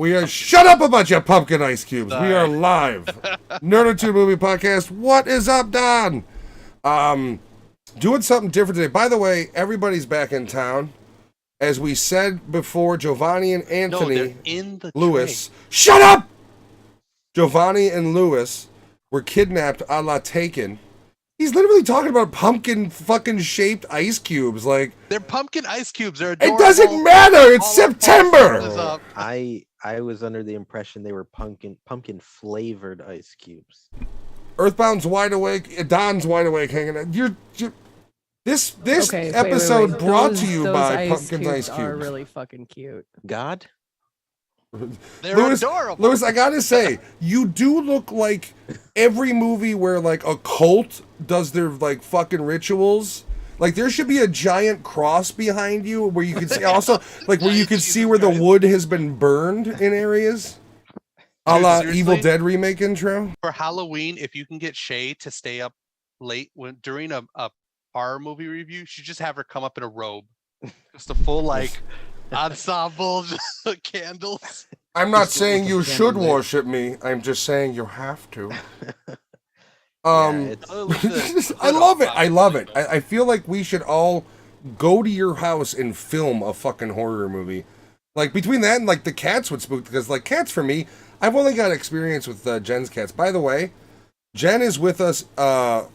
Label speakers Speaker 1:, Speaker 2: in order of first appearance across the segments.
Speaker 1: We are. Shut up about your pumpkin ice cubes. We are live. Nerdattude movie podcast. What is up, Don? Doing something different today. By the way, everybody's back in town. As we said before, Giovanni and Anthony Lewis. Shut up! Giovanni and Lewis were kidnapped a la Taken. He's literally talking about pumpkin fucking shaped ice cubes. Like,
Speaker 2: they're pumpkin ice cubes. They're adorable.
Speaker 1: It doesn't matter. It's September.
Speaker 3: I was under the impression they were pumpkin flavored ice cubes.
Speaker 1: Earthbound's wide awake. Don's wide awake hanging out. This episode brought to you by Pumpkin's Ice Cubes.
Speaker 4: Are really fucking cute.
Speaker 3: God?
Speaker 2: They're adorable.
Speaker 1: Lewis, I gotta say, you do look like every movie where like a cult does their like fucking rituals. Like there should be a giant cross behind you where you can see also like where you can see where the wood has been burned in areas. A la Evil Dead remake intro.
Speaker 2: For Halloween, if you can get Shay to stay up late during a horror movie review, you should just have her come up in a robe. Just a full like ensemble candles.
Speaker 1: I'm not saying you should worship me. I'm just saying you have to. I love it. I love it. I feel like we should all go to your house and film a fucking horror movie. Like between that and like the cats would spook, because like cats for me, I've only got experience with Jen's cats. By the way, Jen is with us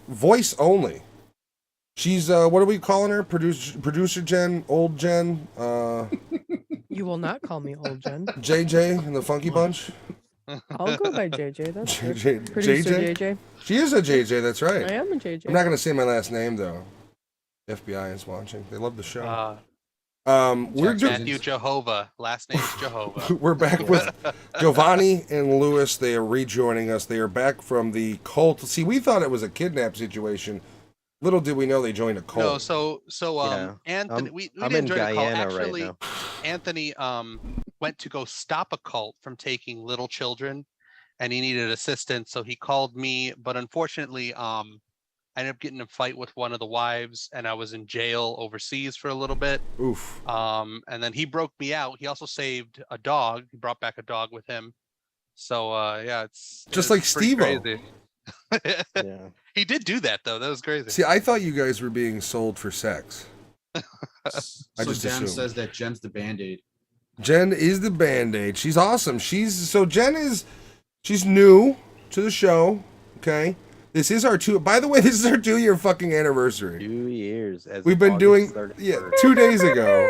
Speaker 1: voice only. She's what are we calling her? Producer Jen, old Jen.
Speaker 4: You will not call me old Jen.
Speaker 1: JJ and the Funky Bunch.
Speaker 4: I'll go by JJ. That's
Speaker 1: JJ.
Speaker 4: Producer JJ.
Speaker 1: She is a JJ. That's right.
Speaker 4: I am a JJ.
Speaker 1: I'm not gonna say my last name though. FBI is watching. They love the show.
Speaker 2: We're Matthew Jehovah. Last name's Jehovah.
Speaker 1: We're back with Giovanni and Lewis. They are rejoining us. They are back from the cult. See, we thought it was a kidnap situation. Little did we know they joined a cult.
Speaker 2: No, so Anthony, we didn't join a cult. Actually, right Anthony went to go stop a cult from taking little children, and he needed assistance. So he called me, but unfortunately, I ended up getting in a fight with one of the wives, and I was in jail overseas for a little bit.
Speaker 1: Oof.
Speaker 2: And then he broke me out. He also saved a dog. He brought back a dog with him. So it's
Speaker 1: just like Steve-O.
Speaker 2: Yeah. He did do that though. That was crazy.
Speaker 1: See, I thought you guys were being sold for sex.
Speaker 5: So Jen says that Jen's the Band-Aid.
Speaker 1: Jen is the Band-Aid. She's awesome. She's new to the show. Okay. This is our 2-year fucking anniversary.
Speaker 3: 2 years.
Speaker 1: We've been doing 2 days ago.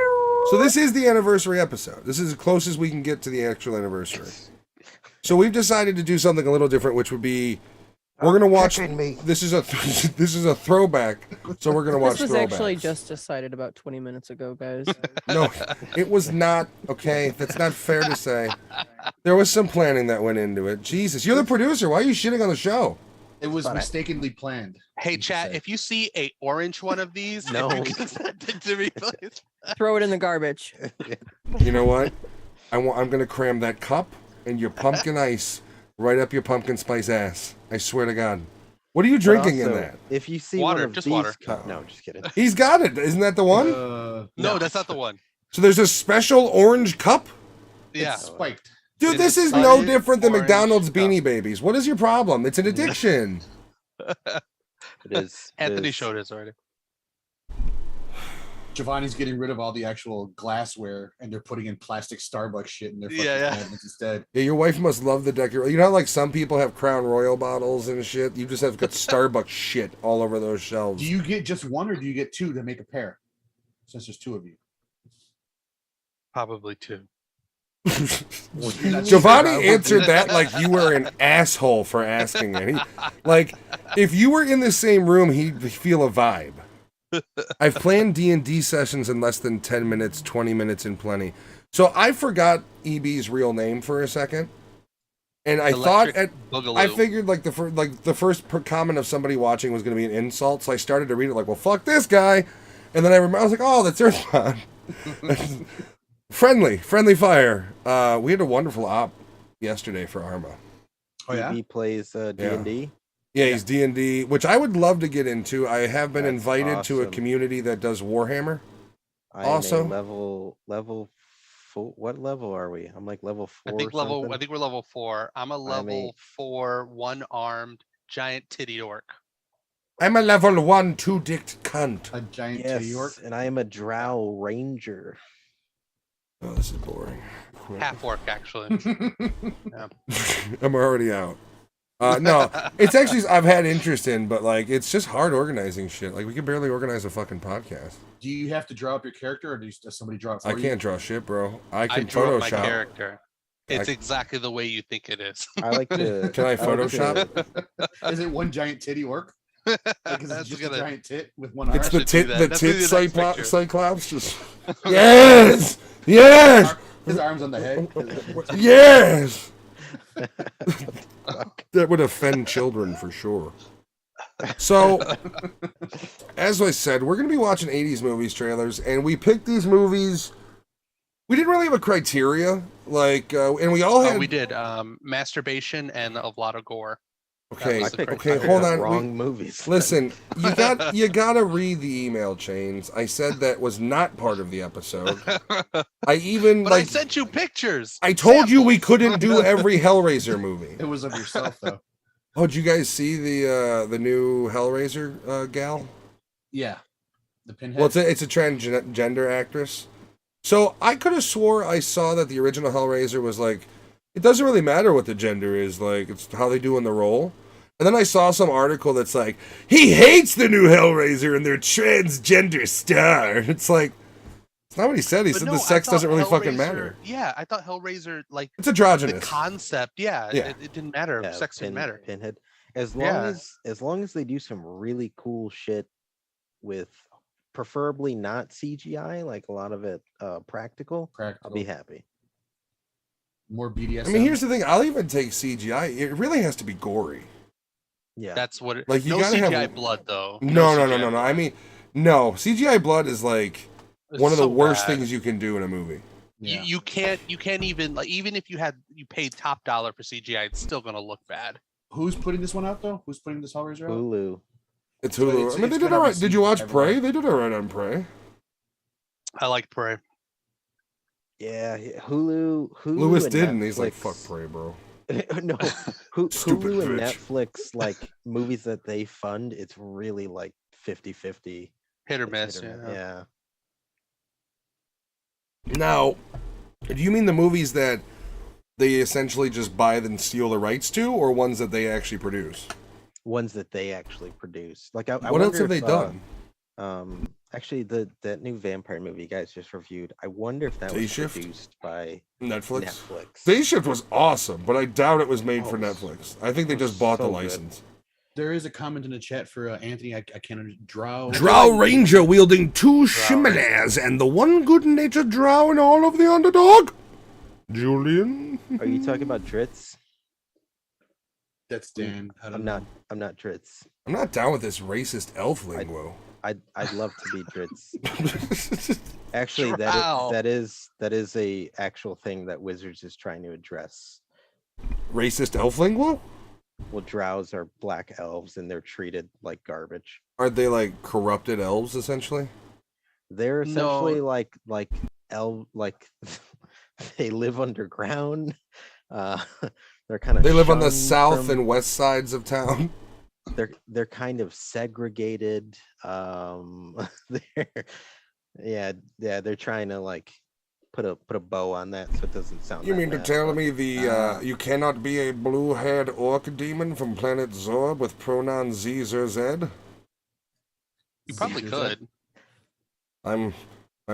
Speaker 1: So this is the anniversary episode. This is as close as we can get to the actual anniversary. So we've decided to do something a little different, which would be we're gonna watch. This is a throwback. So we're gonna watch.
Speaker 4: This was actually just decided about 20 minutes ago, guys.
Speaker 1: No, it was not. Okay, that's not fair to say. There was some planning that went into it. Jesus, you're the producer. Why are you shitting on the show?
Speaker 5: It was mistakenly planned.
Speaker 2: Hey, chat, if you see a orange one of these,
Speaker 3: no,
Speaker 2: you can send it to me, please.
Speaker 4: Throw it in the garbage.
Speaker 1: You know what? I'm gonna cram that cup and your pumpkin ice right up your pumpkin spice ass. I swear to God. What are you drinking in that?
Speaker 3: If you see
Speaker 2: water,
Speaker 3: one of
Speaker 2: just
Speaker 3: these
Speaker 2: water.
Speaker 3: No, just kidding.
Speaker 1: He's got it. Isn't that the one?
Speaker 2: No, that's not the one.
Speaker 1: So there's a special orange cup?
Speaker 2: Yeah.
Speaker 5: It's spiked.
Speaker 1: Dude, this is no different than McDonald's Beanie Babies. What is your problem? It's an addiction.
Speaker 3: It is.
Speaker 2: Anthony showed us already.
Speaker 5: Giovanni's getting rid of all the actual glassware, and they're putting in plastic Starbucks shit in their fucking cabinets instead.
Speaker 1: Yeah, your wife must love the decoration. You know how like some people have Crown Royal bottles and shit? You just have got Starbucks shit all over those shelves.
Speaker 5: Do you get just one, or do you get two to make a pair? Since there's two of you.
Speaker 2: Probably two.
Speaker 1: Giovanni answered that like you were an asshole for asking it. Like, if you were in the same room, he'd feel a vibe. I've planned D&D sessions in less than 10 minutes, 20 minutes in plenty. So I forgot EB's real name for a second. And I figured like the first comment of somebody watching was going to be an insult. So I started to read it like, well, fuck this guy. And then I was like, oh, that's Earthbound. Friendly fire. We had a wonderful op yesterday for Arma.
Speaker 5: Oh yeah,
Speaker 3: he plays D&D.
Speaker 1: Yeah, he's D&D, which I would love to get into. I have been invited to a community that does Warhammer.
Speaker 3: I am level 4. What level are we? I'm like level 4.
Speaker 2: I think we're level 4. I'm a level 4 one-armed giant titty orc.
Speaker 1: I'm a level 1 two-dicked cunt.
Speaker 5: A giant titty orc.
Speaker 3: And I am a drow ranger.
Speaker 1: Oh, this is boring.
Speaker 2: Half orc, actually. Yeah.
Speaker 1: I'm already out. No, it's actually I've had interest in, but like it's just hard organizing shit. Like we can barely organize a fucking podcast.
Speaker 5: Do you have to draw up your character, or does somebody draw it for you?
Speaker 1: I can't draw shit, bro. I can
Speaker 2: drew up
Speaker 1: Photoshop
Speaker 2: my character. It's exactly the way you think it is.
Speaker 3: I like to.
Speaker 1: Can I Photoshop?
Speaker 5: Is it one giant titty orc? Like, is it just a giant tit with one arm?
Speaker 1: It's the tit cyclops. Just yes.
Speaker 5: His arms on the head.
Speaker 1: Yes. That would offend children for sure. So, as I said, we're going to be watching 80s movies trailers, and we picked these movies. We didn't really have a criteria, like, and we all had.
Speaker 2: We did masturbation and a lot of gore.
Speaker 1: Okay, hold on.
Speaker 3: Wrong movies.
Speaker 1: Listen, you gotta read the email chains. I said that was not part of the episode. But I
Speaker 2: sent you pictures.
Speaker 1: I told you we couldn't do every Hellraiser movie.
Speaker 5: It was of yourself, though.
Speaker 1: Oh, did you guys see the new Hellraiser gal?
Speaker 5: Yeah, the Pinhead.
Speaker 1: Well, it's a transgender actress. So I could have swore I saw that the original Hellraiser was like, it doesn't really matter what the gender is, like it's how they do in the role. And then I saw some article that's like, he hates the new Hellraiser and their transgender star. It's like, it's not what he said. He said the sex doesn't really fucking matter.
Speaker 2: Yeah, I thought Hellraiser, like,
Speaker 1: it's androgynous.
Speaker 2: The concept, it didn't matter.
Speaker 3: Yeah,
Speaker 2: sex didn't matter.
Speaker 3: Pinhead. As long as they do some really cool shit with preferably not CGI, like a lot of it practical, I'll be happy.
Speaker 5: More BDSM.
Speaker 1: I mean, here's the thing. I'll even take CGI. It really has to be gory.
Speaker 2: Yeah, that's what.
Speaker 1: Like you
Speaker 2: no
Speaker 1: gotta
Speaker 2: CGI
Speaker 1: have
Speaker 2: blood though.
Speaker 1: No. I mean, no CGI blood is like one of the worst things you can do in a movie.
Speaker 2: Yeah. You can't even, like, even if you paid top dollar for CGI, it's still gonna look bad.
Speaker 5: Who's putting this one out though? Who's putting this Hellraiser out?
Speaker 3: Hulu.
Speaker 1: It's Hulu. I mean, they did all right. Did you watch Prey? They did all right on Prey.
Speaker 2: I liked Prey.
Speaker 3: Yeah, Hulu.
Speaker 1: Lewis didn't. He's like, fuck Prey, bro.
Speaker 3: No, Hulu and Netflix, like movies that they fund, it's really like 50-50.
Speaker 2: Hit or miss.
Speaker 3: Yeah.
Speaker 1: Now, do you mean the movies that they essentially just buy and steal the rights to, or ones that they actually produce?
Speaker 3: Ones that they actually produce. Like,
Speaker 1: what else have they done?
Speaker 3: Actually, that new vampire movie you guys just reviewed, I wonder if that was produced by
Speaker 1: Netflix. Day Shift was awesome, but I doubt it was made for Netflix. I think they just bought the license.
Speaker 5: There is a comment in the chat for Anthony. I can't Drow
Speaker 1: Ranger wielding 2 Shimmelers and the one good-natured Drow in all of the underdog. Julian,
Speaker 3: are you talking about Dritz?
Speaker 5: That's Dan.
Speaker 3: I'm not Dritz.
Speaker 1: I'm not down with this racist elf lingo.
Speaker 3: I'd love to be Dritz. Actually, that is a actual thing that Wizards is trying to address.
Speaker 1: Racist elf lingo?
Speaker 3: Well, drows are black elves and they're treated like garbage.
Speaker 1: Are they like corrupted elves essentially?
Speaker 3: They're essentially like elf, like they live underground. They're kind of
Speaker 1: they live on the south and west sides of town.
Speaker 3: They're kind of segregated. They're trying to like put a bow on that so it doesn't sound.
Speaker 1: You mean to tell me you cannot be a blue-haired orc demon from planet Zorb with pronouns Z or Z?
Speaker 2: You probably could.
Speaker 1: My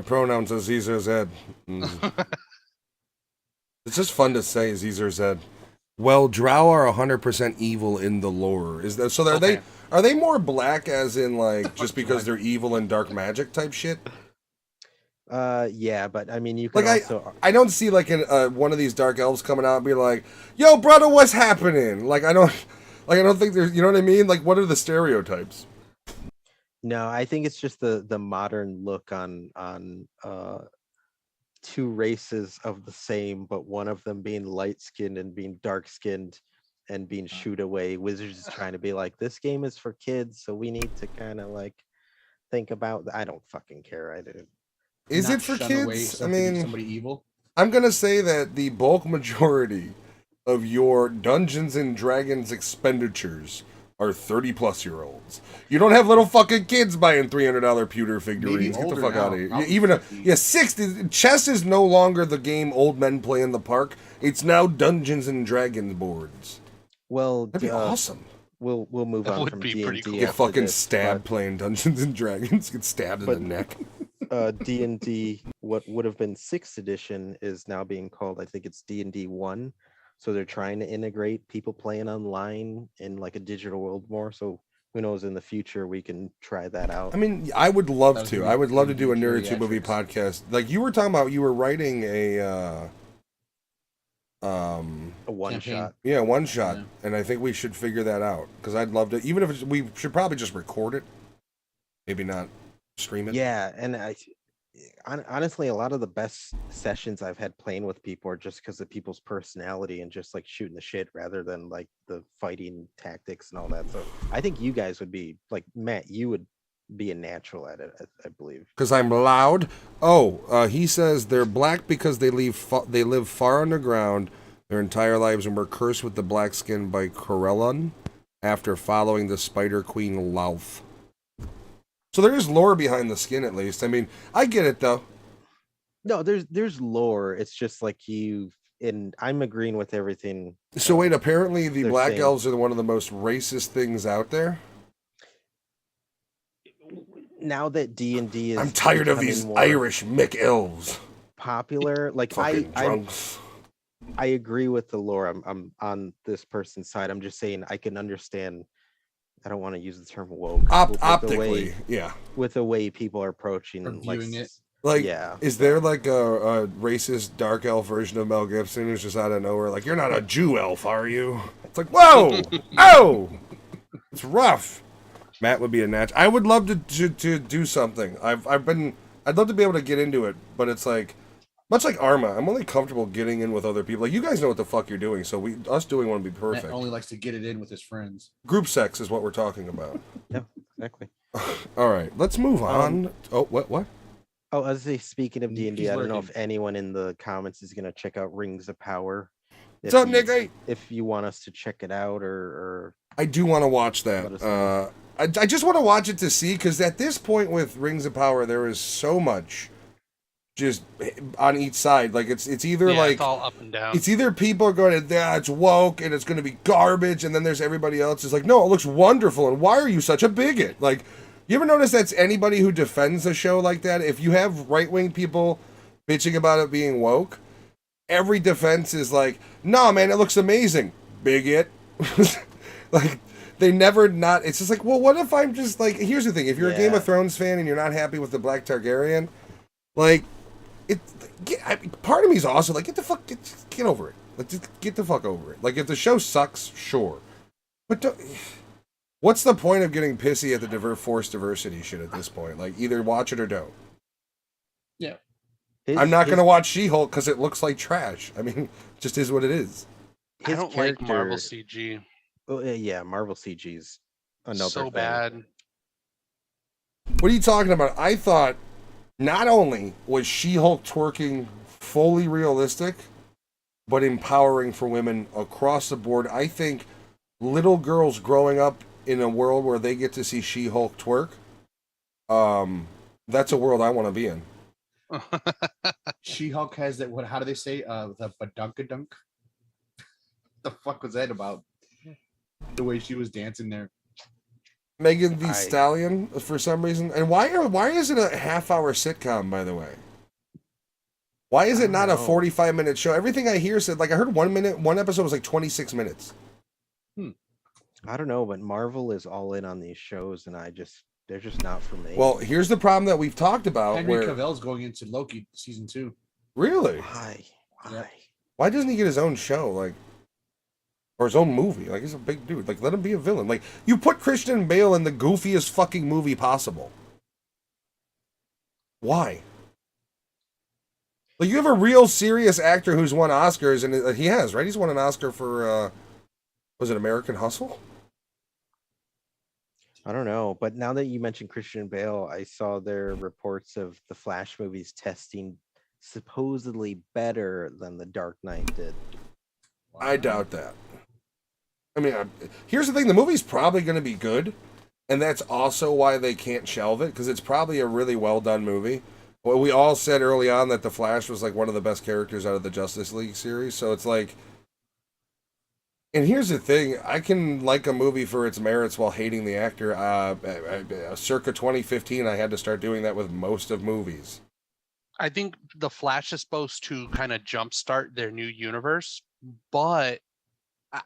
Speaker 1: pronouns are Z or Z. It's just fun to say Z or Z. Well, Drow are 100% evil in the lore. Is that so? Are they more black, as in like just because they're evil and dark magic type shit?
Speaker 3: Yeah, but I mean, you can
Speaker 1: like
Speaker 3: also.
Speaker 1: I don't see like one of these dark elves coming out and be like, "Yo, brother, what's happening?" Like I don't think there's. You know what I mean? Like, what are the stereotypes?
Speaker 3: No, I think it's just the modern look on 2 races of the same, but one of them being light-skinned and being dark-skinned and being shooed away. Wizards is trying to be like, this game is for kids, so we need to kind of like think about. I don't fucking care. I didn't.
Speaker 1: Is it for kids? I mean,
Speaker 5: somebody evil.
Speaker 1: I'm gonna say that the bulk majority of your Dungeons and Dragons expenditures are 30-plus-year-olds. You don't have little fucking kids buying $300 pewter figurines. Get the fuck out of here. Even 60. Chess is no longer the game old men play in the park. It's now Dungeons and Dragons boards.
Speaker 3: Well,
Speaker 1: that'd be awesome.
Speaker 3: We'll move on from D&D.
Speaker 1: Cool. Get fucking stabbed playing Dungeons and Dragons. Get stabbed in the neck.
Speaker 3: D&D, what would have been 6th edition, is now being called, I think it's D&D 1. So they're trying to integrate people playing online in like a digital world more. So who knows, in the future we can try that out.
Speaker 1: I mean, I would love to. I would love to do a Nerdattude movie podcast. Like you were talking about, you were writing a
Speaker 3: one shot.
Speaker 1: Yeah, one shot. Yeah. And I think we should figure that out because I'd love to. Even if we should probably just record it, maybe not stream it.
Speaker 3: Yeah, and honestly, a lot of the best sessions I've had playing with people are just because of people's personality and just like shooting the shit rather than like the fighting tactics and all that. So I think you guys would be like, Matt, you would be a natural at it, I believe.
Speaker 1: Because I'm loud. He says they're black because they live far underground their entire lives and were cursed with the black skin by Corellon after following the Spider Queen Lauf. So there is lore behind the skin, at least. I mean, I get it though.
Speaker 3: No, there's lore. It's just like I'm agreeing with everything.
Speaker 1: So wait, apparently the black elves are one of the most racist things out there.
Speaker 3: Now that D&D is,
Speaker 1: I'm tired of these Irish Mick elves.
Speaker 3: Popular, like I agree with the lore. I'm on this person's side. I'm just saying I can understand. I don't want to use the term woke.
Speaker 1: Optically, yeah.
Speaker 3: With the way people are approaching
Speaker 5: viewing it.
Speaker 1: Like, yeah. Is there like a racist dark elf version of Mel Gibson who's just out of nowhere? Like, you're not a Jew elf, are you? It's like, whoa, oh, it's rough. Matt would be a natural. I would love to do something. I'd love to be able to get into it, but it's like, much like Arma, I'm only comfortable getting in with other people. Like, you guys know what the fuck you're doing, so us doing one would be perfect.
Speaker 5: Matt only likes to get it in with his friends.
Speaker 1: Group sex is what we're talking about.
Speaker 3: Yeah, exactly.
Speaker 1: All right, let's move on. What?
Speaker 3: Oh, as speaking of D&D, I don't know if anyone in the comments is going to check out Rings of Power.
Speaker 1: What's up, Nick?
Speaker 3: If you want us to check it out or
Speaker 1: I do want to watch that. I just want to watch it to see, because at this point with Rings of Power, there is so much just on each side. Like it's either like
Speaker 2: it's all up and down.
Speaker 1: It's either people are going, it's woke and it's going to be garbage, and then there's everybody else is like, no, it looks wonderful, and why are you such a bigot? Like, you ever notice that's anybody who defends a show like that? If you have right-wing people bitching about it being woke, every defense is like, no, man, it looks amazing, bigot. Like, they never not. It's just like, well, what if I'm just like, here's the thing: if you're a Game of Thrones fan and you're not happy with the Black Targaryen, like, part of me is also like, get over it. Like, just get the fuck over it. Like, if the show sucks, sure, but what's the point of getting pissy at the forced diversity shit at this point? Like, either watch it or don't.
Speaker 5: Yeah.
Speaker 1: I'm not going to watch She-Hulk because it looks like trash. I mean, it just is what it is.
Speaker 2: I don't like Marvel CG.
Speaker 3: Yeah, Marvel CG's another
Speaker 2: so
Speaker 3: thing.
Speaker 2: bad.
Speaker 1: What are you talking about? I thought not only was She-Hulk twerking fully realistic, but empowering for women across the board. I think little girls growing up in a world where they get to see She-Hulk twerk, that's a world I want to be in.
Speaker 5: She-Hulk has that. How do they say? The badunkadunk. The fuck was that about? The way she was dancing there.
Speaker 1: Megan Thee Stallion, for some reason. And why is it a half-hour sitcom, by the way? Why is it not a 45-minute show? Everything I hear said, like, I heard 1 minute, one episode was like 26 minutes.
Speaker 3: I don't know, but Marvel is all in on these shows, and they're just not for me.
Speaker 1: Well, here's the problem that we've talked about.
Speaker 5: Henry Cavill's going into Loki season 2.
Speaker 1: Really?
Speaker 3: Why?
Speaker 5: Yeah.
Speaker 1: Why doesn't he get his own show? Like, or his own movie. Like, he's a big dude. Like, let him be a villain. Like, you put Christian Bale in the goofiest fucking movie possible. Why? Like, you have a real serious actor who's won Oscars, and he has, right? He's won an Oscar for, was it American Hustle?
Speaker 3: I don't know. But now that you mentioned Christian Bale, I saw their reports of the Flash movies testing supposedly better than The Dark Knight did.
Speaker 1: I doubt that. I mean, here's the thing: the movie's probably going to be good, and that's also why they can't shelve it, because it's probably a really well done movie. Well, we all said early on that the Flash was like one of the best characters out of the Justice League series, so it's like. And here's the thing: I can like a movie for its merits while hating the actor. Circa 2015, I had to start doing that with most of movies.
Speaker 2: I think the Flash is supposed to kind of jumpstart their new universe, but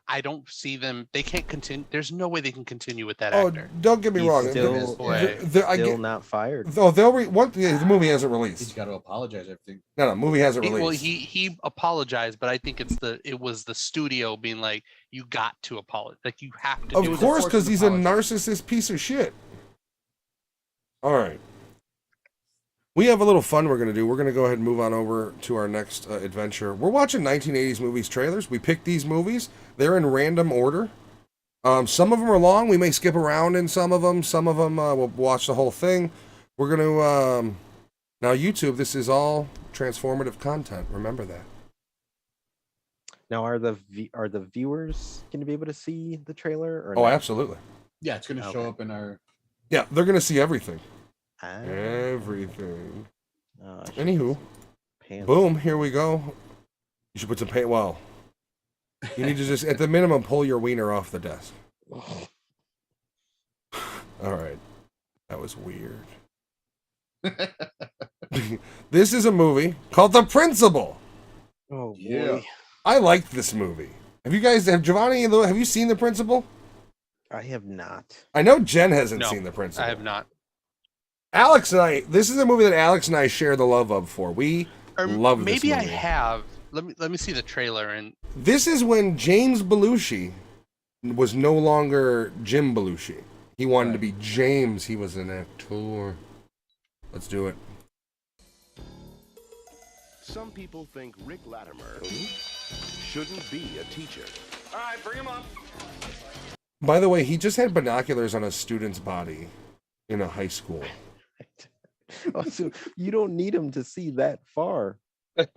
Speaker 2: I don't see them. They can't continue. There's no way they can continue with that actor.
Speaker 1: Don't get me
Speaker 3: He's
Speaker 1: wrong.
Speaker 3: Still not fired.
Speaker 1: Oh, the movie hasn't released.
Speaker 5: He's got to apologize. I think.
Speaker 1: No, movie hasn't released.
Speaker 2: Well, he apologized, but I think it was the studio being like, you got to apologize. Like, you have to.
Speaker 1: Of course, because he's a narcissist piece of shit. All right. We have a little fun we're going to do. We're going to go ahead and move on over to our next adventure. We're watching 1980s movies trailers. We picked these movies. They're in random order. Some of them are long. We may skip around in some of them. Some of them we'll watch the whole thing. We're going to... now, YouTube, this is all transformative content. Remember that.
Speaker 3: Now, are the viewers going to be able to see the trailer? Or
Speaker 1: oh,
Speaker 3: not?
Speaker 1: Absolutely.
Speaker 5: Yeah, it's going to show up in our...
Speaker 1: Yeah, they're going to see everything.
Speaker 3: Ah.
Speaker 1: Everything.
Speaker 3: Oh,
Speaker 1: Anywho, boom, here we go. You should put some paint. Well, you need to just, at the minimum, pull your wiener off the desk. All right. That was weird. This is a movie called The Principal.
Speaker 3: Oh, boy.
Speaker 5: Yeah.
Speaker 1: I liked this movie. Giovanni, have you seen The Principal?
Speaker 3: I have not.
Speaker 1: I know Jen hasn't seen The Principal.
Speaker 2: I have not.
Speaker 1: Alex and I, this is a movie that Alex and I share the love of for. We love this movie.
Speaker 2: Maybe I have. Let me see the trailer. And
Speaker 1: this is when James Belushi was no longer Jim Belushi. He wanted to be James. He was an actor. Let's do it.
Speaker 6: Some people think Rick Latimer shouldn't be a teacher. All right, bring him up.
Speaker 1: By the way, he just had binoculars on a student's body in a high school.
Speaker 3: Also, you don't need him to see that far.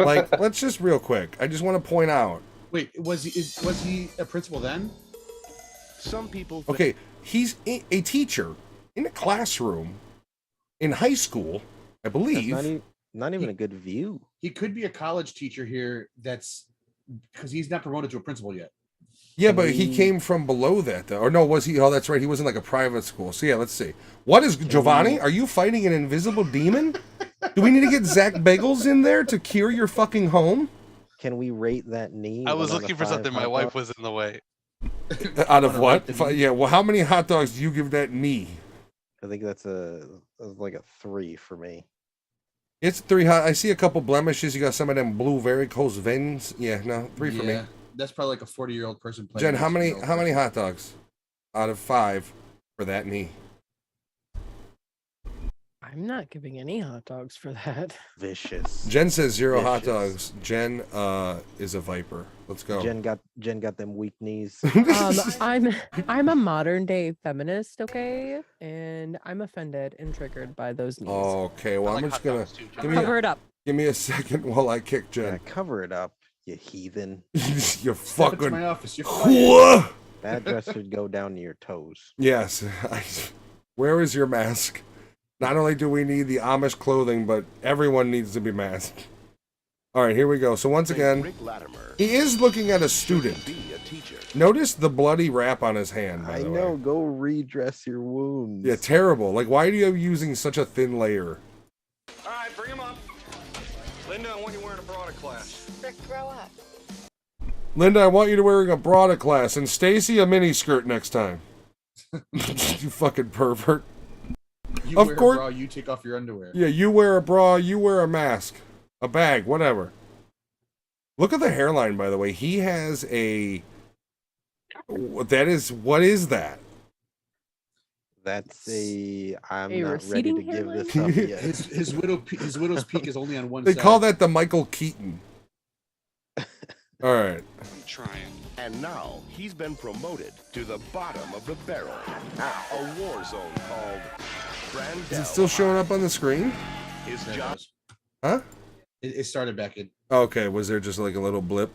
Speaker 1: Like, let's just real quick. I just want to point out.
Speaker 5: Wait, was he a principal then?
Speaker 6: Some people.
Speaker 1: Okay, he's a teacher in a classroom in high school, I believe.
Speaker 3: That's not even a good view.
Speaker 5: He could be a college teacher here. That's because he's not promoted to a principal yet.
Speaker 1: Yeah, but he came from below that, though. Or no, was he? Oh, that's right. He was in like a private school. So yeah, let's see. What is Giovanni? Are you fighting an invisible demon? Do we need to get Zach Bagels in there to cure your fucking home?
Speaker 3: Can we rate that knee?
Speaker 2: I was looking for something. My wife was in the way.
Speaker 1: Out of what? Yeah. Well, how many hot dogs do you give that knee?
Speaker 3: I think that's like a 3 for me.
Speaker 1: It's 3 hot. I see a couple blemishes. You got some of them blue varicose veins. Yeah, no, 3 for me.
Speaker 5: That's probably like a 40-year-old person playing.
Speaker 1: Jen, how many hot dogs out of 5 for that knee?
Speaker 4: I'm not giving any hot dogs for that.
Speaker 3: Vicious.
Speaker 1: Jen says 0 hot dogs. Jen is a viper. Let's go.
Speaker 3: Jen got them weak knees.
Speaker 4: I'm a modern day feminist, okay? And I'm offended and triggered by those knees.
Speaker 1: Okay, well, I'm just gonna
Speaker 4: cover it up.
Speaker 1: Give me a second while I kick Jen.
Speaker 3: Yeah, cover it up, you heathen.
Speaker 1: You fucking.
Speaker 5: My office. You're
Speaker 3: that dress should go down to your toes.
Speaker 1: Yes. Where is your mask? Not only do we need the Amish clothing, but everyone needs to be masked. All right, here we go. So once again, he is looking at a student. Notice the bloody wrap on his hand, by the way.
Speaker 3: I know. Go redress your wounds.
Speaker 1: Yeah, terrible. Like, why are you using such a thin layer?
Speaker 6: All right, bring him up. Linda, I want you wearing a bra to class.
Speaker 7: Rick, grow up.
Speaker 1: Linda, I want you to wearing a bra to class, and Stacy a mini skirt next time. You fucking pervert.
Speaker 5: You wear a bra, you take off your underwear.
Speaker 1: Yeah, you wear a bra, you wear a mask, a bag, whatever. Look at the hairline, by the way. He has a. What is that?
Speaker 3: That's I'm
Speaker 4: A
Speaker 3: not ready to give this up yet.
Speaker 5: His widow's peak is only on one
Speaker 1: They
Speaker 5: side.
Speaker 1: call that the Michael Keaton. All right.
Speaker 6: I'm trying. And now he's been promoted to the bottom of the barrel. A war zone called Brandel.
Speaker 1: Is it still showing up on the screen?
Speaker 6: His job.
Speaker 1: Huh?
Speaker 5: It started back in.
Speaker 1: Okay, was there just like a little blip?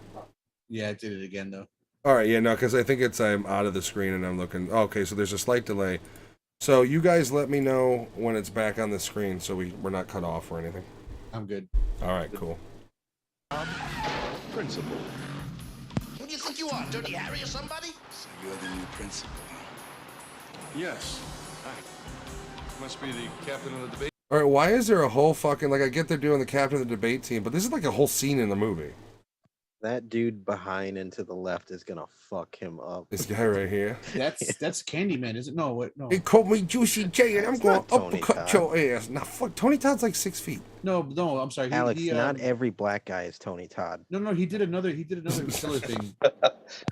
Speaker 5: Yeah, it did it again though.
Speaker 1: All right, yeah, no, because I think I'm out of the screen and I'm looking. Okay, so there's a slight delay. So you guys let me know when it's back on the screen, so we're not cut off or anything.
Speaker 5: I'm good.
Speaker 1: All right, cool.
Speaker 6: Principal.
Speaker 7: Who do you think you are, Dirty Harry or somebody?
Speaker 8: So you're the new principal.
Speaker 9: Yes. Hi. Must be the captain of the debate.
Speaker 1: All right, why is there a whole fucking, like, I get they're doing the captain of the debate team, but this is like a whole scene in the movie.
Speaker 3: That dude behind and to the left is gonna fuck him up.
Speaker 1: This guy right here.
Speaker 5: That's Candyman, is it? No, what? No.
Speaker 1: He called me Juicy J, and I'm going to uppercut
Speaker 3: Todd.
Speaker 1: your ass. Nah, fuck, Tony Todd's like 6 feet.
Speaker 5: No, I'm sorry.
Speaker 3: Alex, not every black guy is Tony Todd.
Speaker 5: No, he did another killer thing.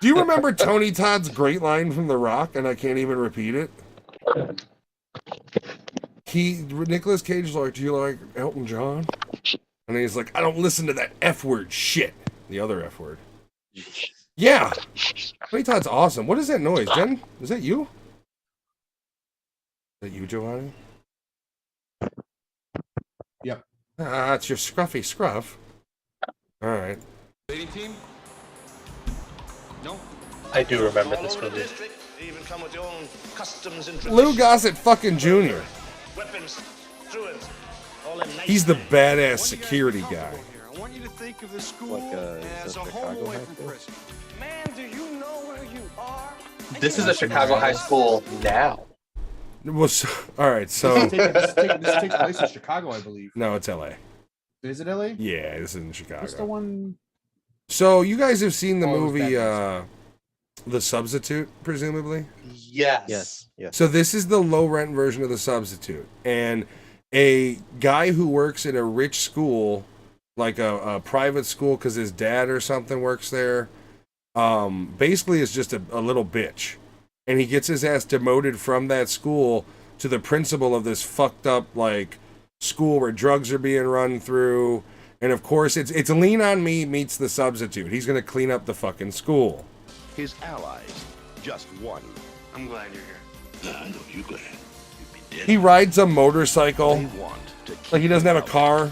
Speaker 1: Do you remember Tony Todd's great line from The Rock, and I can't even repeat it? Nicolas Cage is like, do you like Elton John? And he's like, I don't listen to that F word shit. The other F word. Yeah. Tony Todd's awesome. What is that noise, Jen? Is that you? Is that you, Giovanni?
Speaker 5: Yep.
Speaker 1: Ah, it's your scruffy scruff. All right.
Speaker 9: Dating team? No.
Speaker 2: I do remember this
Speaker 7: All over the
Speaker 2: movie.
Speaker 7: district, they even come with their own customs and
Speaker 1: Lou
Speaker 7: traditions.
Speaker 1: Gossett fucking Jr.
Speaker 7: Weapons, druids, all in nice
Speaker 1: He's the
Speaker 7: things.
Speaker 1: badass security guy.
Speaker 9: I want you to think of the school
Speaker 3: Like,
Speaker 9: as
Speaker 3: is
Speaker 9: a
Speaker 3: that
Speaker 9: home
Speaker 3: Chicago
Speaker 9: away
Speaker 3: high
Speaker 9: from
Speaker 3: school?
Speaker 9: prison.
Speaker 10: Man, do you know where you are?
Speaker 2: This is a Chicago high school now.
Speaker 1: Well, all right, so
Speaker 5: This takes place in Chicago, I believe.
Speaker 1: no, it's L.A.
Speaker 5: Is it LA?
Speaker 1: Yeah, this is in
Speaker 5: What's the
Speaker 1: Chicago.
Speaker 5: one?
Speaker 1: So you guys have seen the
Speaker 5: Oh, it was
Speaker 1: movie
Speaker 5: Batman.
Speaker 1: The Substitute, presumably?
Speaker 2: Yes.
Speaker 3: Yes.
Speaker 1: So this is the low rent version of The Substitute, and a guy who works in a rich school, like a private school, because his dad or something works there, basically is just a little bitch, and he gets his ass demoted from that school to the principal of this fucked up like school where drugs are being run through, and of course it's Lean on Me meets The Substitute. He's gonna clean up the fucking school.
Speaker 6: His allies, just one.
Speaker 8: I'm glad you're here. I know you're glad. You'd be dead.
Speaker 1: He rides a motorcycle,
Speaker 6: They want to keep
Speaker 1: like he doesn't have a
Speaker 6: him out.
Speaker 1: car.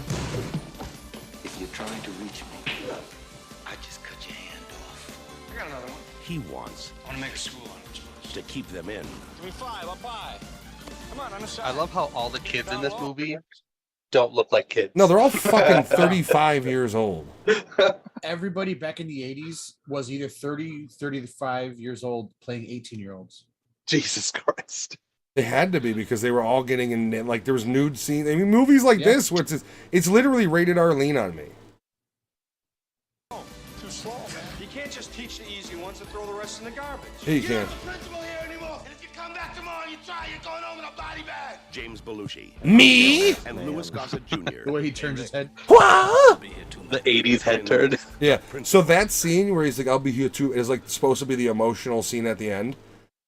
Speaker 8: If you're trying to reach me, I just cut your hand off.
Speaker 10: I got another one.
Speaker 6: He wants
Speaker 10: I want to make a school on it.
Speaker 6: to keep them in.
Speaker 10: Give me 5, I'll buy. Come on the side.
Speaker 2: I love how all the kids in this movie don't look like kids.
Speaker 1: No, they're all fucking 35 years old.
Speaker 5: Everybody back in the 80s was either 30, 35 years old playing 18-year-olds.
Speaker 2: Jesus Christ.
Speaker 1: They had to be because they were all getting in, like, there was nude scenes. I mean, movies like
Speaker 5: Yeah.
Speaker 1: this, which is, it's literally rated R. Lean on Me.
Speaker 10: Too slow, man. You can't just teach the easy ones and throw the rest in the garbage.
Speaker 1: Yeah, you can.
Speaker 7: Principal here anymore. And if you come back tomorrow and you try, you're going home in a body bag.
Speaker 6: James Belushi
Speaker 1: Me?
Speaker 6: and Louis Gossett Jr.
Speaker 5: The way he turns his head.
Speaker 1: What?
Speaker 2: The 80's head turn.
Speaker 1: Yeah. So that scene where he's like, I'll be here too, is like supposed to be the emotional scene at the end,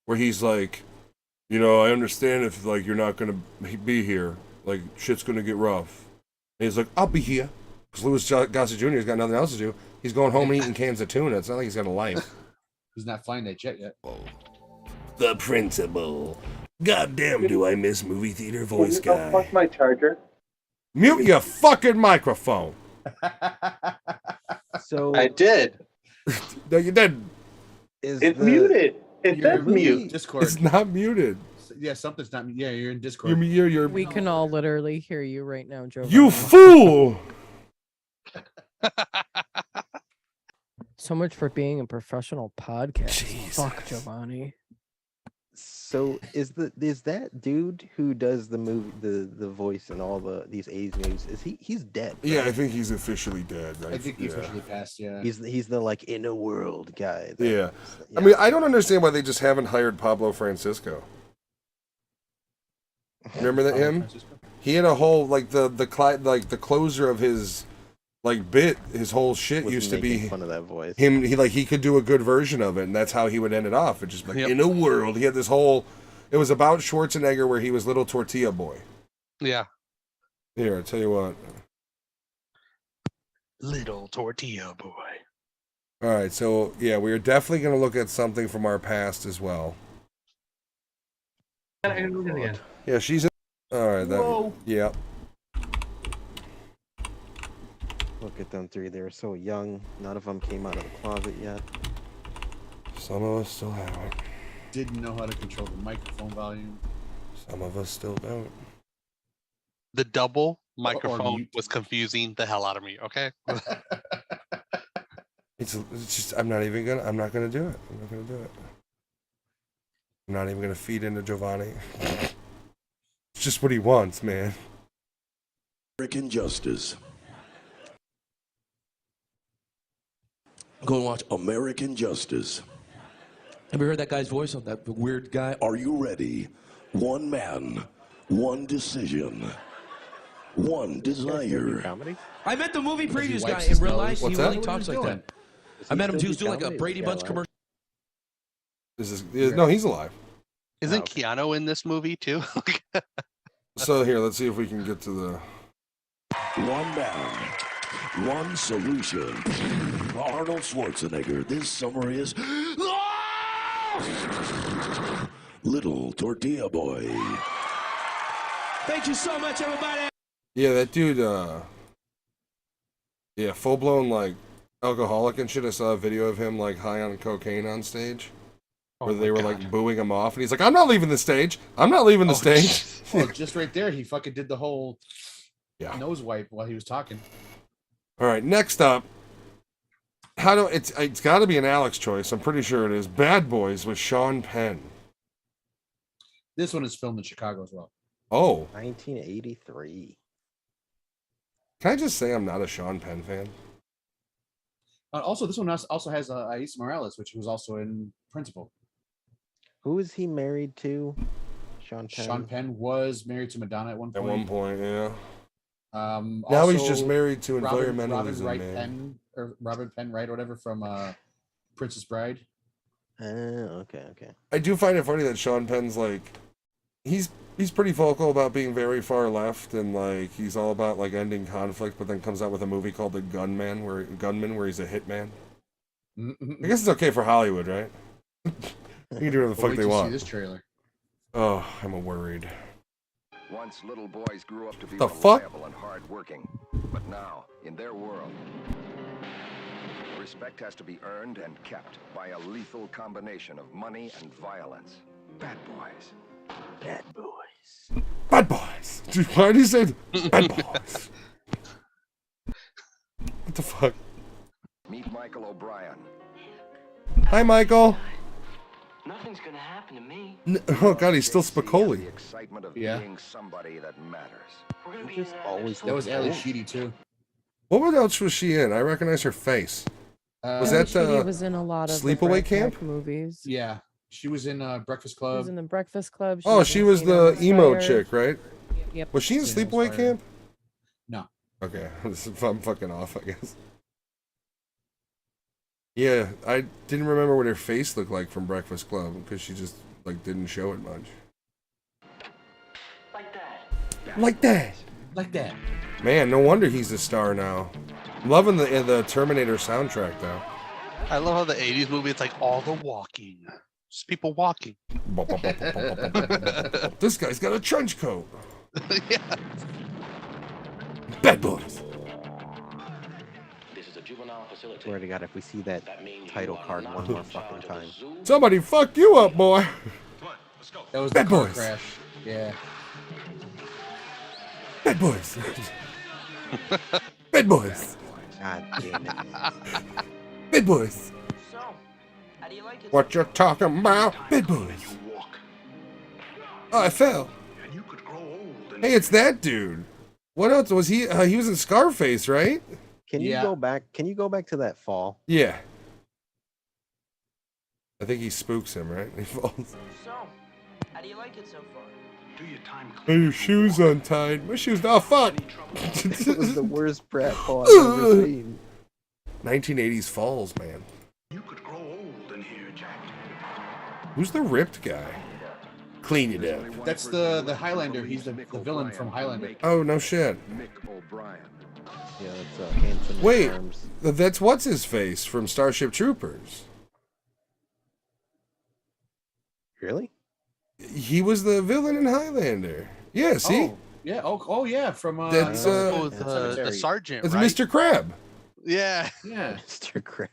Speaker 1: where he's like, you know, I understand if like you're not gonna be here, like shit's gonna get rough. And he's like, I'll be here, because Louis Gossett Jr. has got nothing else to do. He's going home and eating cans of tuna. It's not like he's got a life.
Speaker 5: He's not flying that jet yet.
Speaker 1: The principal. Goddamn, do I miss movie theater voice guy.
Speaker 2: Fuck my charger.
Speaker 1: Mute your fucking microphone.
Speaker 3: So
Speaker 2: I did.
Speaker 1: No, you didn't.
Speaker 2: It's muted. It
Speaker 5: You're
Speaker 2: says mute.
Speaker 5: Discord.
Speaker 1: It's not muted.
Speaker 5: Yeah, something's not. Yeah, you're in Discord.
Speaker 1: You're
Speaker 4: We can all literally hear you right now, Joe.
Speaker 1: you fool.
Speaker 4: So much for being a professional podcast.
Speaker 1: Jesus.
Speaker 4: Fuck Giovanni.
Speaker 3: So is that dude who does the movie the voice and all these 80s movies, he's dead?
Speaker 1: Yeah,
Speaker 3: right?
Speaker 1: I think he's officially dead.
Speaker 5: I think he
Speaker 1: yeah.
Speaker 5: officially passed. Yeah.
Speaker 3: He's the like inner world guy.
Speaker 1: Yeah. I mean, I don't understand why they just haven't hired Pablo Francisco. Remember that him? He had a whole like the closer of his like bit. His whole shit
Speaker 3: was
Speaker 1: used to be
Speaker 3: making fun of that voice.
Speaker 1: him. He could do a good version of it, and that's how he would end it off. It just like
Speaker 2: Yep.
Speaker 1: in a world. He had this whole. It was about Schwarzenegger where he was little tortilla boy.
Speaker 2: Yeah.
Speaker 1: Here, I tell you what.
Speaker 2: Little tortilla boy.
Speaker 1: All right, so yeah, we are definitely going to look at something from our past as well. Yeah, she's in. All right, that.
Speaker 5: Whoa.
Speaker 1: Yeah.
Speaker 3: Look at them three. They're so young. None of them came out of the closet yet.
Speaker 1: Some of us still haven't.
Speaker 5: Didn't know how to control the microphone volume.
Speaker 1: Some of us still don't.
Speaker 2: The double microphone was confusing the hell out of me. Okay.
Speaker 1: It's just I'm not gonna do it. I'm not gonna do it. I'm not even gonna feed into Giovanni. It's just what he wants, man.
Speaker 11: American Justice. Go and watch American Justice.
Speaker 12: Have you heard that guy's voice on that weird guy?
Speaker 11: Are you ready? One man, one decision, one desire.
Speaker 12: I met the movie previews guy in real life. He really talks like that. I met him. He was doing like a Brady Bunch commercial.
Speaker 1: No, he's alive.
Speaker 2: Isn't Keanu in this movie too?
Speaker 1: So here, let's see if we can get to the
Speaker 11: one man, one solution. Arnold Schwarzenegger. This summer is Little Tortilla Boy.
Speaker 12: Thank you so much, everybody.
Speaker 1: Yeah, that dude. Yeah, full blown like alcoholic and shit. I saw a video of him like high on cocaine on stage. Where they were like booing him off, and he's like, "I'm not leaving the stage. I'm not leaving the stage."
Speaker 5: Well, just right there, he fucking did the whole nose wipe while he was talking.
Speaker 1: All right, next up, it's got to be an Alex choice. I'm pretty sure it is. Bad Boys with Sean Penn.
Speaker 5: This one is filmed in Chicago as well.
Speaker 1: Oh,
Speaker 3: 1983.
Speaker 1: Can I just say I'm not a Sean Penn fan?
Speaker 5: Also, this one also has Aisa Morales, which was also in Principal.
Speaker 3: Who is he married to? Sean Penn.
Speaker 5: Sean Penn was married to Madonna at one point.
Speaker 1: At one point, yeah.
Speaker 5: Now
Speaker 1: he's just married to environmentalism,
Speaker 5: Robin Penn Wright, or whatever, from Princess Bride.
Speaker 3: Okay.
Speaker 1: I do find it funny that Sean Penn's like, he's pretty vocal about being very far left, and like he's all about like ending conflict, but then comes out with a movie called The Gunman, where he's a hitman. I guess it's okay for Hollywood, right? You can do whatever the fuck they want.
Speaker 5: See this trailer.
Speaker 1: Oh, I'm worried.
Speaker 6: Once little boys grew up to be
Speaker 1: reliable
Speaker 6: and hardworking, but now in their world, respect has to be earned and kept by a lethal combination of money and violence. Bad boys.
Speaker 3: Bad boys.
Speaker 1: Bad boys. Why do you say bad boys? What the fuck?
Speaker 6: Meet Michael O'Brien.
Speaker 1: Hi, Michael.
Speaker 8: Nothing's gonna happen to me.
Speaker 1: Oh God, he's still Spicoli.
Speaker 6: The excitement of being somebody that matters.
Speaker 3: Just always.
Speaker 5: That was Ali Sheedy too.
Speaker 1: What else was she in? I recognize her face. Was that
Speaker 4: She was in a lot of
Speaker 1: Sleepaway Camp
Speaker 4: movies.
Speaker 5: Yeah, she was in Breakfast Club.
Speaker 4: She was in the Breakfast Club.
Speaker 1: She was the emo chick, right?
Speaker 4: Yep.
Speaker 1: Was she in Sleepaway Camp?
Speaker 5: No.
Speaker 1: Okay, I'm fucking off, I guess. Yeah, I didn't remember what her face looked like from Breakfast Club because she just like didn't show it much. Like that. Man, no wonder he's a star now. I'm loving the Terminator soundtrack though.
Speaker 2: I love how the 80s movie, it's like all the walking. Just people walking.
Speaker 1: This guy's got a trench coat.
Speaker 2: Yeah.
Speaker 1: Bad Boys.
Speaker 3: Swear to God, if we see that title card one more fucking time.
Speaker 1: Somebody fuck you up, boy.
Speaker 5: That was
Speaker 1: Bad
Speaker 5: the car
Speaker 1: Boys.
Speaker 5: crash. Yeah.
Speaker 1: Bad Boys. Bad Boys.
Speaker 3: God damn it.
Speaker 1: Bad Boys.
Speaker 8: So, how do you like it?
Speaker 1: What you talking about? Bad Boys. Oh, I fell. Hey, it's that dude. What else was he? He was in Scarface, right?
Speaker 3: Can you go back? Can you go back to that fall?
Speaker 1: Yeah. I think he spooks him, right? He falls.
Speaker 8: So, how do you like it so far?
Speaker 9: Do your time.
Speaker 1: Are your shoes untied? My shoes. Oh fuck!
Speaker 3: It was the worst brat fall I've ever seen.
Speaker 1: 1980s Falls, man.
Speaker 9: You could grow old in here, Jack.
Speaker 1: Who's the ripped guy? Clean it up.
Speaker 5: That's the Highlander. He's the villain from Highlander.
Speaker 1: Oh no shit.
Speaker 6: Mick O'Brien.
Speaker 3: Yeah, that's Hanson.
Speaker 1: Wait,
Speaker 3: Arms.
Speaker 1: that's what's his face from Starship Troopers.
Speaker 3: Really?
Speaker 1: He was the villain in Highlander. Yeah, see?
Speaker 5: Yeah. Oh yeah. From
Speaker 1: That's
Speaker 2: the sergeant.
Speaker 1: It's
Speaker 2: right?
Speaker 1: Mr. Crab.
Speaker 2: Yeah.
Speaker 5: Yeah.
Speaker 3: Mr. Crab.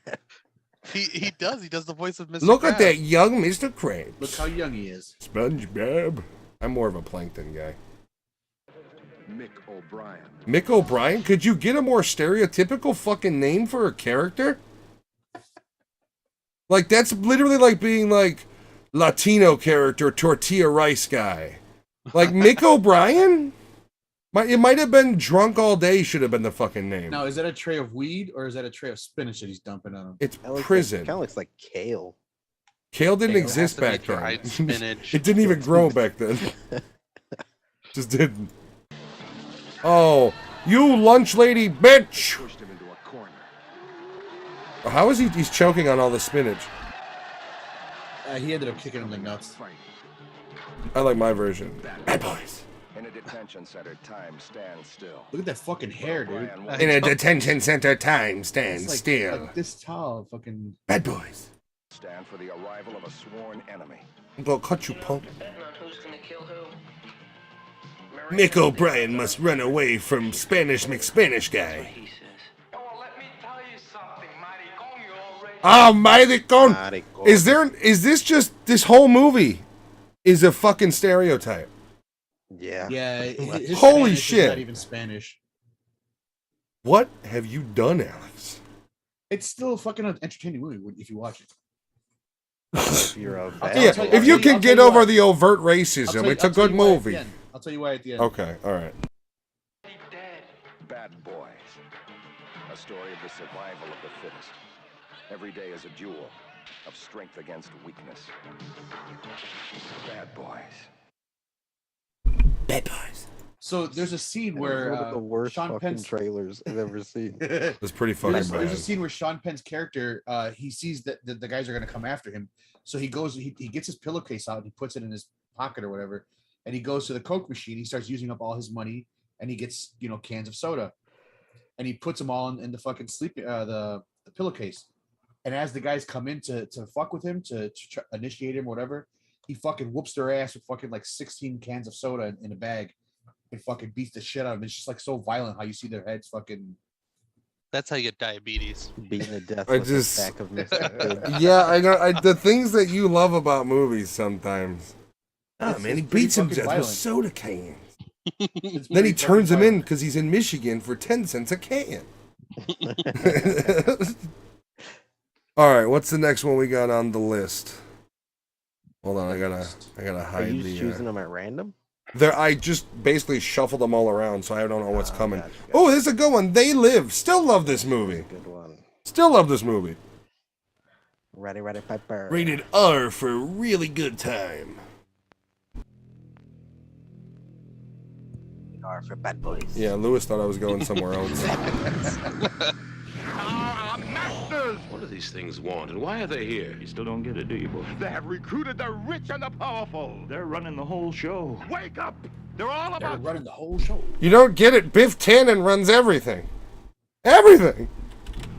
Speaker 2: He does. He does the voice of Mr.
Speaker 1: Look
Speaker 2: Krabs.
Speaker 1: at that young Mr. Krabs.
Speaker 5: Look how young he is.
Speaker 1: SpongeBob. I'm more of a plankton guy.
Speaker 6: Mick O'Brien.
Speaker 1: Mick O'Brien? Could you get a more stereotypical fucking name for a character? Like, that's literally like being like Latino character, tortilla rice guy. Like, Mick O'Brien? It might have been drunk all day should have been the fucking name.
Speaker 5: Now, is that a tray of weed or is that a tray of spinach that he's dumping on him?
Speaker 1: It's prison.
Speaker 3: Kind of looks like kale.
Speaker 1: Kale didn't exist back then. It didn't even grow back then. Just didn't. Oh, you lunch lady bitch!
Speaker 6: Pushed him into a corner.
Speaker 1: How is he's choking on all the spinach?
Speaker 5: He ended up kicking him in the nuts.
Speaker 1: I like my version. Bad boys.
Speaker 6: In a detention center, time stands still.
Speaker 5: Look at that fucking hair, dude.
Speaker 1: In a detention center, time stands
Speaker 5: It's like,
Speaker 1: still.
Speaker 5: like this tall, fucking.
Speaker 1: Bad boys.
Speaker 6: Stand for the arrival of a sworn enemy.
Speaker 1: I'm gonna cut you, punk. Mick O'Brien must run away from Spanish McSpanish guy. Ah, maricon! Is this just this whole movie is a fucking stereotype?
Speaker 3: Yeah.
Speaker 5: Yeah. His
Speaker 1: Holy
Speaker 5: Spanish
Speaker 1: shit.
Speaker 5: Is not even Spanish.
Speaker 1: What have you done, Alex?
Speaker 5: It's still a fucking entertaining movie if you watch it.
Speaker 3: If you're a
Speaker 1: If you can get over the overt racism, it's a good movie.
Speaker 5: I'll tell you why at the end.
Speaker 1: Okay, all right.
Speaker 6: Bad Boys. A story of the survival of the fittest. Every day is a duel of strength against weakness. Bad Boys.
Speaker 1: Bad Boys.
Speaker 5: So there's a scene where
Speaker 3: one of the worst
Speaker 5: Sean
Speaker 3: fucking
Speaker 5: Penn's
Speaker 3: trailers I've ever seen.
Speaker 1: It's pretty fucking
Speaker 5: there's a
Speaker 1: bad.
Speaker 5: scene where Sean Penn's character he sees that the guys are going to come after him, so he goes he gets his pillowcase out and he puts it in his pocket or whatever, and he goes to the Coke machine. He starts using up all his money and he gets cans of soda, and he puts them all in the fucking the pillowcase. And as the guys come in to fuck with him to initiate him or whatever, he fucking whoops their ass with fucking like 16 cans of soda in a bag. And fucking beats the shit out of them. It's just like so violent how you see their heads fucking.
Speaker 2: That's how you get diabetes.
Speaker 3: Beaten to death
Speaker 1: I
Speaker 3: with
Speaker 1: just,
Speaker 3: a pack of Mr.
Speaker 1: yeah, I know the things that you love about movies sometimes. Oh man, he beats himself with soda cans. Then he turns him in because he's in Michigan for 10 cents a can. All right, what's the next one we got on the list? Hold on, I gotta hide.
Speaker 3: Are you choosing them at random?
Speaker 1: I just basically shuffled them all around, so I don't know what's coming. Gotcha. Oh, this is a good one. They Live. Still love this movie.
Speaker 3: Good one.
Speaker 1: Still love this movie.
Speaker 3: Ready, Piper.
Speaker 1: Rated R for a really good time.
Speaker 3: R for bad boys.
Speaker 1: Yeah, Lewis thought I was going somewhere else.
Speaker 11: What do these things want, and why are they here?
Speaker 13: You still don't get it, do you, boy?
Speaker 14: They have recruited the rich and the powerful.
Speaker 13: They're running the whole show.
Speaker 14: Wake up! They're all about
Speaker 5: running the whole show.
Speaker 1: You don't get it. Biff Tannen runs everything. Everything.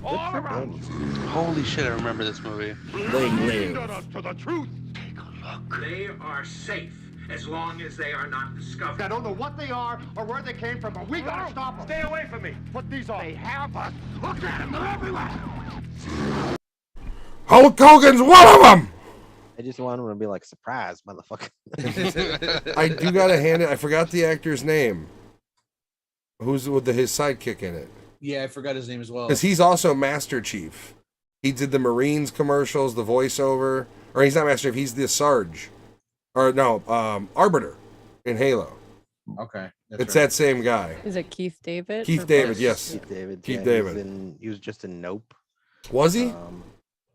Speaker 14: All around.
Speaker 2: Holy shit! I remember this movie.
Speaker 1: They live.
Speaker 14: To the truth.
Speaker 15: Take a look. They are safe as long as they are not discovered.
Speaker 10: I don't know what they are or where they came from, but we gotta stop them.
Speaker 14: Stay away from me. Put these on.
Speaker 10: They have us. Look at them. They're everywhere.
Speaker 1: Hulk Hogan's one of them.
Speaker 3: I just want him to be like, surprise, motherfucker.
Speaker 1: I do gotta hand it. I forgot the actor's name. Who's with his sidekick in it?
Speaker 5: Yeah, I forgot his name as well.
Speaker 1: Because he's also Master Chief. He did the Marines commercials, the voiceover. Or he's not Master Chief, he's the Sarge. Or no, Arbiter in Halo.
Speaker 5: Okay.
Speaker 1: It's that same guy.
Speaker 4: Is it Keith David?
Speaker 1: Keith David, yes.
Speaker 3: Keith David.
Speaker 1: Keith
Speaker 3: yeah,
Speaker 1: David.
Speaker 3: He was just in Nope.
Speaker 1: Was he?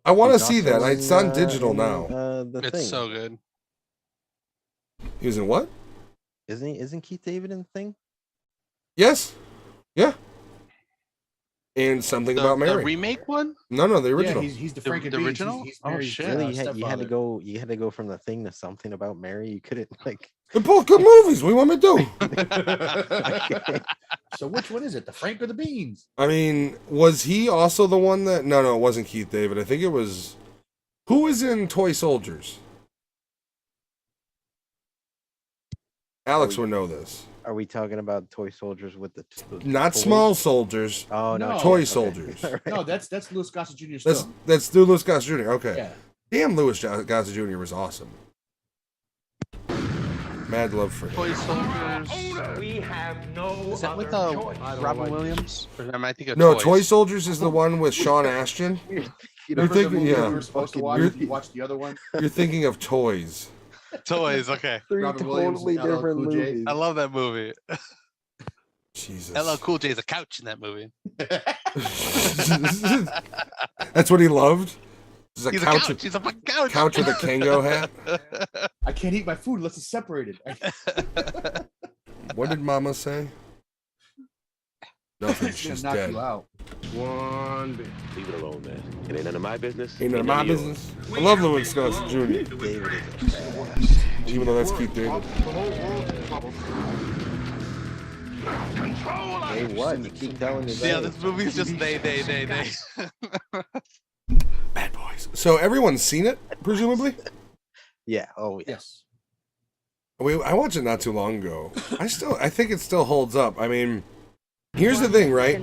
Speaker 1: I want to see that.
Speaker 3: also
Speaker 1: It's on
Speaker 3: in,
Speaker 1: digital now.
Speaker 3: The
Speaker 2: It's
Speaker 3: Thing.
Speaker 2: so good.
Speaker 1: He was in what?
Speaker 3: Isn't Keith David in the Thing?
Speaker 1: Yes. Yeah. And Something About Mary.
Speaker 2: The remake one?
Speaker 1: No, the original.
Speaker 5: Yeah, he's the Frank
Speaker 2: the original.
Speaker 5: He's
Speaker 2: oh
Speaker 5: Mary's,
Speaker 2: shit!
Speaker 3: Really, you had to go. You had to go from the Thing to Something About Mary. You couldn't like.
Speaker 1: They're both good movies. What do you want me to do?
Speaker 5: So which one is it? The Frank or the Beans?
Speaker 1: I mean, was he also the one that? No, it wasn't Keith David. I think it was. Who was in Toy Soldiers? Alex would know this.
Speaker 3: Are we talking about toy soldiers with the
Speaker 1: Not
Speaker 3: toys?
Speaker 1: small soldiers.
Speaker 3: Oh no,
Speaker 1: toy
Speaker 3: okay.
Speaker 1: soldiers.
Speaker 3: Right.
Speaker 5: No, that's Louis Gossett Jr. Still.
Speaker 1: That's Louis Gossett Jr. Okay.
Speaker 5: Yeah.
Speaker 1: Damn, Louis Gossett Jr. was awesome. Mad love for him.
Speaker 2: Toy soldiers.
Speaker 10: We have no
Speaker 2: Is that with
Speaker 10: choice.
Speaker 2: Robin Williams? Or am I thinking of
Speaker 1: No,
Speaker 2: Toys?
Speaker 1: Toy Soldiers is the one with Sean Ashton.
Speaker 5: You're thinking,
Speaker 1: yeah.
Speaker 5: we were supposed to watch. You watched the other one.
Speaker 1: You're thinking of Toys.
Speaker 2: Toys, okay.
Speaker 3: Three
Speaker 5: Robin Williams
Speaker 3: totally
Speaker 5: and LL
Speaker 3: different
Speaker 5: Cool J.
Speaker 3: movies.
Speaker 2: I love that movie.
Speaker 1: Jesus.
Speaker 2: LL Cool J is a couch in that movie.
Speaker 1: That's what he loved? He's
Speaker 2: He's a couch. He's a fucking couch.
Speaker 1: Couch with a Kango hat?
Speaker 5: I can't eat my food unless it's separated.
Speaker 1: What did Mama say? Nothing.
Speaker 5: It's gonna
Speaker 1: She's
Speaker 5: knock
Speaker 1: dead.
Speaker 5: you out.
Speaker 11: One bit. Leave it alone, man. It ain't none of my business.
Speaker 1: Ain't none of my
Speaker 11: yours.
Speaker 1: business. I love Louis Gossett Jr. Even though that's Keith David.
Speaker 3: Hey, what? You keep telling me that.
Speaker 2: Yeah, this movie's just they.
Speaker 1: Bad boys. So everyone's seen it, presumably?
Speaker 3: Yeah. Oh,
Speaker 5: yes.
Speaker 1: I watched it not too long ago. I think it still holds up. I mean, here's the thing, right?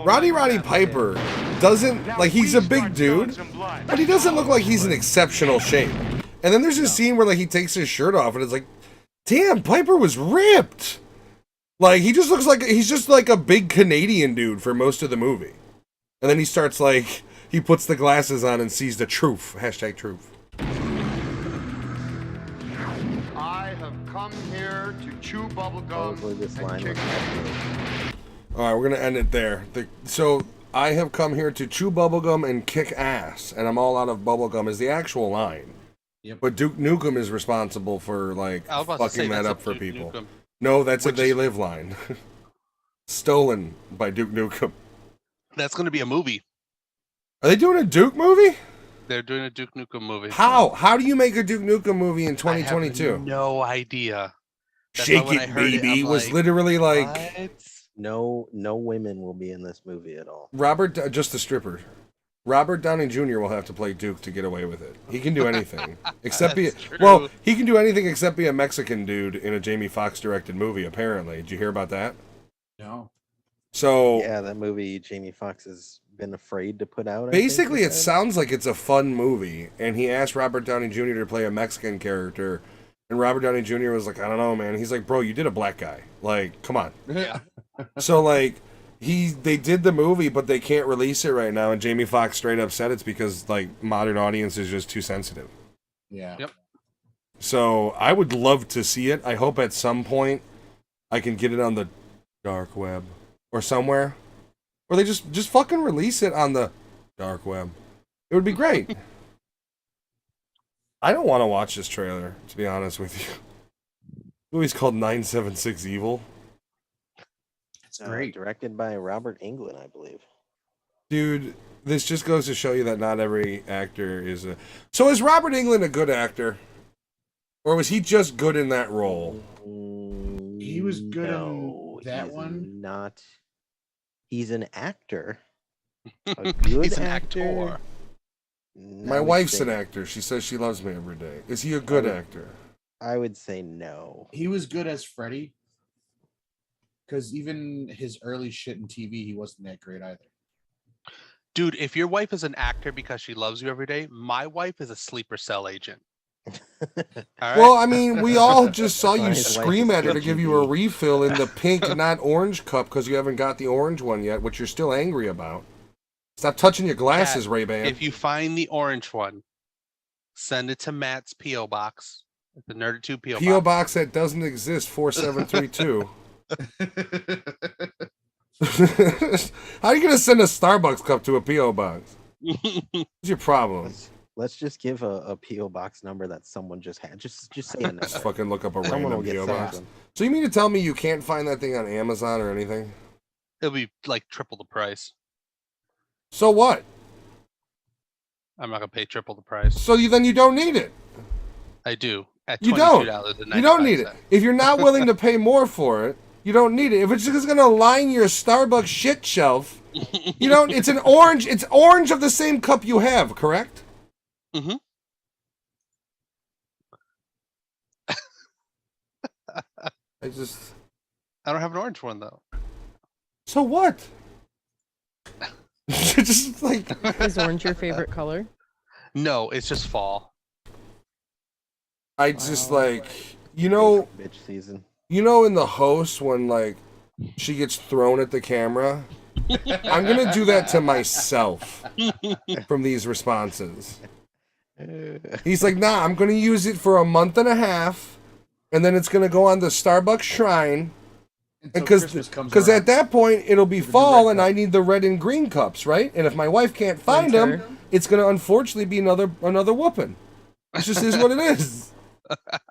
Speaker 1: Roddy Piper doesn't, like, he's a big dude, but he doesn't look like he's in exceptional shape. And then there's this scene where, like, he takes his shirt off, and it's like, damn, Piper was ripped. Like, he just looks like, he's just like a big Canadian dude for most of the movie. And then he starts, like, he puts the glasses on and sees the truth. Hashtag truth.
Speaker 14: I have come here to chew bubblegum
Speaker 3: this line
Speaker 14: and kick ass.
Speaker 1: All right, we're going to end it there. So, I have come here to chew bubblegum and kick ass, and I'm all out of bubblegum is the actual line.
Speaker 5: Yep.
Speaker 1: But Duke Nukem is responsible for, like,
Speaker 2: I was about to say,
Speaker 1: fucking that
Speaker 2: that's
Speaker 1: up
Speaker 2: a
Speaker 1: for
Speaker 2: Duke
Speaker 1: people.
Speaker 2: Nukem.
Speaker 1: No, that's
Speaker 2: Which
Speaker 1: a They
Speaker 2: is-
Speaker 1: Live line. Stolen by Duke Nukem.
Speaker 2: That's going to be a movie.
Speaker 1: Are they doing a Duke movie?
Speaker 2: They're doing a Duke Nukem movie.
Speaker 1: How? How do you make a Duke Nukem movie in
Speaker 2: I have
Speaker 1: 2022?
Speaker 2: no idea. That's
Speaker 1: Shake
Speaker 2: why when I
Speaker 1: It,
Speaker 2: heard
Speaker 1: Baby
Speaker 2: I'm
Speaker 1: was
Speaker 2: like,
Speaker 1: literally like
Speaker 2: what?
Speaker 3: No women will be in this movie at all.
Speaker 1: just the stripper. Robert Downey Jr. will have to play Duke to get away with it. He can do anything except be
Speaker 2: True.
Speaker 1: well. He can do anything except be a Mexican dude in a Jamie Foxx directed movie. Apparently, did you hear about that?
Speaker 5: No.
Speaker 1: So
Speaker 3: Yeah, that movie Jamie Foxx has been afraid to put out.
Speaker 1: basically,
Speaker 3: I
Speaker 1: it
Speaker 3: think,
Speaker 1: sounds like it's a fun movie, and he asked Robert Downey Jr. to play a Mexican character, and Robert Downey Jr. was like, I don't know, man. He's like, bro, you did a black guy. Like, come on.
Speaker 5: Yeah.
Speaker 1: So like they did the movie, but they can't release it right now, and Jamie Foxx straight up said it's because like modern audience is just too sensitive.
Speaker 5: Yeah.
Speaker 2: Yep.
Speaker 1: So I would love to see it. I hope at some point I can get it on the dark web or somewhere, or they just fucking release it on the dark web. It would be great. I don't want to watch this trailer, to be honest with you. The movie's called 976 Evil.
Speaker 5: It's great.
Speaker 3: Directed by Robert Englund, I believe.
Speaker 1: Dude, this just goes to show you that not every actor is a... So is Robert Englund a good actor? Or was he just good in that role?
Speaker 5: He was good
Speaker 3: No,
Speaker 5: in that
Speaker 3: he's
Speaker 5: one.
Speaker 3: Not. He's an actor. A good
Speaker 2: He's an
Speaker 3: actor.
Speaker 2: actor.
Speaker 1: My wife's an actor. She says she loves me every day. Is he a good actor?
Speaker 3: I would say no.
Speaker 5: He was good as Freddy. Because even his early shit in TV, he wasn't that great either.
Speaker 2: Dude, if your wife is an actor because she loves you every day, my wife is a sleeper cell agent. All right?
Speaker 1: Well, I mean, we all just saw you
Speaker 3: His wife
Speaker 1: scream
Speaker 3: is
Speaker 1: at her to give you a
Speaker 3: KGB.
Speaker 1: refill in the pink, not orange cup because you haven't got the orange one yet, which you're still angry about. Stop touching your glasses,
Speaker 2: Kat,
Speaker 1: Ray-Ban.
Speaker 2: if you find the orange one, send it to Matt's P.O. Box. The Nerdattude P.O.
Speaker 1: P.O.
Speaker 2: Box.
Speaker 1: Box that doesn't exist, 4732. How are you going to send a Starbucks cup to a P.O. Box? What's your problem?
Speaker 3: Let's just give a PO box number that someone just had. Just say a number.
Speaker 1: Just fucking look up a
Speaker 3: Someone will
Speaker 1: random
Speaker 3: get
Speaker 1: P.O. Box.
Speaker 3: something.
Speaker 1: So you mean to tell me you can't find that thing on Amazon or anything?
Speaker 2: It'll be like triple the price.
Speaker 1: So what?
Speaker 2: I'm not gonna pay triple the price.
Speaker 1: So then you don't need it.
Speaker 2: I do at
Speaker 1: You
Speaker 2: $22.95.
Speaker 1: don't. You don't need it. If you're not willing to pay more for it, you don't need it. If it's just gonna line your Starbucks shit shelf, you don't. It's an orange. It's orange of the same cup you have, correct?
Speaker 2: Mm-hmm.
Speaker 1: I just.
Speaker 2: I don't have an orange one though.
Speaker 1: So what? Just like.
Speaker 4: Is orange your favorite color?
Speaker 2: No, it's just fall.
Speaker 1: I just like, you know,
Speaker 3: bitch season.
Speaker 1: You know, in the host when like she gets thrown at the camera. I'm gonna do that to myself from these responses. He's like, nah, I'm gonna use it for a month and a half, and then it's gonna go on the Starbucks shrine. Because at that point it'll be fall, and I need the red and green cups, right? And if my wife can't find them, it's gonna unfortunately be another whooping. It just is what it is.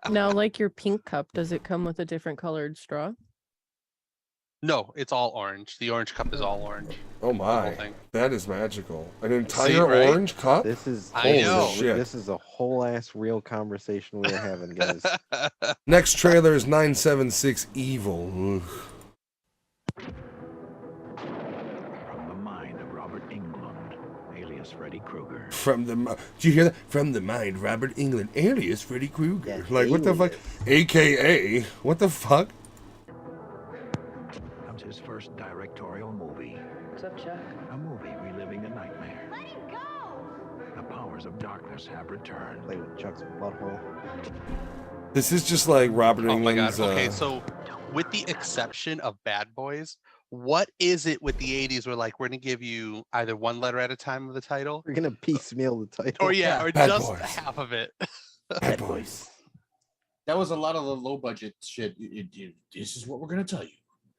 Speaker 4: Now, like your pink cup, does it come with a different colored straw?
Speaker 2: No, it's all orange. The orange cup is all orange.
Speaker 1: Oh my, that is magical. An entire
Speaker 2: See, right?
Speaker 1: orange cup?
Speaker 3: This is
Speaker 2: know.
Speaker 1: Shit.
Speaker 3: This is a whole ass real conversation we're having, guys.
Speaker 1: Next trailer is 976 Evil.
Speaker 13: From the mind of Robert Englund, alias Freddy Krueger.
Speaker 1: Do you hear that? From the mind, Robert Englund, alias Freddy Krueger. Like, what the fuck? AKA, what the fuck?
Speaker 13: Comes his first directorial movie.
Speaker 16: What's up, Chuck?
Speaker 13: A movie reliving a nightmare.
Speaker 16: Let him go!
Speaker 13: The powers of darkness have returned.
Speaker 3: Play with Chuck's butthole.
Speaker 1: This is just like Robert
Speaker 2: Oh my god.
Speaker 1: Englund's.
Speaker 2: Okay, so with the exception of Bad Boys, what is it with the 80s where like we're gonna give you either one letter at a time of the title?
Speaker 3: We're gonna piecemeal the title.
Speaker 2: Or or
Speaker 1: Bad
Speaker 2: just
Speaker 1: Boys.
Speaker 2: half of it.
Speaker 1: Bad Boys.
Speaker 5: That was a lot of the low budget shit. This is what we're gonna tell you,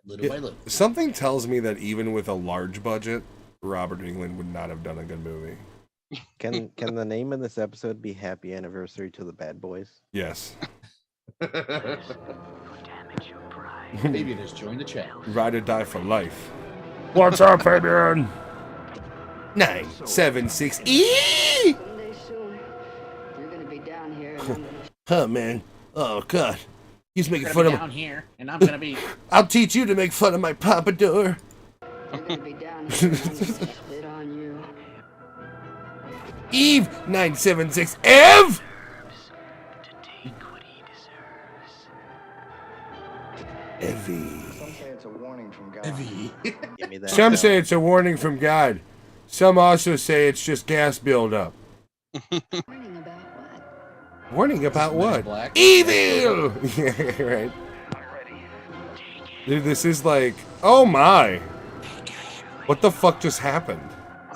Speaker 5: little by little.
Speaker 1: Something tells me that even with a large budget, Robert Englund would not have done a good movie.
Speaker 3: Can the name of this episode be Happy Anniversary to the Bad Boys?
Speaker 1: Yes.
Speaker 5: Maybe just join the chat.
Speaker 1: Ride or die for life. What's up, Fabian? 976 E.
Speaker 16: Someday soon, you're gonna be down here. And I'm gonna...
Speaker 1: Huh, man. Oh God. He's making
Speaker 5: You're
Speaker 1: fun
Speaker 5: gonna
Speaker 1: of
Speaker 5: be down here, and I'm gonna be.
Speaker 1: I'll teach you to make fun of my pompadour.
Speaker 16: You're gonna be down here. And I'm gonna spit on you.
Speaker 1: Eve 976 Ev. Evie.
Speaker 14: Some say it's a warning from God.
Speaker 3: Give me that.
Speaker 1: Some say it's a warning from God. Some also say it's just gas buildup.
Speaker 16: Warning about what?
Speaker 1: Warning about what?
Speaker 5: Black.
Speaker 1: Evil! Yeah, right. Dude, this is like, oh my. What the fuck just happened?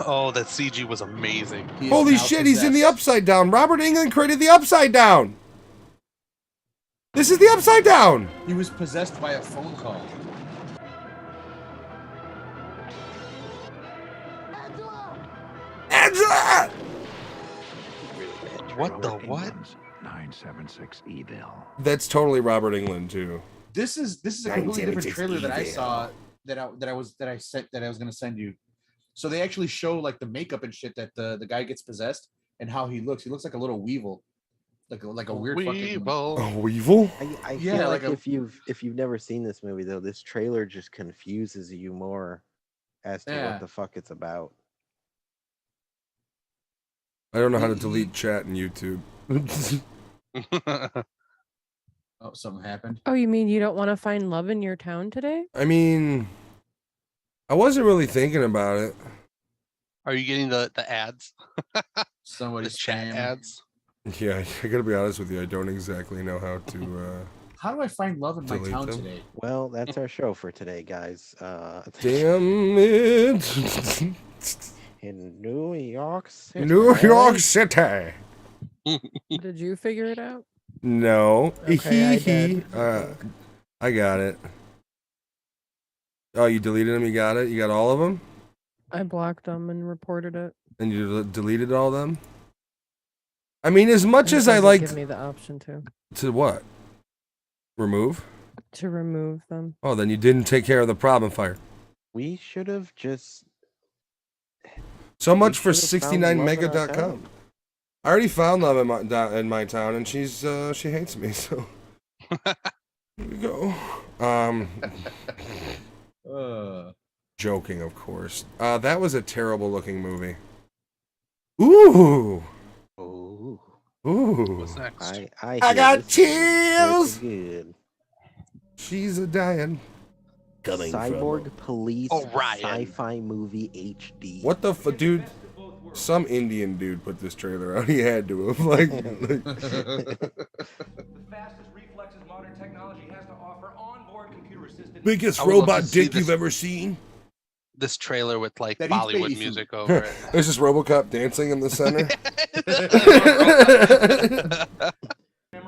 Speaker 2: Oh, that CG was amazing.
Speaker 5: He is
Speaker 1: Holy
Speaker 5: now
Speaker 1: shit, he's in the
Speaker 5: possessed.
Speaker 1: Upside Down. Robert Englund created the Upside Down. This is the Upside Down.
Speaker 5: He was possessed by a phone call.
Speaker 1: Angela!
Speaker 2: What the what?
Speaker 13: 976 Evil.
Speaker 1: That's totally Robert Englund too.
Speaker 5: This is a completely different
Speaker 1: 976
Speaker 5: trailer that I
Speaker 1: Evil.
Speaker 5: saw that I was gonna send you. So they actually show like the makeup and shit that the guy gets possessed and how he looks. He looks like a little weevil, like a weird fucking.
Speaker 1: Oh, Weevil?
Speaker 3: I
Speaker 5: Yeah,
Speaker 3: feel like
Speaker 5: like
Speaker 3: if you've never seen this movie though, this trailer just confuses you more as to
Speaker 5: Yeah.
Speaker 3: what the fuck it's about.
Speaker 1: I don't know how to delete chat in YouTube.
Speaker 5: Oh, something happened.
Speaker 4: Oh, you mean you don't want to find love in your town today?
Speaker 1: I mean, I wasn't really thinking about it.
Speaker 2: Are you getting the ads?
Speaker 5: Somebody's
Speaker 2: The chat
Speaker 5: spam.
Speaker 2: ads?
Speaker 1: Yeah, I gotta be honest with you. I don't exactly know how to.
Speaker 5: How do I find love in my
Speaker 1: Delete
Speaker 5: town
Speaker 1: them.
Speaker 5: today?
Speaker 3: Well, that's our show for today, guys.
Speaker 1: Damn it!
Speaker 3: In New York City.
Speaker 1: New York City.
Speaker 4: Did you figure it out?
Speaker 1: No.
Speaker 4: Okay, I did.
Speaker 1: I got it. Oh, you deleted them? You got it? You got all of them?
Speaker 4: I blocked them and reported it.
Speaker 1: And you deleted all them? I mean, as much
Speaker 4: And it
Speaker 1: as I
Speaker 4: doesn't
Speaker 1: like
Speaker 4: give me the option
Speaker 1: to what? Remove?
Speaker 4: to remove them.
Speaker 1: Oh, then you didn't take care of the problem, Fire.
Speaker 3: We should have just.
Speaker 1: So much for
Speaker 3: should've found love in our
Speaker 1: 69mega.com.
Speaker 3: town.
Speaker 1: I already found love in my town, and she hates me. So here we go. Joking, of course. That was a terrible looking movie. Ooh.
Speaker 3: Ooh.
Speaker 1: Ooh.
Speaker 2: What's next?
Speaker 3: I
Speaker 1: got
Speaker 3: hear this is
Speaker 1: chills.
Speaker 3: pretty good.
Speaker 1: She's a dying.
Speaker 3: Coming Cyborg Police Sci-Fi Movie HD.
Speaker 1: What the dude? Some Indian dude put this trailer out. He had to have like
Speaker 12: The fastest reflexes modern technology has to offer onboard computer assisted.
Speaker 1: Biggest robot dick you've ever seen.
Speaker 2: This trailer with like Bollywood music over it.
Speaker 1: There's this RoboCop dancing in the center.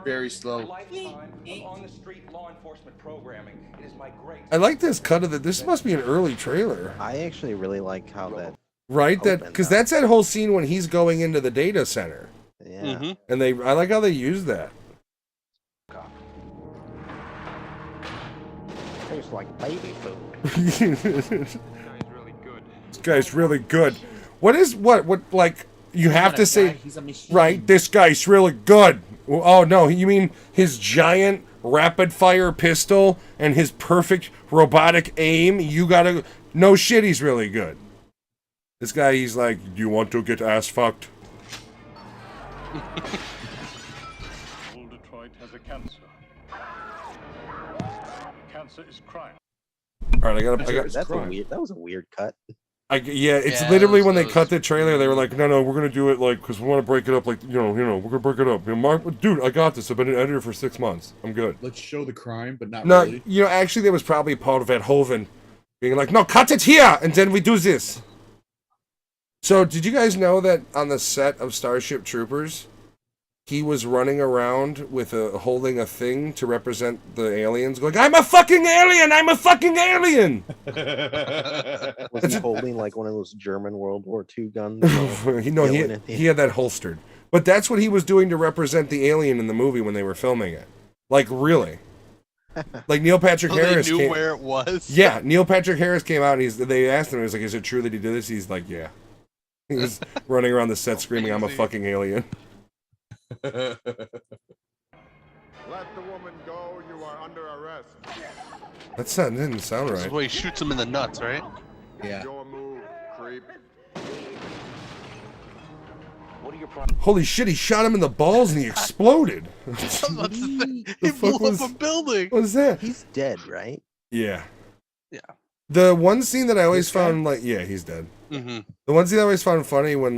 Speaker 5: Very slow.
Speaker 12: On the street law enforcement programming. It is my great.
Speaker 1: I like this cut of it. This must be an early trailer.
Speaker 3: I actually really like how that.
Speaker 1: Right, that because that's that whole scene when he's going into the data center.
Speaker 3: Yeah,
Speaker 1: and I like how they use that.
Speaker 3: Tastes like baby food.
Speaker 1: This guy's really good. What like you have to say? Right, this guy's really good. Oh no, you mean his giant rapid fire pistol and his perfect robotic aim? You gotta no shit. He's really good. This guy, he's like, do you want to get ass fucked?
Speaker 17: Old Detroit has a cancer. Cancer is crime.
Speaker 1: All right,
Speaker 3: That was a weird cut.
Speaker 1: It's literally when they cut the trailer, they were like, no, we're gonna do it like because we want to break it up, like you know, we're gonna break it up. Dude, I got this. I've been an editor for 6 months. I'm good.
Speaker 5: Let's show the crime, but not
Speaker 1: no,
Speaker 5: really.
Speaker 1: You know, actually, there was probably Paul Verhoeven being like, no, cut it here, and then we do this. So, did you guys know that on the set of Starship Troopers, he was running around with holding a thing to represent the aliens, going, "I'm a fucking alien! I'm a fucking alien!"
Speaker 3: Was he holding like one of those German World War II guns?
Speaker 1: He had that holstered. But that's what he was doing to represent the alien in the movie when they were filming it. Like, really. Like Neil Patrick Harris.
Speaker 2: They knew where it was.
Speaker 1: Yeah, Neil Patrick Harris came out and they asked him, he was like, "Is it true that he did this?" He's like, "Yeah." He was running around the set screaming, "I'm a fucking alien."
Speaker 14: Let the woman go. You are under arrest.
Speaker 1: That didn't sound right.
Speaker 2: This is where he shoots him in the nuts, right?
Speaker 14: Yeah. Your move, creep.
Speaker 1: Holy shit, he shot him in the balls and he exploded.
Speaker 2: He blew up a building.
Speaker 1: What was that?
Speaker 3: He's dead, right?
Speaker 1: Yeah.
Speaker 2: Yeah.
Speaker 1: The one scene that I always found, like, yeah, he's dead.
Speaker 2: Mm-hmm.
Speaker 1: The one scene I always found funny when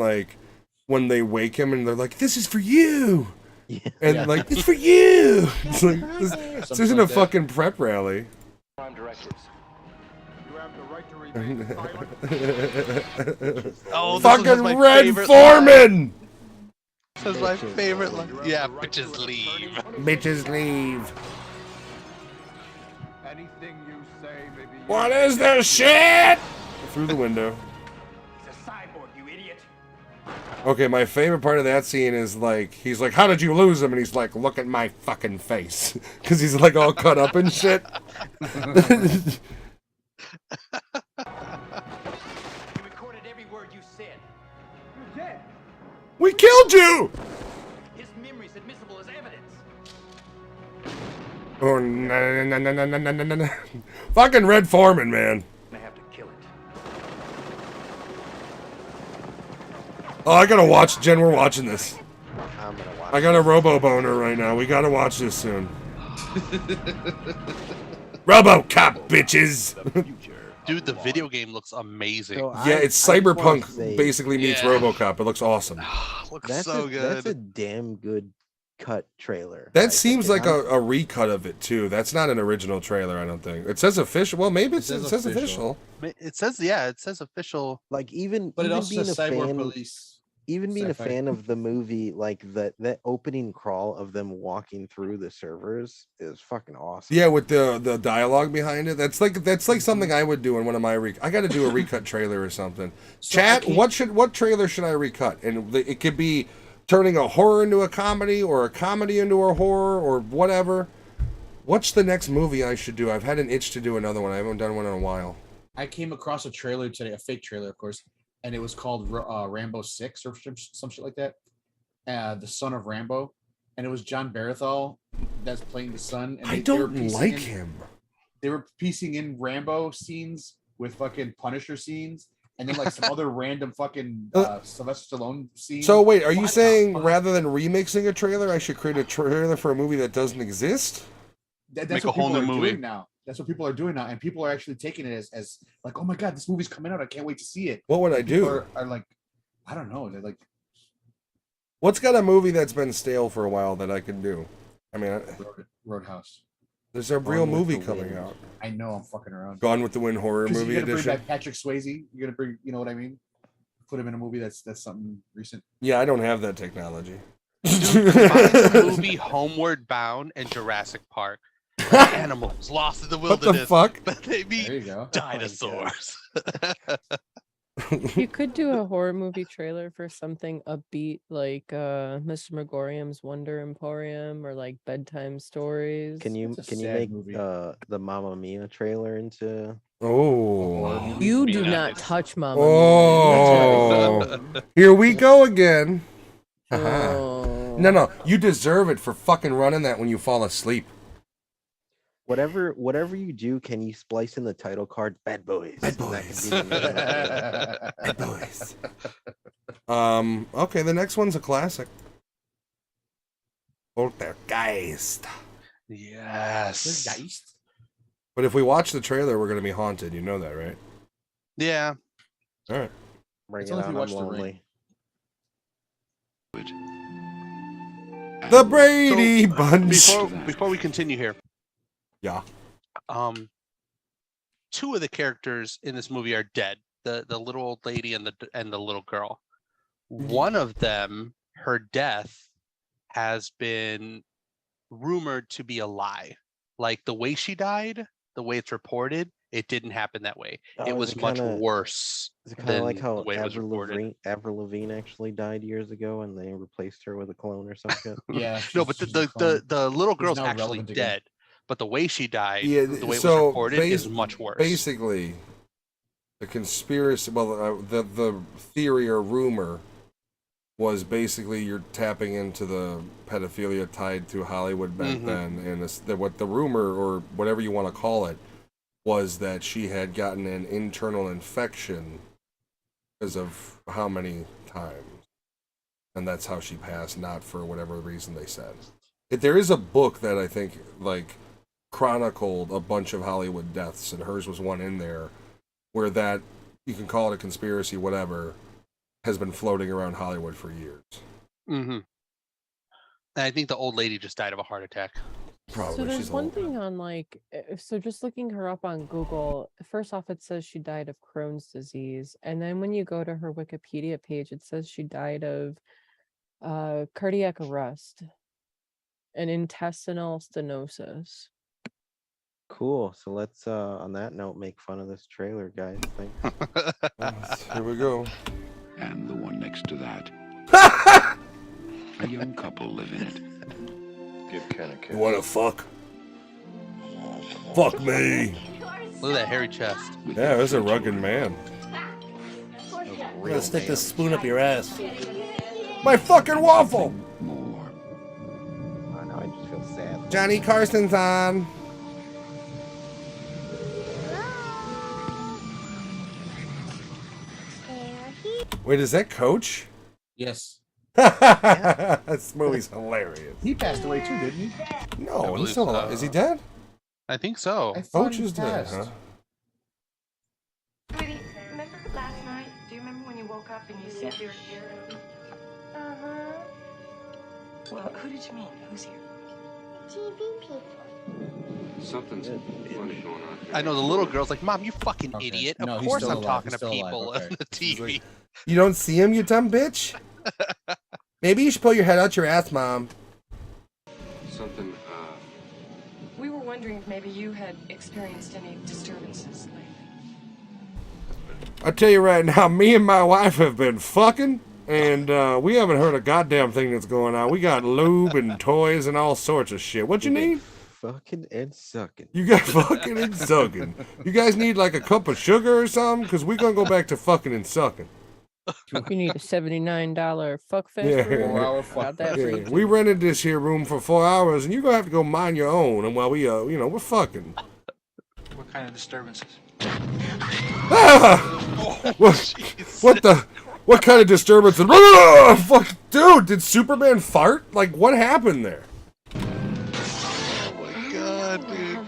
Speaker 1: they wake him and they're like, "This is for you."
Speaker 3: Yeah.
Speaker 1: And like, "It's for you." It's like, this isn't a fucking prep rally.
Speaker 14: Crime directives. You have the right to remain silent.
Speaker 1: Fucking Red Foreman!
Speaker 2: This is my favorite line. Yeah, bitches leave.
Speaker 1: Bitches leave.
Speaker 14: Anything you say may be.
Speaker 1: What is this shit? Through the window.
Speaker 15: He's a cyborg, you idiot.
Speaker 1: Okay, my favorite part of that scene is like, he's like, "How did you lose him?" And he's like, "Look at my fucking face." Because he's like all cut up and shit.
Speaker 15: He recorded every word you said. You're dead.
Speaker 1: We killed you!
Speaker 15: His memory's admissible as evidence.
Speaker 1: Oh, no. Fucking Red Foreman, man.
Speaker 15: I have to kill it.
Speaker 1: Oh, I gotta watch, Jen, we're watching this.
Speaker 3: I'm gonna watch.
Speaker 1: I got a robo-boner right now. We gotta watch this soon. RoboCop, bitches!
Speaker 2: Dude, the video game looks amazing.
Speaker 3: So
Speaker 1: Yeah, it's Cyberpunk
Speaker 3: say-
Speaker 1: basically meets RoboCop. It looks awesome.
Speaker 2: Looks so good.
Speaker 3: That's a damn good cut trailer.
Speaker 1: That seems like a recut of it, too. That's not an original trailer, I don't think. It says official. Well, maybe it says official.
Speaker 2: It says, yeah, it says official.
Speaker 3: Like, even
Speaker 5: But it
Speaker 3: even
Speaker 5: also
Speaker 3: being
Speaker 5: says
Speaker 3: a
Speaker 5: Cyborg
Speaker 3: fan,
Speaker 5: Police.
Speaker 3: even being a
Speaker 5: Sci-fi.
Speaker 3: fan of the movie, like that opening crawl of them walking through the servers is fucking awesome.
Speaker 1: Yeah, with the dialogue behind it. That's like something I would do in one of my I got to do a recut trailer or something.
Speaker 5: So
Speaker 1: Chat, what trailer should I recut? And it could be turning a horror into a comedy or a comedy into a horror or whatever. What's the next movie I should do? I've had an itch to do another one. I haven't done one in a while.
Speaker 5: I came across a trailer today, a fake trailer, of course, and it was called Rambo 6 or some shit like that. The Son of Rambo, and it was John Barathol that's playing the son. And
Speaker 1: I don't like him.
Speaker 5: They were piecing in Rambo scenes with fucking Punisher scenes, and then like some other random fucking Sylvester Stallone scenes.
Speaker 1: So wait, are you saying rather than remixing a trailer, I should create a trailer for a movie that doesn't exist?
Speaker 5: That's what people are doing now. That's what people are doing now, and people are actually taking it as like, oh my god, this movie's coming out. I can't wait to see it.
Speaker 1: What would I do?
Speaker 5: Are like, I don't know. They're like,
Speaker 1: what's got a movie that's been stale for a while that I can do? I mean,
Speaker 5: Roadhouse.
Speaker 1: There's a real movie coming out.
Speaker 5: I know, I'm fucking around.
Speaker 1: Gone with the Wind horror movie
Speaker 5: you're gonna
Speaker 1: edition.
Speaker 5: bring back Patrick Swayze. You're gonna bring, you know what I mean? Put him in a movie that's something recent.
Speaker 1: Yeah, I don't have that technology.
Speaker 2: Dude, the movie Homeward Bound and Jurassic Park. Animals lost in the wilderness.
Speaker 1: What the fuck?
Speaker 2: But they meet dinosaurs.
Speaker 4: You could do a horror movie trailer for something upbeat like Mr. Megorium's Wonder Emporium or like Bedtime Stories.
Speaker 3: Can you make the Mamma Mia trailer into?
Speaker 1: Oh,
Speaker 4: you do not touch Mamma Mia.
Speaker 1: Oh, here we go again. No, you deserve it for fucking running that when you fall asleep.
Speaker 3: Whatever you do, can you splice in the title card? Bad Boys.
Speaker 1: Bad Boys. Bad Boys. Okay, the next one's a classic. Poltergeist.
Speaker 2: Yes.
Speaker 5: Poltergeist.
Speaker 1: But if we watch the trailer, we're gonna be haunted. You know that, right?
Speaker 2: Yeah.
Speaker 1: All right.
Speaker 3: Bring it on. I'm lonely.
Speaker 1: The Brady Bunch.
Speaker 2: Before we continue here.
Speaker 1: Yeah.
Speaker 2: Two of the characters in this movie are dead. The little old lady and the little girl. One of them, her death has been rumored to be a lie. Like the way she died, the way it's reported, it didn't happen that way. It was much worse.
Speaker 3: Is it kind of like how Avril Lavigne actually died years ago and they replaced her with a clone or something?
Speaker 5: Yeah.
Speaker 2: No, but the little girl's actually dead. But the way she died, the way it was reported, is much worse.
Speaker 1: Basically, the conspiracy, the theory or rumor was basically you're tapping into the pedophilia tied to Hollywood back then, and what the rumor or whatever you want to call it was that she had gotten an internal infection because of how many times, and that's how she passed, not for whatever reason they said. There is a book that I think chronicled a bunch of Hollywood deaths, and hers was one in there, where that, you can call it a conspiracy, whatever, has been floating around Hollywood for years.
Speaker 2: Mm-hmm. And I think the old lady just died of a heart attack.
Speaker 1: Probably.
Speaker 4: So there's one thing on so just looking her up on Google, first off, it says she died of Crohn's disease. And then when you go to her Wikipedia page, it says she died of cardiac arrest and intestinal stenosis.
Speaker 3: Cool. So let's, on that note, make fun of this trailer, guys. Thanks.
Speaker 1: Here we go.
Speaker 13: And the one next to that. A young couple live in it.
Speaker 6: Give Ken a kiss.
Speaker 1: You wanna fuck? Fuck me.
Speaker 2: Look at that hairy chest.
Speaker 1: Yeah, there's a rugged man.
Speaker 18: We're gonna stick this spoon up your ass.
Speaker 1: My fucking waffle!
Speaker 3: Oh, no, I just feel sad.
Speaker 1: Johnny Carson's on. Wait, is that Coach?
Speaker 5: Yes.
Speaker 1: This movie's hilarious.
Speaker 5: He passed away too, didn't he?
Speaker 1: No, he's still alive. Is he dead?
Speaker 2: I think so.
Speaker 1: Coach is dead, huh?
Speaker 19: Sweetie, remember last night? Do you remember when you woke up and you said you were here? Uh-huh. Well, who did you mean? Who's here?
Speaker 16: TV people.
Speaker 11: Something's funny going on here.
Speaker 2: I know the little girl's like, Mom, you fucking idiot.
Speaker 5: No,
Speaker 2: of
Speaker 5: he's
Speaker 2: course
Speaker 5: still
Speaker 2: I'm
Speaker 5: alive.
Speaker 2: talking
Speaker 5: He's
Speaker 2: to
Speaker 5: still
Speaker 2: people
Speaker 5: alive.
Speaker 2: on the TV.
Speaker 1: You don't see him, you dumb bitch? Maybe you should pull your head out your ass, Mom.
Speaker 11: Something,
Speaker 19: We were wondering if maybe you had experienced any disturbances lately.
Speaker 1: I tell you right now, me and my wife have been fucking, and we haven't heard a goddamn thing that's going on. We got lube and toys and all sorts of shit. What you need?
Speaker 3: Fucking and sucking.
Speaker 1: You got fucking and sucking. You guys need like a cup of sugar or something? Because we're going to go back to fucking and sucking.
Speaker 4: You need a $79 fuck fest
Speaker 1: Yeah.
Speaker 4: room.
Speaker 5: 4-hour fuck
Speaker 4: Got that for you,
Speaker 1: Yeah,
Speaker 4: too.
Speaker 1: we rented this here room for 4 hours, and you're going to have to go mind your own. And while we, we're fucking.
Speaker 10: What kind of disturbances?
Speaker 1: Ah! What kind of disturbance? Fuck, dude, did Superman fart? Like, what happened there?
Speaker 2: Oh my God. god, dude.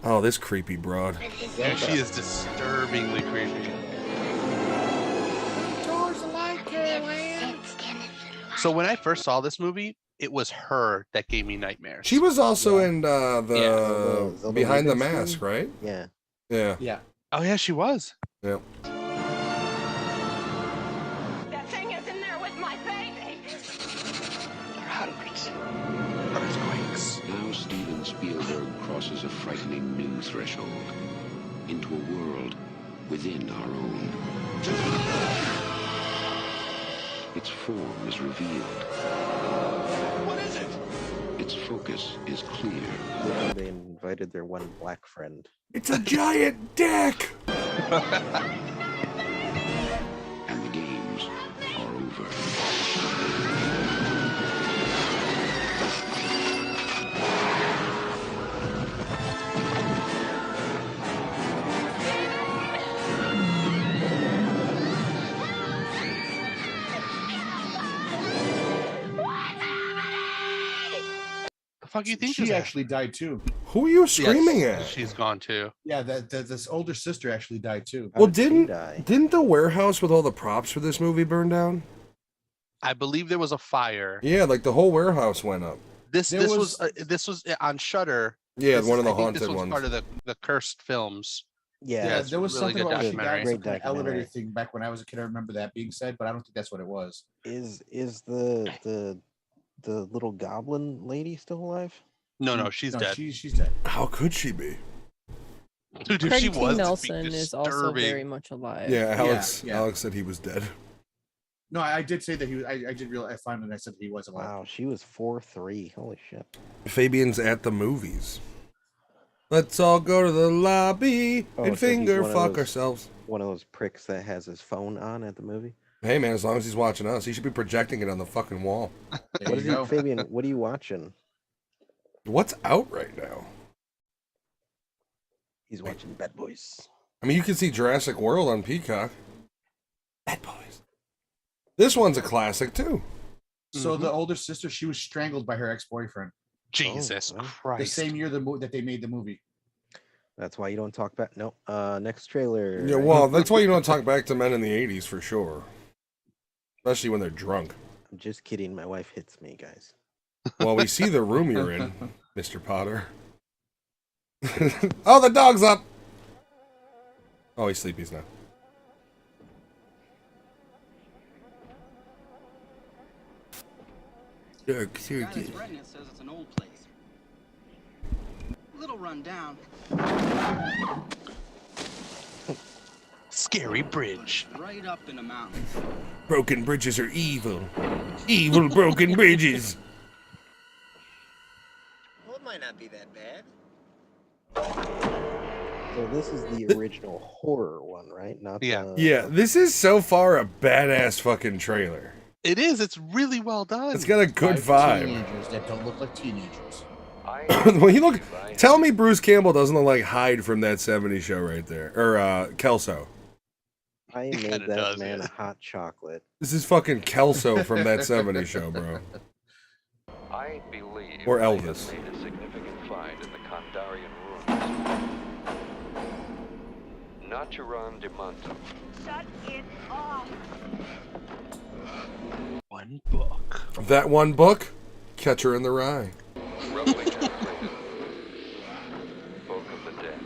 Speaker 1: Oh, this creepy broad.
Speaker 2: Yeah, she is disturbingly creepy. So when I first saw this movie, it was her that gave me nightmares.
Speaker 1: She was also in the Behind the Mask, right?
Speaker 3: Yeah.
Speaker 1: Yeah.
Speaker 2: Oh yeah, she was.
Speaker 1: Yeah.
Speaker 19: That thing is in there with my baby.
Speaker 8: Hundreds.
Speaker 2: Earthquakes.
Speaker 13: Now Steven Spielberg crosses a frightening new threshold into a world within our own. Its form is revealed.
Speaker 7: What is it?
Speaker 13: Its focus is clear.
Speaker 3: They invited their one black friend.
Speaker 1: It's a giant dick!
Speaker 13: And the games are over.
Speaker 2: The fuck you think
Speaker 5: she actually died too?
Speaker 1: Who are you screaming at?
Speaker 2: She's gone too.
Speaker 5: Yeah, this older sister actually died too.
Speaker 1: Well, didn't the warehouse with all the props for this movie burn down?
Speaker 2: I believe there was a fire.
Speaker 1: Yeah, like the whole warehouse went up.
Speaker 2: This was on Shudder.
Speaker 1: Yeah, one of the
Speaker 2: I think
Speaker 1: haunted
Speaker 2: this was
Speaker 1: ones.
Speaker 2: part of the cursed films.
Speaker 5: Yeah,
Speaker 2: it's
Speaker 5: there was
Speaker 2: a really
Speaker 5: something
Speaker 2: good
Speaker 5: about she
Speaker 2: documentary.
Speaker 5: died, some kind of elevator thing back when I was a kid. I remember that being said, but I don't think that's what it was.
Speaker 3: Is the little goblin lady still alive?
Speaker 2: No, she's dead.
Speaker 5: She's dead.
Speaker 1: How could she be?
Speaker 2: Dude, if
Speaker 4: Craig
Speaker 2: she
Speaker 4: T.
Speaker 2: was,
Speaker 4: Nelson is also very much alive.
Speaker 1: Yeah, Alex said he was dead.
Speaker 5: No, I did say that he was. I did realize. I found that I said that he was alive.
Speaker 3: Wow, she was 4'3". Holy shit.
Speaker 1: Fabian's at the movies. Let's all go to the lobby and
Speaker 3: so he's
Speaker 1: finger
Speaker 3: one of
Speaker 1: fuck
Speaker 3: those-
Speaker 1: ourselves.
Speaker 3: One of those pricks that has his phone on at the movie.
Speaker 1: Hey man, as long as he's watching us, he should be projecting it on the fucking wall.
Speaker 3: What is it, Fabian? What are you watching?
Speaker 1: What's out right now?
Speaker 3: He's watching Bad Boys.
Speaker 1: I mean, you can see Jurassic World on Peacock. Bad Boys. This one's a classic too.
Speaker 5: So the older sister, she was strangled by her ex-boyfriend.
Speaker 2: Jesus Christ!
Speaker 5: The same year that they made the movie.
Speaker 3: That's why you don't talk back. No. Next trailer.
Speaker 1: Yeah, well, that's why you don't talk back to men in the 80s for sure. Especially when they're drunk.
Speaker 3: I'm just kidding. My wife hits me, guys.
Speaker 1: Well, we see the room you're in, Mr. Potter. Oh, the dog's up! Oh, he's sleepy now.
Speaker 20: Pregnant says it's an old place. A little run down.
Speaker 2: Scary bridge.
Speaker 20: Right up in the mountains.
Speaker 1: Broken bridges are evil. Evil broken bridges.
Speaker 21: Well, it might not be that bad.
Speaker 3: So this is the original horror one, right? Not
Speaker 1: Yeah, this is so far a badass fucking trailer.
Speaker 2: It is. It's really well done.
Speaker 1: It's got a good vibe.
Speaker 5: Teenagers that don't look like teenagers.
Speaker 1: Well, tell me Bruce Campbell doesn't look like Hyde from that 70s show right there. Or Kelso.
Speaker 3: I made that man a hot chocolate.
Speaker 1: This is fucking Kelso from that 70s show, bro.
Speaker 22: I believe
Speaker 1: Or
Speaker 22: they
Speaker 1: Elvis.
Speaker 22: have made a significant find in the Kandarian ruins. Naturan de Manto.
Speaker 19: Shut it off.
Speaker 2: One book.
Speaker 1: That one book, Catcher in the Rye.
Speaker 22: Roughly translated. Book of the Dead.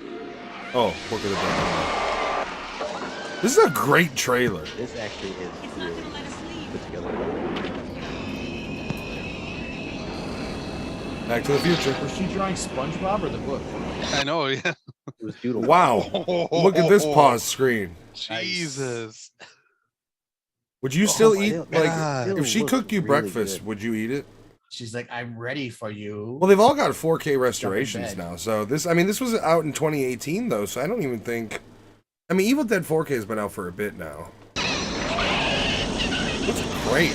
Speaker 1: Oh, Book of the Dead. This is a great trailer.
Speaker 3: This actually is really put together.
Speaker 1: Back to the Future.
Speaker 5: Was she drawing SpongeBob or the book?
Speaker 2: I know, yeah.
Speaker 3: It was beautiful.
Speaker 1: Wow. Look at this pause screen.
Speaker 2: Jesus.
Speaker 1: Would you still
Speaker 5: my
Speaker 1: eat, like,
Speaker 5: God.
Speaker 1: if she
Speaker 5: It
Speaker 1: cooked you
Speaker 5: looks really
Speaker 1: breakfast,
Speaker 5: good.
Speaker 1: would you eat it?
Speaker 5: She's like, I'm ready for you.
Speaker 1: Well, they've all got 4K restorations
Speaker 5: bed.
Speaker 1: now. So this was out in 2018 though, so I don't even think. I mean, Evil Dead 4K has been out for a bit now. Looks great.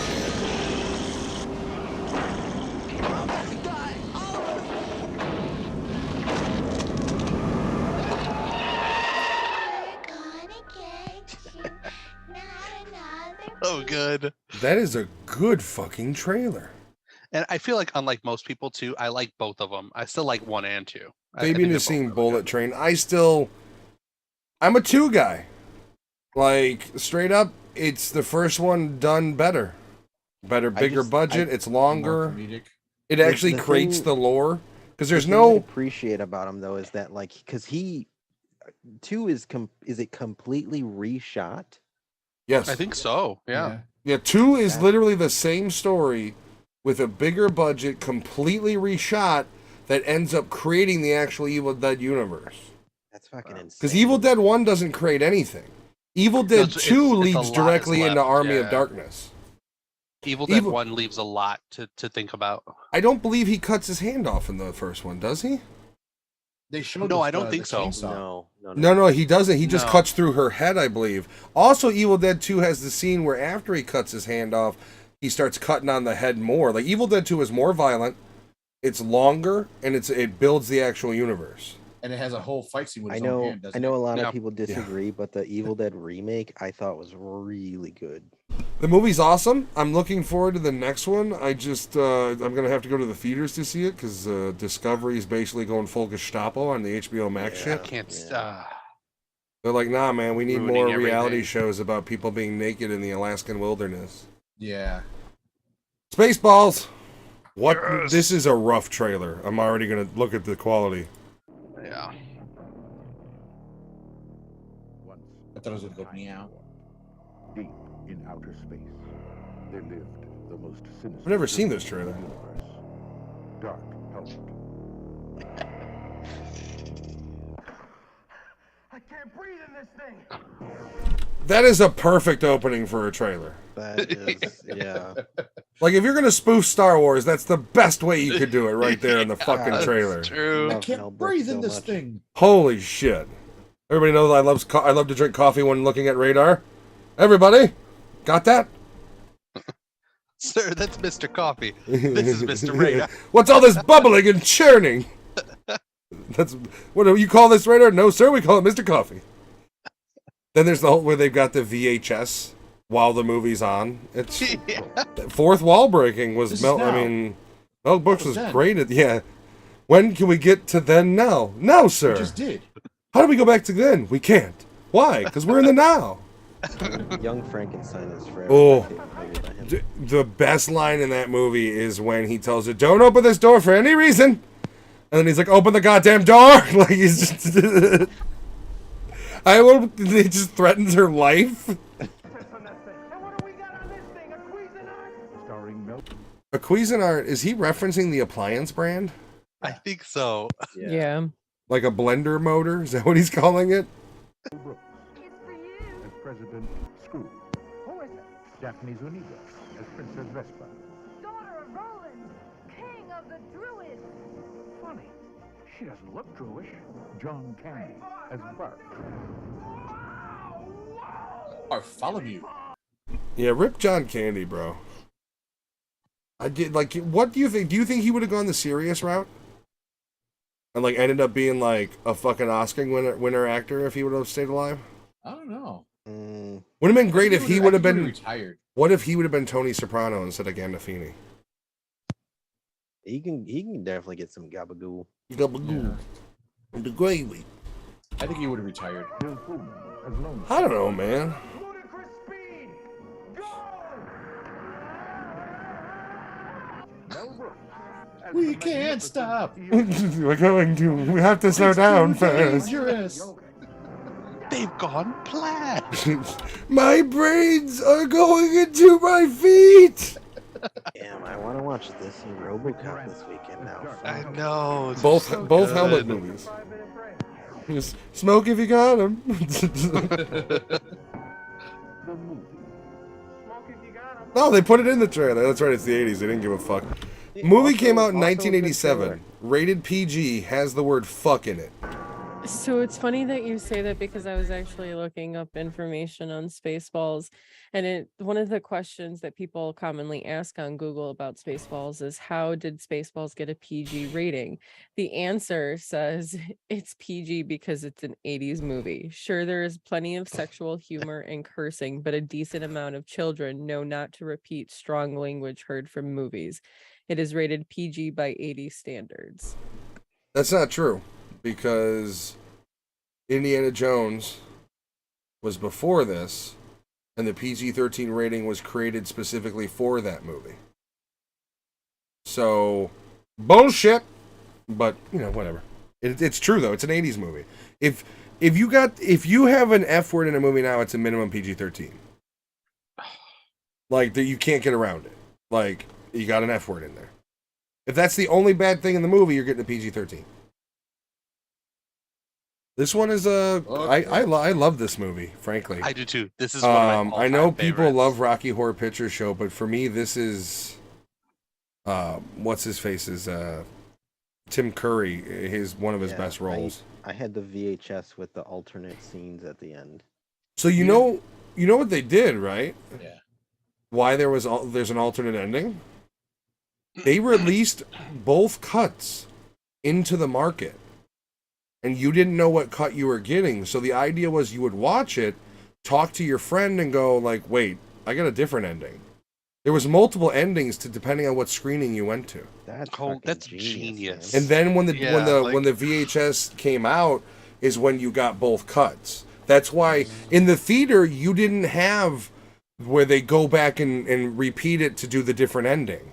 Speaker 2: Oh, good.
Speaker 1: That is a good fucking trailer.
Speaker 2: And I feel like, unlike most people too, I like both of them. I still like 1 and 2.
Speaker 1: Fabian has seen Bullet Train. I'm a 2 guy. Like, straight up, it's the first one done better. Bigger budget. It's longer. It actually creates the lore. Because there's no...
Speaker 3: I appreciate about him, though, is that, like, because 2 is it completely reshot?
Speaker 1: Yes.
Speaker 2: I think so, yeah.
Speaker 1: Yeah, 2 is literally the same story with a bigger budget, completely reshot, that ends up creating the actual Evil Dead universe.
Speaker 3: That's fucking insane.
Speaker 1: Because Evil Dead 1 doesn't create anything. Evil Dead 2 leads directly into Army of Darkness.
Speaker 2: Evil Dead 1 leaves a lot to think about.
Speaker 1: I don't believe he cuts his hand off in the first one, does he?
Speaker 5: They showed
Speaker 2: I don't think so.
Speaker 1: No, he doesn't. He just cuts through her head, I believe. Also, Evil Dead 2 has the scene where after he cuts his hand off, he starts cutting on the head more. Like, Evil Dead 2 is more violent, it's longer, and it builds the actual universe.
Speaker 5: And it has a whole fight scene with his own hand, doesn't
Speaker 3: I know
Speaker 5: it?
Speaker 3: a lot of people disagree, but the Evil Dead remake I thought was really good.
Speaker 1: The movie's awesome. I'm looking forward to the next one. I just, I'm going to have to go to the theaters to see it because Discovery is basically going full Gestapo on the HBO Max shit. They're like, nah, man, we need more reality shows about people being naked in the Alaskan wilderness.
Speaker 5: Yeah.
Speaker 1: Spaceballs! What? Yes. This is a rough trailer. I'm already going to look at the quality.
Speaker 2: Yeah.
Speaker 5: I thought it was going to go meow.
Speaker 9: Deep in outer space, there lived the most sinister.
Speaker 1: I've never seen this trailer.
Speaker 9: Dark Helmet.
Speaker 14: I can't breathe in this thing.
Speaker 1: That is a perfect opening for a trailer.
Speaker 3: That is, yeah.
Speaker 1: Like, if you're going to spoof Star Wars, that's the best way you could do it right there in the fucking trailer.
Speaker 2: True.
Speaker 5: I can't breathe in this thing.
Speaker 1: Holy shit. Everybody knows I love to drink coffee when looking at radar. Everybody, got that?
Speaker 2: Sir, that's Mr. Coffee. This is Mr. Radar.
Speaker 1: What's all this bubbling and churning? What do you call this, radar? No, sir, we call it Mr. Coffee. Then there's the whole where they've got the VHS while the movie's on. It's fourth wall breaking was Mel. I mean, Mel Brooks was great at When can we get to then now? Now, sir.
Speaker 5: We just did.
Speaker 1: How do we go back to then? We can't. Why? Because we're in the now.
Speaker 3: Young Frankenstein is forever.
Speaker 1: Oh, the best line in that movie is when he tells her, "Don't open this door for any reason," and then he's like, "Open the goddamn door!" Like he's just. It just threatens her life. A Cuisinart, is he referencing the appliance brand?
Speaker 2: I think so.
Speaker 4: Yeah.
Speaker 1: Like a blender motor? Is that what he's calling it?
Speaker 9: As President Scrooge.
Speaker 14: Who is it?
Speaker 9: Daphne Zuniga as Princess Vespa.
Speaker 19: Daughter of Roland, king of the Druids.
Speaker 9: Funny, she doesn't look Jewish. John Candy as Bart.
Speaker 5: Bartholomew.
Speaker 1: Yeah, rip John Candy, bro. I did what do you think? Do you think he would have gone the serious route? And ended up being like a fucking Oscar winner actor if he would have stayed alive?
Speaker 5: I don't know.
Speaker 1: Would have been great if he would have been
Speaker 5: retired.
Speaker 1: What if he would have been Tony Soprano instead of Gandolfini?
Speaker 3: He can definitely get some gabagool.
Speaker 1: Gabagool. The gravy.
Speaker 5: I think he would have retired.
Speaker 1: I don't know, man.
Speaker 5: We can't stop.
Speaker 1: We're going to. We have to slow down first.
Speaker 5: Dangerous.
Speaker 2: They've gone plaid.
Speaker 1: My brains are going into my feet.
Speaker 3: Damn, I want to watch this and RoboCop this weekend now.
Speaker 2: I know.
Speaker 1: Both Helmet movies. Just smoke if you got him. No, they put it in the trailer. That's right, it's the 80s. They didn't give a fuck. Movie came out in 1987. Rated PG, has the word fuck in it.
Speaker 4: So it's funny that you say that because I was actually looking up information on Spaceballs, and one of the questions that people commonly ask on Google about Spaceballs is how did Spaceballs get a PG rating? The answer says it's PG because it's an 80s movie. Sure, there is plenty of sexual humor and cursing, but a decent amount of children know not to repeat strong language heard from movies. It is rated PG by 80's standards.
Speaker 1: That's not true, because Indiana Jones was before this, and the PG-13 rating was created specifically for that movie. So, bullshit. But, whatever. It's true, though. It's an 80's movie. If you have an F word in a movie now, it's a minimum PG-13. Like, you can't get around it. Like, you got an F word in there. If that's the only bad thing in the movie, you're getting a PG-13. This one is I love this movie, frankly.
Speaker 2: I do too. This is one of my
Speaker 1: I know people
Speaker 2: favorites.
Speaker 1: love Rocky Horror Picture Show, but for me, this is what's his face is Tim Curry, one of his best roles.
Speaker 3: I had the VHS with the alternate scenes at the end.
Speaker 1: So you know what they did, right?
Speaker 5: Yeah.
Speaker 1: Why there's an alternate ending? They released both cuts into the market, and you didn't know what cut you were getting. So the idea was you would watch it, talk to your friend, and go like, "Wait, I got a different ending." There was multiple endings depending on what screening you went to.
Speaker 2: That's genius.
Speaker 1: And then when the VHS came out is when you got both cuts. That's why in the theater you didn't have where they go back and repeat it to do the different ending.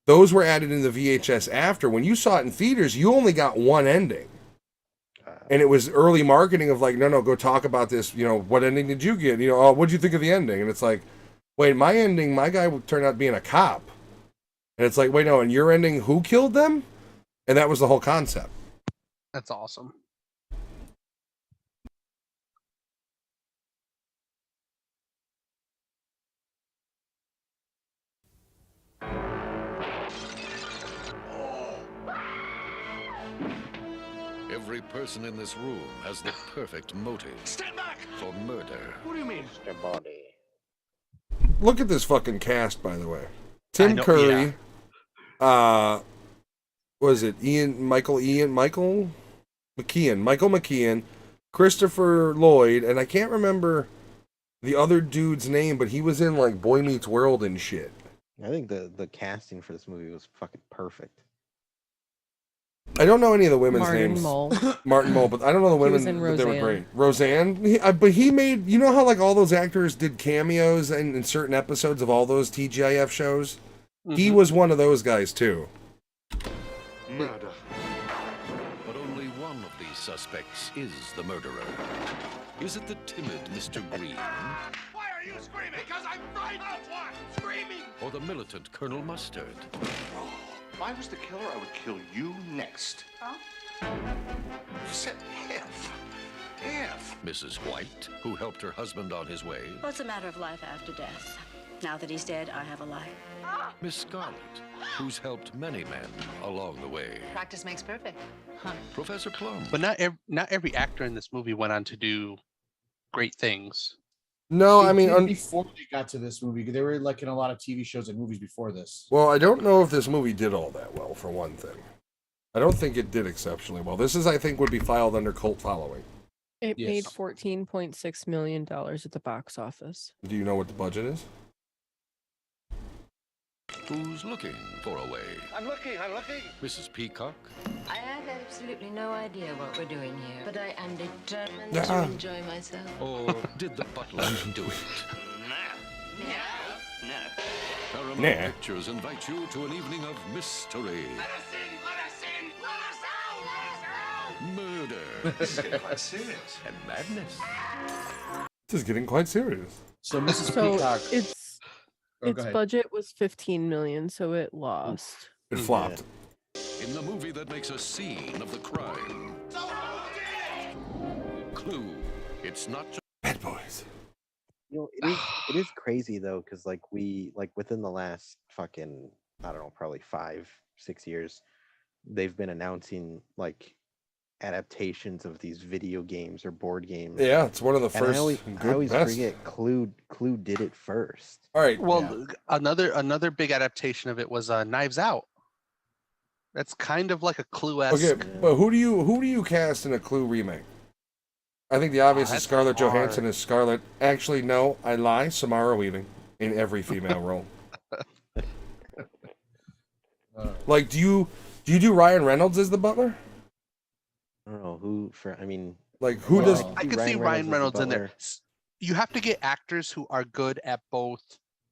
Speaker 1: Those were added in the VHS after. When you saw it in theaters, you only got one ending. And it was early marketing of like, no, go talk about this. What ending did you get? What'd you think of the ending? And it's like, wait, my ending, my guy turned out being a cop. And it's like, wait, no, and your ending, who killed them? And that was the whole concept.
Speaker 2: That's awesome.
Speaker 12: Every person in this room has the perfect motive for murder.
Speaker 14: What do you mean?
Speaker 3: Mr. Body.
Speaker 1: Look at this fucking cast, by the way. Tim Curry. Yeah. Was it Michael McKean, Christopher Lloyd, and I can't remember the other dude's name, but he was in like Boy Meets World and shit.
Speaker 3: I think the casting for this movie was fucking perfect.
Speaker 1: I don't know any of the women's names.
Speaker 4: Martin
Speaker 1: Mull, but I don't know the women. But they were great. Roseanne, but he made. You know how like all those actors did cameos in certain episodes of all those TGIF shows. Mm-hmm. He was one of those guys too.
Speaker 12: Murder. But only one of these suspects is the murderer. Is it the timid Mr. Green?
Speaker 7: Why are you screaming? Because I'm frightened of what? Screaming!
Speaker 12: Or the militant Colonel Mustard?
Speaker 7: If I was the killer, I would kill you next. Huh? You said if. If.
Speaker 12: Mrs. White, who helped her husband on his way.
Speaker 17: Well, it's a matter of life after death. Now that he's dead, I have a life.
Speaker 12: Miss Scarlet, who's helped many men along the way.
Speaker 23: Practice makes perfect. Huh.
Speaker 12: Professor Plum.
Speaker 2: But not every actor in this movie went on to do great things.
Speaker 1: No, I mean,
Speaker 5: before they got to this movie, they were like in a lot of TV shows and movies before this.
Speaker 1: Well, I don't know if this movie did all that well, for one thing. I don't think it did exceptionally well. This I think, would be filed under cult following.
Speaker 4: It made $14.6 million at the box office.
Speaker 1: Do you know what the budget is?
Speaker 12: Who's looking for a way?
Speaker 7: I'm looking.
Speaker 12: Mrs. Peacock?
Speaker 16: I have absolutely no idea what we're doing here, but I am determined to enjoy myself.
Speaker 12: Or did the butler do it?
Speaker 7: No.
Speaker 12: Paramount Pictures invite you to an evening of mystery.
Speaker 7: Let us in!
Speaker 12: Murder.
Speaker 7: This is getting quite serious.
Speaker 12: And madness.
Speaker 1: This is getting quite serious.
Speaker 5: So Mrs. Peacock.
Speaker 4: Its budget was $15 million, so it lost.
Speaker 1: It flopped.
Speaker 12: In the movie that makes a scene of the crime. Clue. It's not just
Speaker 1: Bad Boys.
Speaker 3: It is crazy though, because within the last fucking, I don't know, probably 5-6 years, they've been announcing like adaptations of these video games or board games.
Speaker 1: Yeah, it's one of the first.
Speaker 3: I always forget Clue did it first.
Speaker 1: All right.
Speaker 2: Well, another big adaptation of it was Knives Out. That's kind of like a Clue-esque.
Speaker 1: Okay, but who do you cast in a Clue remake? I think the obvious is Scarlett Johansson is Scarlett. Actually, no, I lie. Samara Weaving in every female role. Like, do you do Ryan Reynolds as the butler?
Speaker 3: I don't know who. I mean,
Speaker 1: like who does?
Speaker 2: I could see Ryan Reynolds in there. You have to get actors who are good at both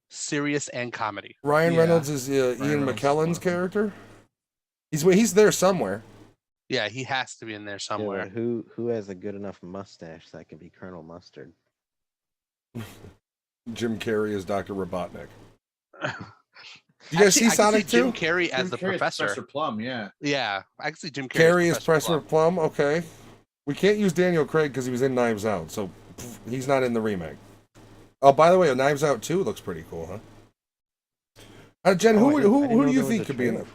Speaker 2: serious and comedy.
Speaker 1: Ryan Reynolds is Ian McKellen's character. He's there somewhere.
Speaker 2: Yeah, he has to be in there somewhere.
Speaker 3: Yeah, who has a good enough mustache that can be Colonel Mustard?
Speaker 1: Jim Carrey as Dr. Robotnik. You guys see Sonic 2?
Speaker 2: Jim Carrey as the professor.
Speaker 5: Professor Plum, yeah.
Speaker 2: Yeah, I can see Jim Carrey
Speaker 1: as Professor Plum. Okay. We can't use Daniel Craig because he was in Knives Out, so he's not in the remake. Oh, by the way, Knives Out 2 looks pretty cool, huh? Jen, who do you think could be in it?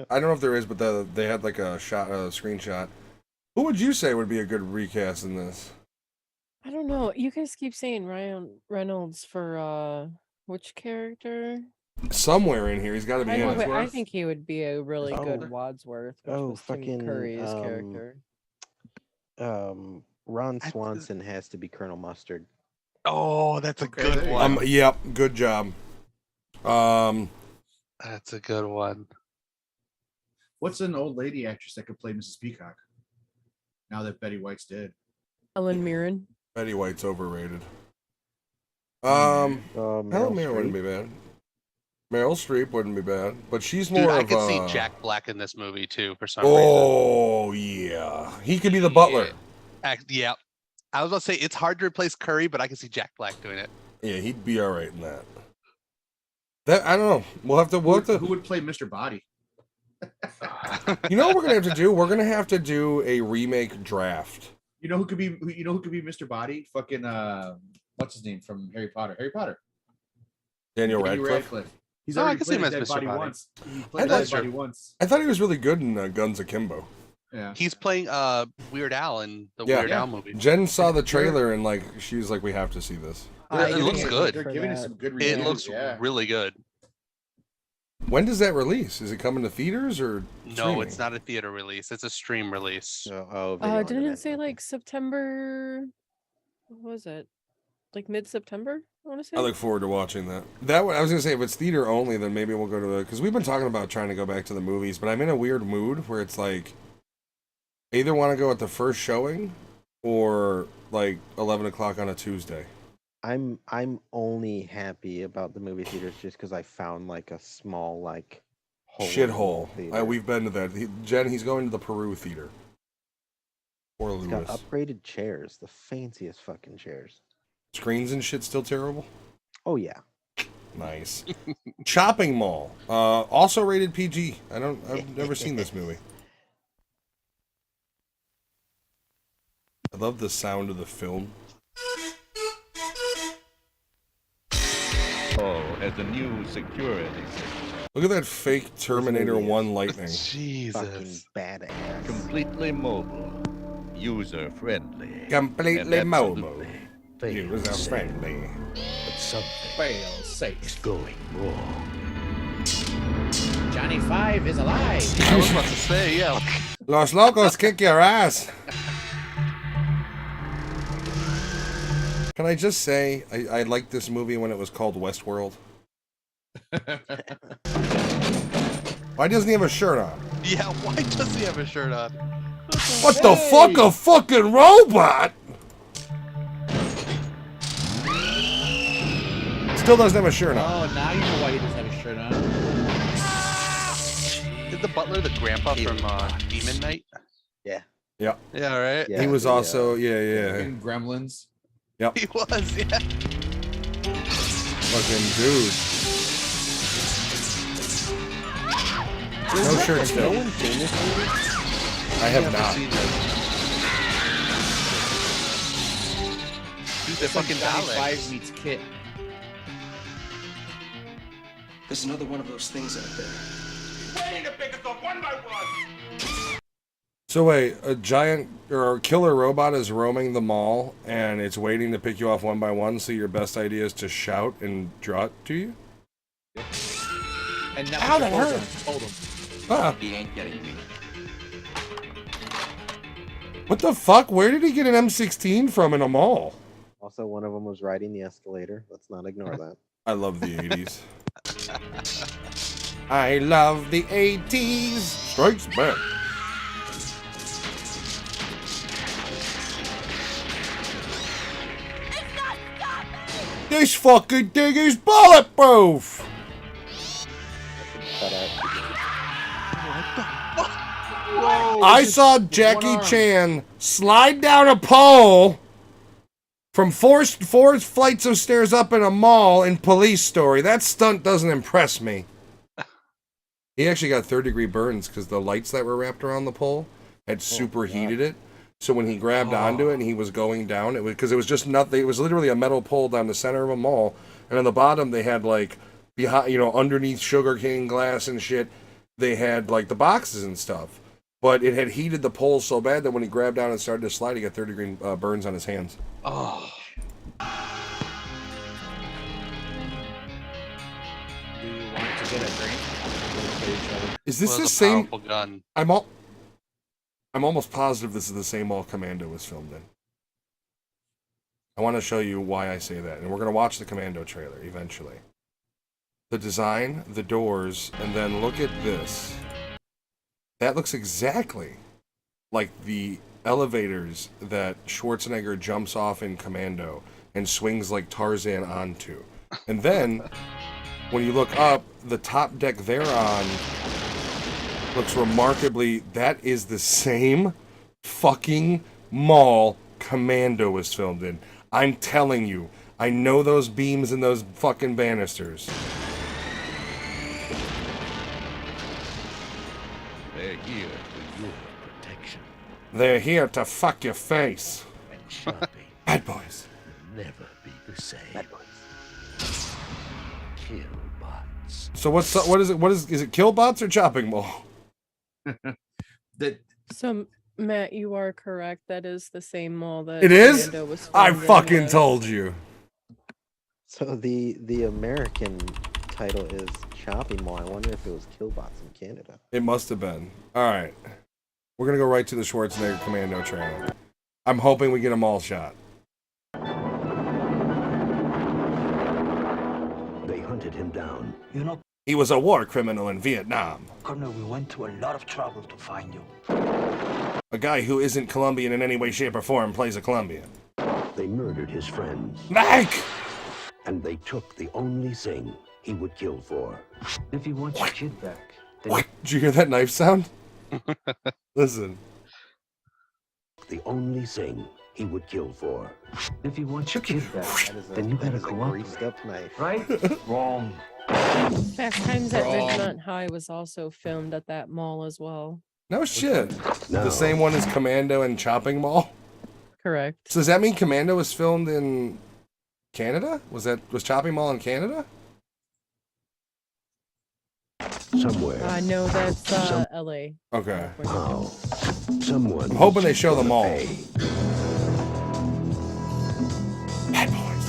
Speaker 1: I don't know if there is, but they had like a screenshot. Who would you say would be a good recast in this?
Speaker 4: I don't know. You guys keep saying Ryan Reynolds for which character?
Speaker 1: Somewhere in here, he's got to be in it.
Speaker 4: I think he would be a really good Wadsworth. Which was
Speaker 3: fucking
Speaker 4: Tim Curry's character.
Speaker 3: Ron Swanson has to be Colonel Mustard.
Speaker 2: Oh, that's a good one.
Speaker 1: Yep, good job.
Speaker 2: That's a good one.
Speaker 5: What's an old lady actress that could play Mrs. Peacock? Now that Betty White's dead.
Speaker 4: Helen Mirren.
Speaker 1: Betty White's overrated. Helen Mirren wouldn't be bad. Meryl Streep wouldn't be bad, but she's more
Speaker 2: I
Speaker 1: of
Speaker 2: could see Jack Black in this movie too for some reason.
Speaker 1: Oh yeah, he could be the butler.
Speaker 2: Yeah, I was about to say it's hard to replace Curry, but I can see Jack Black doing it.
Speaker 1: Yeah, he'd be all right in that. That I don't know. We'll have to.
Speaker 5: Who would play Mr. Body?
Speaker 1: You know what we're gonna have to do? We're gonna have to do a remake draft.
Speaker 5: You know who could be? You know who could be Mr. Body? Fucking what's his name from Harry Potter? Harry Potter.
Speaker 1: Daniel Radcliffe.
Speaker 5: He's already played Dead Body once. He played Dead Body once.
Speaker 1: I thought he was really good in Guns Akimbo.
Speaker 5: Yeah.
Speaker 2: He's playing Weird Al in the Weird Al movie.
Speaker 1: Jen saw the trailer and she was like, "We have to see this."
Speaker 2: It looks good.
Speaker 5: They're giving us some good
Speaker 2: reviews. It looks really good.
Speaker 1: When does that release? Is it coming to theaters or?
Speaker 2: No,
Speaker 1: streaming?
Speaker 2: it's not a theater release. It's a stream release.
Speaker 4: Didn't it say like September? What was it? Like mid-September? I want to say.
Speaker 1: I look forward to watching that. I was gonna say if it's theater only, then maybe we'll go to because we've been talking about trying to go back to the movies, but I'm in a weird mood where it's like either want to go at the first showing or like 11 o'clock on a Tuesday.
Speaker 3: I'm only happy about the movie theaters just because I found like a small hole
Speaker 1: shithole. We've been to that. Jen, he's going to the Peru theater. Poor Lewis.
Speaker 3: It's got upgraded chairs, the fanciest fucking chairs.
Speaker 1: Screens and shit still terrible?
Speaker 3: Oh yeah.
Speaker 1: Nice. Chopping Mall. Also rated PG. I've never seen this movie. I love the sound of the film.
Speaker 6: As a new security system.
Speaker 1: Look at that fake Terminator 1 lightning.
Speaker 2: Jesus.
Speaker 3: Badass.
Speaker 6: Completely mobile. User friendly.
Speaker 1: Completely mobile. User friendly.
Speaker 6: But something
Speaker 5: fail-safe
Speaker 6: is going wrong.
Speaker 15: Johnny 5 is alive.
Speaker 2: I was about to say, yeah.
Speaker 1: Los Locos kick your ass. Can I just say, I liked this movie when it was called Westworld. Why doesn't he have a shirt on?
Speaker 2: Yeah, why does he have a shirt on?
Speaker 1: What the fuck? A fucking robot? Still doesn't have a shirt on.
Speaker 15: Oh, now you know why he doesn't have a shirt on.
Speaker 2: Did the butler the grandpa from Demon Knight?
Speaker 3: Yeah.
Speaker 1: Yeah.
Speaker 2: Yeah, right?
Speaker 1: He was also, yeah.
Speaker 5: In Gremlins.
Speaker 1: Yep.
Speaker 2: He was, yeah.
Speaker 1: Fucking dude. No shirt still. I have not.
Speaker 2: Dude, the fucking
Speaker 15: Johnny
Speaker 2: Daleks.
Speaker 15: 5 meets Kit.
Speaker 8: There's another one of those things out there.
Speaker 10: Waiting to pick us up one by one.
Speaker 1: So wait, a giant or a killer robot is roaming the mall and it's waiting to pick you off one by one, so your best idea is to shout and draw it to you?
Speaker 15: And now
Speaker 1: Ow, that hurt.
Speaker 15: Hold him.
Speaker 1: Ah.
Speaker 8: He ain't getting me.
Speaker 1: What the fuck? Where did he get an M16 from in a mall?
Speaker 3: Also, one of them was riding the escalator. Let's not ignore that.
Speaker 1: I love the 80s. I love the 80s. Strikes back. This fucking thing is bulletproof. I saw Jackie Chan slide down a pole from four flights of stairs up in a mall in Police Story. That stunt doesn't impress me. He actually got third-degree burns because the lights that were wrapped around the pole had superheated it. So when he grabbed onto it and he was going down, it was because it was just nothing. It was literally a metal pole down the center of a mall, and on the bottom they had like behind, underneath sugarcane glass and shit, they had like the boxes and stuff. But it had heated the pole so bad that when he grabbed down and started to slide, he got third-degree burns on his hands.
Speaker 2: Oh.
Speaker 15: Do you want to get a drink?
Speaker 1: Is this the same? Gun. I'm almost positive this is the same mall Commando was filmed in. I want to show you why I say that, and we're going to watch the Commando trailer eventually. The design, the doors, and then look at this. That looks exactly like the elevators that Schwarzenegger jumps off in Commando and swings like Tarzan onto. And then, when you look up, the top deck they're on looks remarkably... That is the same fucking mall Commando was filmed in. I'm telling you, I know those beams and those fucking banisters.
Speaker 6: They're here for your protection.
Speaker 1: They're here to fuck your face.
Speaker 6: And shopping.
Speaker 1: Bad boys.
Speaker 6: Will never be the same. Bad boys. Kill bots.
Speaker 1: So what is it Killbots or Chopping Mall?
Speaker 4: So Matt, you are correct. That is the same mall that
Speaker 1: It is?
Speaker 4: Commando was
Speaker 1: I
Speaker 4: filmed in,
Speaker 1: fucking told you.
Speaker 3: So the American title is Chopping Mall. I wonder if it was Killbots in Canada.
Speaker 1: It must have been. All right. We're going to go right to the Schwarzenegger Commando trailer. I'm hoping we get a mall shot.
Speaker 11: They hunted him down.
Speaker 13: You know,
Speaker 1: He was a war criminal in Vietnam.
Speaker 13: Colonel, we went to a lot of trouble to find you.
Speaker 1: A guy who isn't Colombian in any way, shape, or form plays a Colombian.
Speaker 11: They murdered his friends.
Speaker 1: Mike!
Speaker 11: And they took the only thing he would kill for.
Speaker 13: If he wants your kid back, then...
Speaker 1: What? Did you hear that knife sound? Listen.
Speaker 11: The only thing he would kill for.
Speaker 13: If you want your kid back, then you better cooperate. Right? Wrong.
Speaker 4: Fast Times at Ridgemont High was also filmed at that mall as well.
Speaker 1: No shit. The same one as Commando and Chopping Mall?
Speaker 4: Correct.
Speaker 1: So does that mean Commando was filmed in Canada? Was Chopping Mall in Canada?
Speaker 11: Somewhere.
Speaker 4: No, that's LA.
Speaker 1: Okay.
Speaker 11: How? Someone.
Speaker 1: I'm hoping they show them all. Bad boys.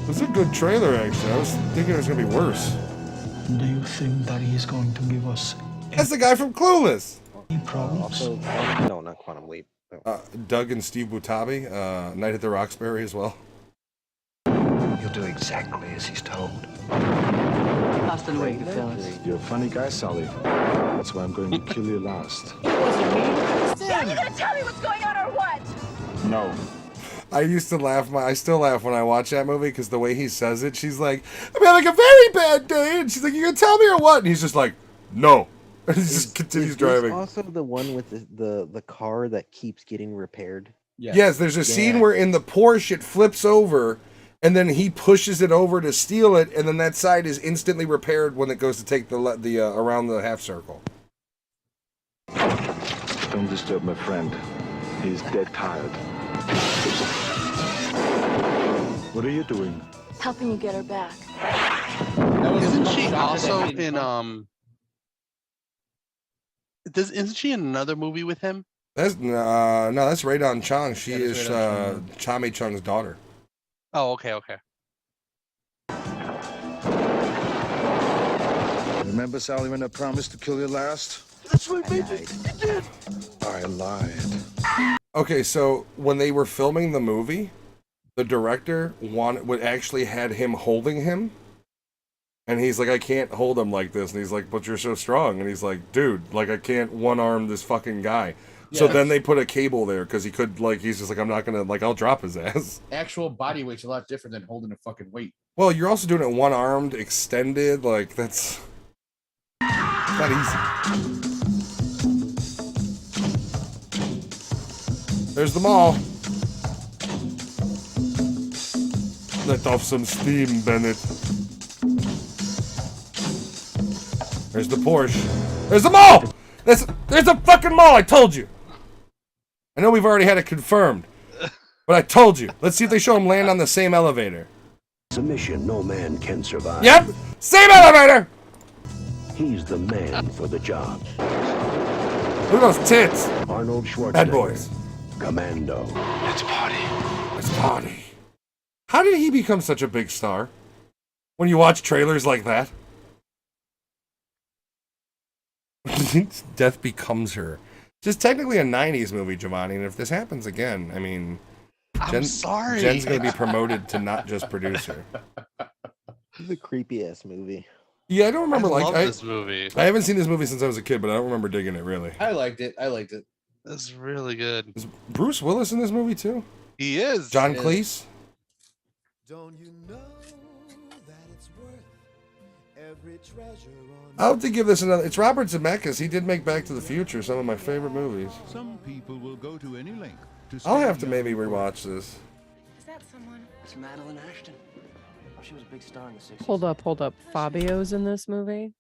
Speaker 1: It's a good trailer, actually. I was thinking it was gonna be worse.
Speaker 13: Do you think that he is going to give us
Speaker 1: That's the guy from Clueless.
Speaker 13: any problems?
Speaker 3: Also, no, not Quantum Leap.
Speaker 1: Doug and Steve Butabi, Night at the Roxbury as well.
Speaker 13: You'll do exactly as he's told.
Speaker 20: Hasta luego, fellas.
Speaker 18: You're a funny guy, Sully. That's why I'm going to kill you last.
Speaker 19: Are you gonna tell me what's going on or what?
Speaker 18: No.
Speaker 1: I still laugh when I watch that movie because the way he says it, she's like, I'm having a very bad day. And she's like, you gonna tell me or what? And he's just like, no. And he just continues driving.
Speaker 3: Is also the one with the car that keeps getting repaired?
Speaker 1: Yes, there's a scene where in the Porsche it flips over and then he pushes it over to steal it, and then that side is instantly repaired when it goes to take the around the half circle.
Speaker 18: Don't disturb my friend. He's dead tired. What are you doing?
Speaker 19: Helping you get her back.
Speaker 2: Isn't she also in Isn't she in another movie with him?
Speaker 1: That's no, that's Radon Chong. She is Chame Chung's daughter.
Speaker 2: Oh, okay.
Speaker 18: Remember, Sally, when I promised to kill you last?
Speaker 19: That's what made you did.
Speaker 18: I lied.
Speaker 1: Okay, so when they were filming the movie, the director actually had him holding him, And he's like, I can't hold him like this. And he's like, but you're so strong. And he's like, dude, like I can't one-arm this fucking guy. Yeah, so then they put a cable there because he could, like, he's just like, I'm not gonna, like, I'll drop his ass.
Speaker 5: Actual body weight's a lot different than holding a fucking weight.
Speaker 1: Well, you're also doing it one-armed, extended, like, that's not easy. There's the mall. Let off some steam, Bennett. There's the Porsche. There's the mall! There's a fucking mall, I told you! I know we've already had it confirmed, but I told you. Let's see if they show him land on the same elevator.
Speaker 11: It's a mission no man can survive.
Speaker 1: Yep! Same elevator!
Speaker 11: He's the man for the job.
Speaker 1: Look at those tits!
Speaker 11: Arnold Schwarzenegger.
Speaker 1: Bad boys.
Speaker 11: Commando.
Speaker 7: Let's party.
Speaker 1: Let's party. How did he become such a big star? When you watch trailers like that? Death Becomes Her. Just technically a 90s movie, Giovanni, and if this happens again, I mean...
Speaker 2: I'm sorry.
Speaker 1: Jen's going to be promoted to not just producer.
Speaker 3: It's a creepy-ass movie.
Speaker 1: Yeah, I don't remember,
Speaker 2: I love this movie.
Speaker 1: I haven't seen this movie since I was a kid, but I don't remember digging it, really.
Speaker 5: I liked it.
Speaker 2: That's really good.
Speaker 1: Is Bruce Willis in this movie, too?
Speaker 2: He is.
Speaker 1: John Cleese?
Speaker 9: Don't you know that it's worth every treasure on
Speaker 1: I'll have to give this another... It's Robert Zemeckis. He did make Back to the Future, some of my favorite movies.
Speaker 12: Some people will go to any length to
Speaker 1: I'll have to maybe rewatch this.
Speaker 17: Is that someone?
Speaker 6: It's Madeline Ashton. She was a big star in the 60s.
Speaker 4: Hold up. Fabio's in this movie.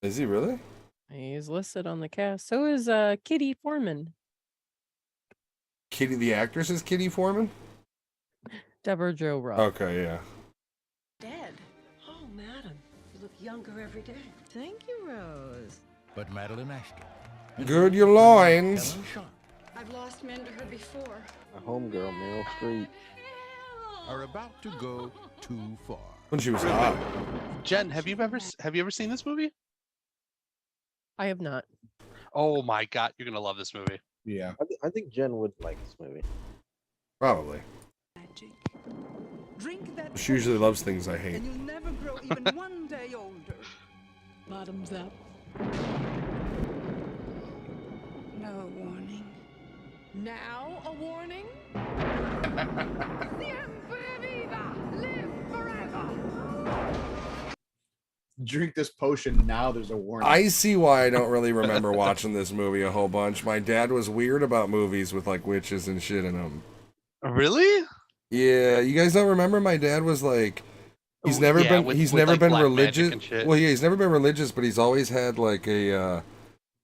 Speaker 1: Is he really?
Speaker 4: He's listed on the cast. So is Kitty Foreman.
Speaker 1: Kitty, the actress is Kitty Foreman?
Speaker 4: Deborah Jo Rupp.
Speaker 1: Okay, yeah.
Speaker 17: Dead. Oh, madam. You look younger every day. Thank you, Rose.
Speaker 12: But Madeline Ashton.
Speaker 1: Good your loins.
Speaker 17: I've lost men to her before.
Speaker 3: A homegirl, Meryl Streep.
Speaker 12: Are about to go too far.
Speaker 1: When she was hot.
Speaker 2: Jen, have you ever seen this movie?
Speaker 4: I have not.
Speaker 2: Oh my god, you're gonna love this movie.
Speaker 5: Yeah.
Speaker 3: I think Jen would like this movie.
Speaker 1: Probably.
Speaker 9: Drink that
Speaker 1: She usually loves things I hate.
Speaker 9: and you'll never grow even one day older. Bottoms up. No warning. Now a warning? Live forever.
Speaker 5: Drink this potion now. There's a warning.
Speaker 1: I see why I don't really remember watching this movie a whole bunch. My dad was weird about movies with like witches and shit in them.
Speaker 2: Really?
Speaker 1: Yeah, you guys don't remember? My dad was like, he's never been
Speaker 2: like black
Speaker 1: religious.
Speaker 2: magic and shit.
Speaker 1: Well, yeah, he's never been religious, but he's always had like a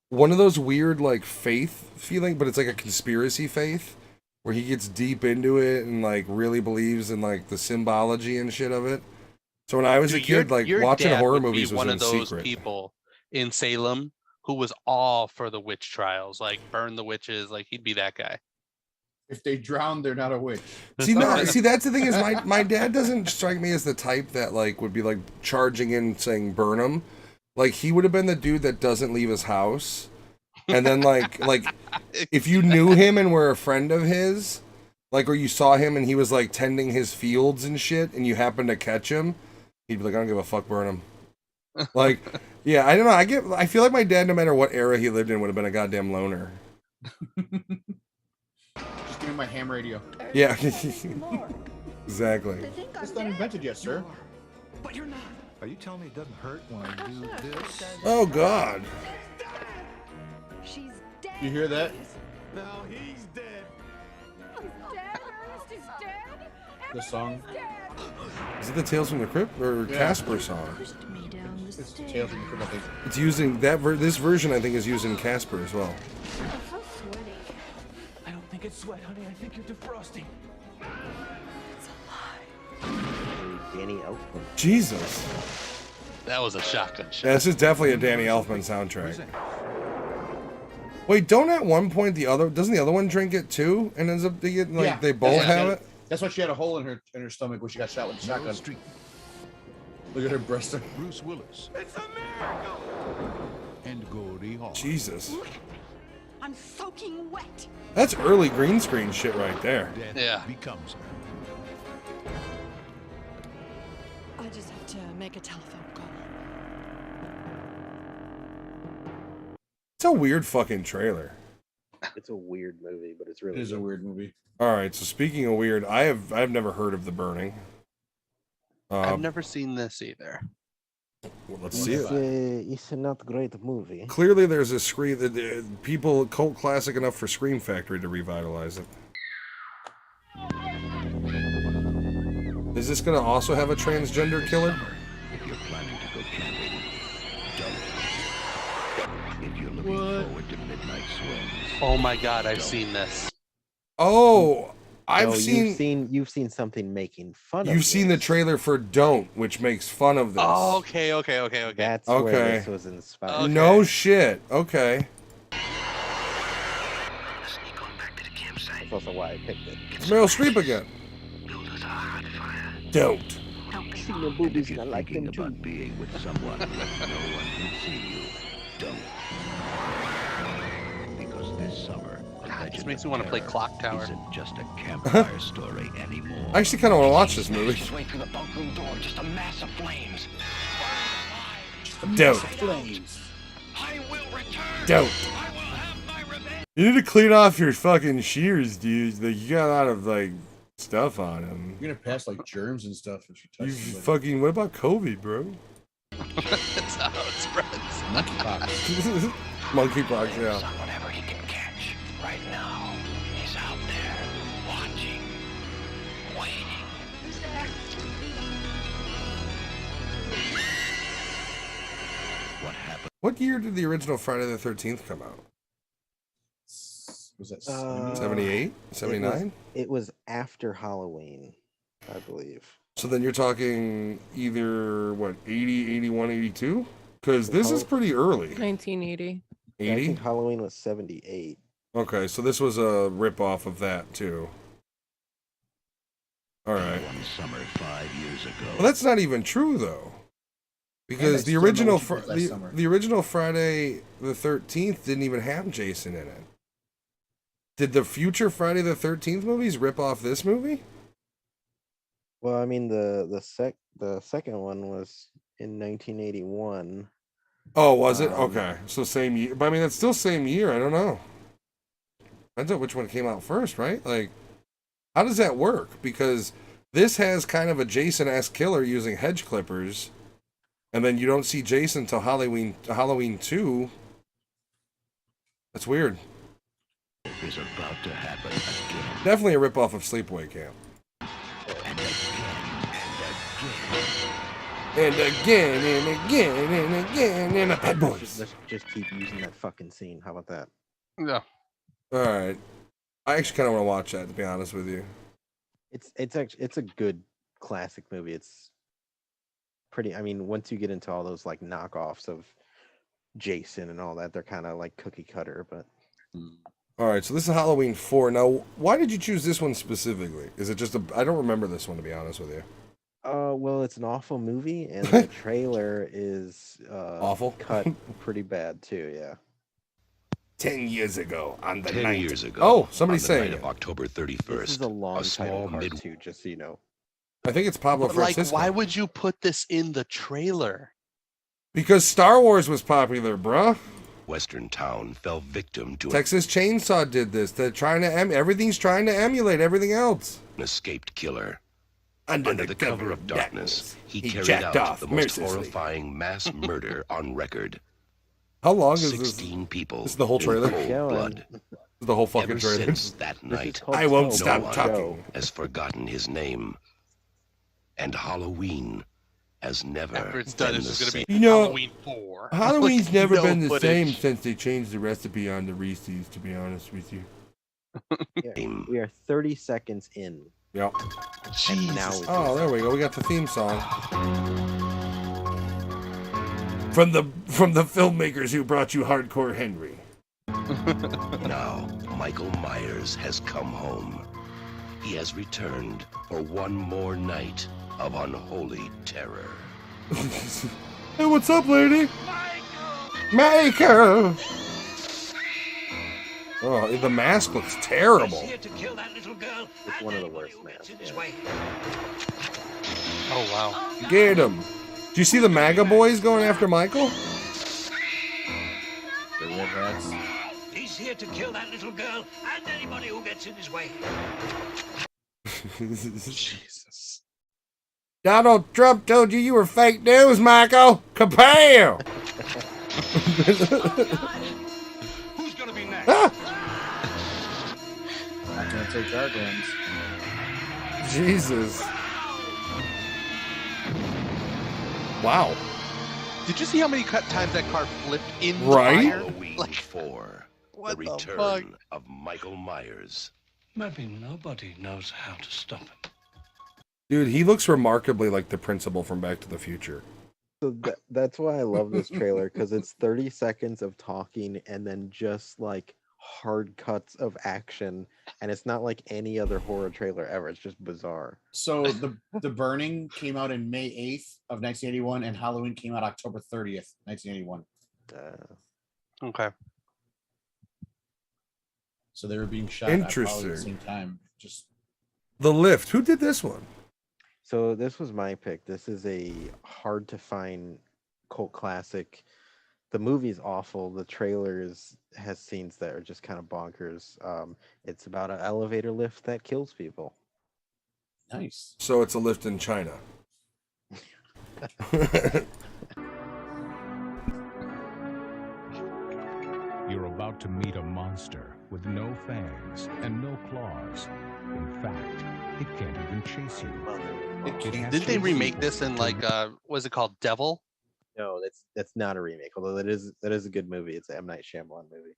Speaker 1: one of those weird like faith feeling, but it's like a conspiracy faith where he gets deep into it and like really believes in like the symbology and shit of it. So when I was a kid, like
Speaker 2: your
Speaker 1: watching
Speaker 2: dad
Speaker 1: horror
Speaker 2: would
Speaker 1: movies
Speaker 2: be
Speaker 1: was
Speaker 2: one
Speaker 1: in
Speaker 2: of those
Speaker 1: secret.
Speaker 2: people in Salem who was all for the witch trials, like burn the witches, like he'd be that guy.
Speaker 5: If they drown, they're not a witch.
Speaker 1: See, that's the thing is my dad doesn't strike me as the type that like would be like charging in saying burn him. Like he would have been the dude that doesn't leave his house. And then like if you knew him and were a friend of his, like or you saw him and he was like tending his fields and shit and you happened to catch him, he'd be like, I don't give a fuck, burn him. Like, yeah, I don't know. I feel like my dad, no matter what era he lived in, would have been a goddamn loner.
Speaker 5: Just give me my ham radio.
Speaker 1: Yeah. Exactly.
Speaker 5: It's not invented yet, sir.
Speaker 9: But you're not.
Speaker 12: Are you telling me it doesn't hurt when I do this?
Speaker 1: Oh God.
Speaker 17: She's dead.
Speaker 5: You hear that?
Speaker 9: Now he's dead.
Speaker 17: He's dead. Ernest is dead.
Speaker 5: The song.
Speaker 1: Is it the Tales from the Crypt or Casper song?
Speaker 5: It's Tales from the Crypt, I think.
Speaker 1: It's using that this version I think is using Casper as well.
Speaker 17: I'm so sweaty.
Speaker 9: I don't think it's sweat, honey. I think you're defrosting.
Speaker 17: It's a lie.
Speaker 3: Danny Elfman.
Speaker 1: Jesus.
Speaker 2: That was a shotgun shot.
Speaker 1: Yeah, this is definitely a Danny Elfman soundtrack. Wait, don't at one point doesn't the other one drink it too? And ends up they both have it?
Speaker 5: That's why she had a hole in her stomach when she got shot with a shotgun. Look at her breast.
Speaker 12: Bruce Willis.
Speaker 9: It's a miracle.
Speaker 12: And Goldie Hawn.
Speaker 1: Jesus.
Speaker 19: I'm soaking wet.
Speaker 1: That's early green screen shit right there.
Speaker 12: Death
Speaker 2: Yeah.
Speaker 12: becomes her.
Speaker 19: I just have
Speaker 17: to make a telephone call.
Speaker 1: It's a weird fucking trailer.
Speaker 3: It's a weird movie, but it's really
Speaker 5: It is a weird movie.
Speaker 1: All right, so speaking of weird, I've never heard of The Burning.
Speaker 2: I've never seen this either.
Speaker 1: Well, let's see it.
Speaker 3: It's a not great movie.
Speaker 1: Clearly, there's a Scream people cult classic enough for Scream Factory to revitalize it. Is this going to also have a transgender killer?
Speaker 12: If you're planning to go camping, don't. If you're looking forward to midnight swims.
Speaker 2: Oh my God, I've seen this.
Speaker 1: Oh, I've seen.
Speaker 3: You've seen something making fun of.
Speaker 1: You've seen the trailer for Don't, which makes fun of this.
Speaker 2: Oh, okay.
Speaker 3: That's where this was inspired.
Speaker 2: Okay.
Speaker 1: No shit. Okay.
Speaker 3: That's also why I picked it.
Speaker 1: Meryl Streep again. Don't.
Speaker 3: See the boobies, and I like them too.
Speaker 12: About being with someone no one can see you, don't. Because this summer,
Speaker 2: This makes me want to play Clock Tower.
Speaker 12: Isn't just a campfire story anymore.
Speaker 1: I actually kind of want to watch this movie.
Speaker 8: Way through the bunk room door, just a mass of flames.
Speaker 1: Don't.
Speaker 8: I will return.
Speaker 1: Don't. You need to clean off your fucking shears, dude. Like, you got a lot of like stuff on them.
Speaker 5: You're gonna pass like germs and stuff if you touch
Speaker 1: You
Speaker 5: somebody.
Speaker 1: fucking. What about COVID, bro?
Speaker 2: That's how it spreads.
Speaker 1: Monkeypox, yeah.
Speaker 8: Whatever he can catch right now, he's out there watching, waiting.
Speaker 12: What happened?
Speaker 1: What year did the original Friday the 13th come out?
Speaker 5: Was that
Speaker 1: 78? 79?
Speaker 3: It was after Halloween, I believe.
Speaker 1: So then you're talking either, what, 80, 81, 82? Because this is pretty early.
Speaker 4: 1980.
Speaker 3: I
Speaker 1: 80?
Speaker 3: think Halloween was 78.
Speaker 1: Okay, so this was a rip-off of that, too. Alright.
Speaker 12: One summer 5 years ago.
Speaker 1: Well, that's not even true, though. Because the original the original Friday the 13th didn't even have Jason in it. Did the future Friday the 13th movies rip off this movie?
Speaker 3: Well, I mean the second one was in 1981.
Speaker 1: Oh, was it? Okay. So same year. But I mean, that's still same year. I don't know. Depends on which one came out first, right? Like, how does that work? Because this has kind of a Jason-esque killer using hedge clippers, and then you don't see Jason till Halloween 2. That's weird.
Speaker 12: Is about to happen again.
Speaker 1: Definitely a ripoff of Sleepaway Camp. And again, and again, and again, and a Bad Boys.
Speaker 3: Let's just keep using that fucking scene. How about that?
Speaker 2: Yeah.
Speaker 1: All right. I actually kind of want to watch that, to be honest with you.
Speaker 3: It's a good classic movie. It's pretty. I mean, once you get into all those like knockoffs of Jason and all that, they're kind of like cookie cutter. But
Speaker 1: all right, so this is Halloween 4. Now, why did you choose this one specifically? Is it just I don't remember this one, to be honest with you.
Speaker 3: Well, it's an awful movie, and the trailer is
Speaker 1: awful,
Speaker 3: cut pretty bad too. Yeah.
Speaker 1: 10 years ago on the
Speaker 12: 10
Speaker 1: night.
Speaker 12: years ago.
Speaker 1: Oh, somebody's
Speaker 12: on the
Speaker 1: saying
Speaker 12: night of October 31st.
Speaker 3: This is a long
Speaker 12: small
Speaker 3: title card too, just so you know.
Speaker 1: I think it's Pablo
Speaker 2: But, like,
Speaker 1: Francisco.
Speaker 2: why would you put this in the trailer?
Speaker 1: Because Star Wars was popular, bruh.
Speaker 12: Western town fell victim to
Speaker 1: Texas Chainsaw did this. They're trying to everything's trying to emulate everything else.
Speaker 12: an escaped killer.
Speaker 1: Under
Speaker 12: the cover of darkness, he carried
Speaker 1: jacked
Speaker 12: out
Speaker 1: off
Speaker 12: the most
Speaker 1: mercilessly.
Speaker 12: horrifying mass murder on record.
Speaker 1: How long is
Speaker 12: 16 people.
Speaker 1: This is the whole trailer?
Speaker 12: In cold blood.
Speaker 1: This is the whole fucking
Speaker 12: Ever
Speaker 1: trailer.
Speaker 12: since that night,
Speaker 1: I won't stop
Speaker 12: no one
Speaker 1: talking.
Speaker 12: has forgotten his name. And Halloween has never
Speaker 2: After it's done,
Speaker 12: been
Speaker 2: this
Speaker 12: the
Speaker 2: is going to
Speaker 12: same.
Speaker 2: be Halloween 4.
Speaker 1: Halloween's
Speaker 2: Like,
Speaker 1: never
Speaker 2: no
Speaker 1: been the
Speaker 2: footage.
Speaker 1: same since they changed the recipe on the Reese's, to be honest with you.
Speaker 3: We are 30 seconds in.
Speaker 1: Yep.
Speaker 3: And now we
Speaker 1: Oh, there we go. We got the theme song. From the filmmakers who brought you Hardcore Henry.
Speaker 12: Now, Michael Myers has come home. He has returned for one more night of unholy terror.
Speaker 1: Hey, what's up, lady? Michael! Oh, the mask looks terrible.
Speaker 3: It's one of the worst masks. Yeah.
Speaker 2: Oh, wow.
Speaker 1: Get him. Do you see the MAGA boys going after Michael?
Speaker 5: The red rats.
Speaker 8: He's here to kill that little girl and anybody who gets in his way.
Speaker 5: Jesus.
Speaker 1: Donald Trump told you were fake news, Michael. Kapow!
Speaker 8: Who's gonna be next?
Speaker 5: Not gonna take our guns.
Speaker 1: Jesus. Wow.
Speaker 2: Did you see how many times that car flipped in the
Speaker 1: Right?
Speaker 2: fire?
Speaker 12: Halloween 4.
Speaker 2: What
Speaker 12: The
Speaker 2: the
Speaker 12: return
Speaker 2: fuck?
Speaker 12: of Michael Myers.
Speaker 6: Maybe nobody knows how to stop him.
Speaker 1: Dude, he looks remarkably like the principal from Back to the Future.
Speaker 3: So that's why I love this trailer, because it's 30 seconds of talking and then just like hard cuts of action, and it's not like any other horror trailer ever. It's just bizarre.
Speaker 5: So the Burning came out in May 8th of 1981, and Halloween came out October 30th, 1981.
Speaker 2: Okay.
Speaker 5: So they were being shot at probably
Speaker 1: Interesting.
Speaker 5: the same time. Just
Speaker 1: The Lift. Who did this one?
Speaker 3: So this was my pick. This is a hard to find cult classic. The movie's awful. The trailer has scenes that are just kind of bonkers. It's about an elevator lift that kills people.
Speaker 5: nice.
Speaker 1: So it's a lift in China.
Speaker 14: You're about to meet a monster with no fangs and no claws. In fact, it can't even chase you.
Speaker 2: Didn't they remake this in like what's it called, Devil?
Speaker 3: No, that's not a remake. Although that is a good movie. It's an M. Night Shyamalan movie.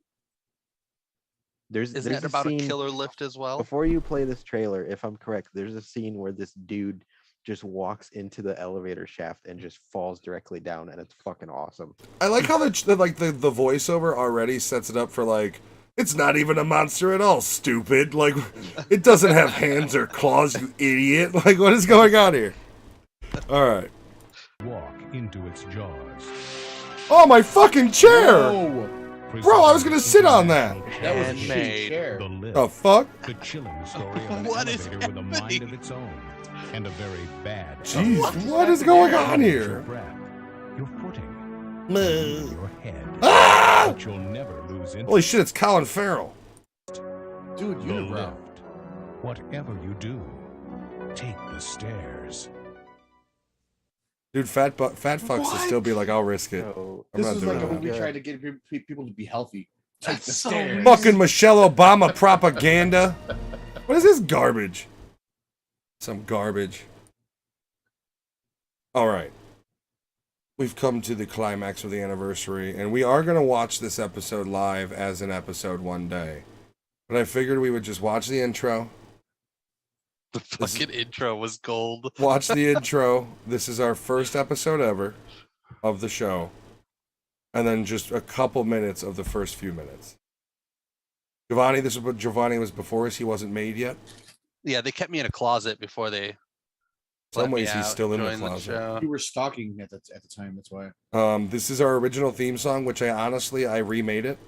Speaker 2: Isn't
Speaker 3: there's
Speaker 2: that about a
Speaker 3: scene-
Speaker 2: killer lift as well?
Speaker 3: Before you play this trailer, if I'm correct, there's a scene where this dude just walks into the elevator shaft and just falls directly down, and it's fucking awesome.
Speaker 1: I like how the voiceover already sets it up for like, it's not even a monster at all, stupid. Like, it doesn't have hands or claws, you idiot. Like, what is going on here? All right.
Speaker 14: Walk into its jaws.
Speaker 1: Oh, my fucking chair!
Speaker 5: Whoa.
Speaker 1: Bro, I was gonna sit on that.
Speaker 5: That was a
Speaker 2: Handmade.
Speaker 5: shitty chair.
Speaker 14: The Lift.
Speaker 1: The fuck?
Speaker 14: The chilling story of an
Speaker 2: What is
Speaker 14: elevator with a mind of its own and a very bad.
Speaker 1: Jeez, what is going on
Speaker 14: Your
Speaker 1: here?
Speaker 14: breath, your footing,
Speaker 1: Meh.
Speaker 14: your head.
Speaker 1: Ah!
Speaker 14: But you'll never lose interest.
Speaker 1: Holy shit, it's Colin Farrell.
Speaker 5: Dude,
Speaker 14: The
Speaker 5: unibrow.
Speaker 14: Lift. Whatever you do, take the stairs.
Speaker 1: Dude, fat fucks to still be like, I'll risk it.
Speaker 3: So,
Speaker 1: I'm
Speaker 5: This
Speaker 1: not
Speaker 5: was
Speaker 1: doing
Speaker 5: like when
Speaker 1: that.
Speaker 5: we tried to get people to be healthy. Take the
Speaker 2: That's so
Speaker 5: stairs.
Speaker 1: Fucking Michelle Obama propaganda. What is this garbage? Some garbage. All right. We've come to the climax of the anniversary, and we are going to watch this episode live as an episode one day. But I figured we would just watch the intro.
Speaker 2: The fucking intro was gold.
Speaker 1: Watch the intro. This is our first episode ever of the show. And then just a couple minutes of the first few minutes. Giovanni, this is what Giovanni was before us. He wasn't made yet.
Speaker 2: Yeah, they kept me in a closet before they.
Speaker 1: Some
Speaker 2: let me
Speaker 1: ways he's
Speaker 2: out,
Speaker 1: still in the
Speaker 2: join
Speaker 1: closet.
Speaker 2: show.
Speaker 5: You were stalking at the time. That's why.
Speaker 1: This is our original theme song, which I remade it.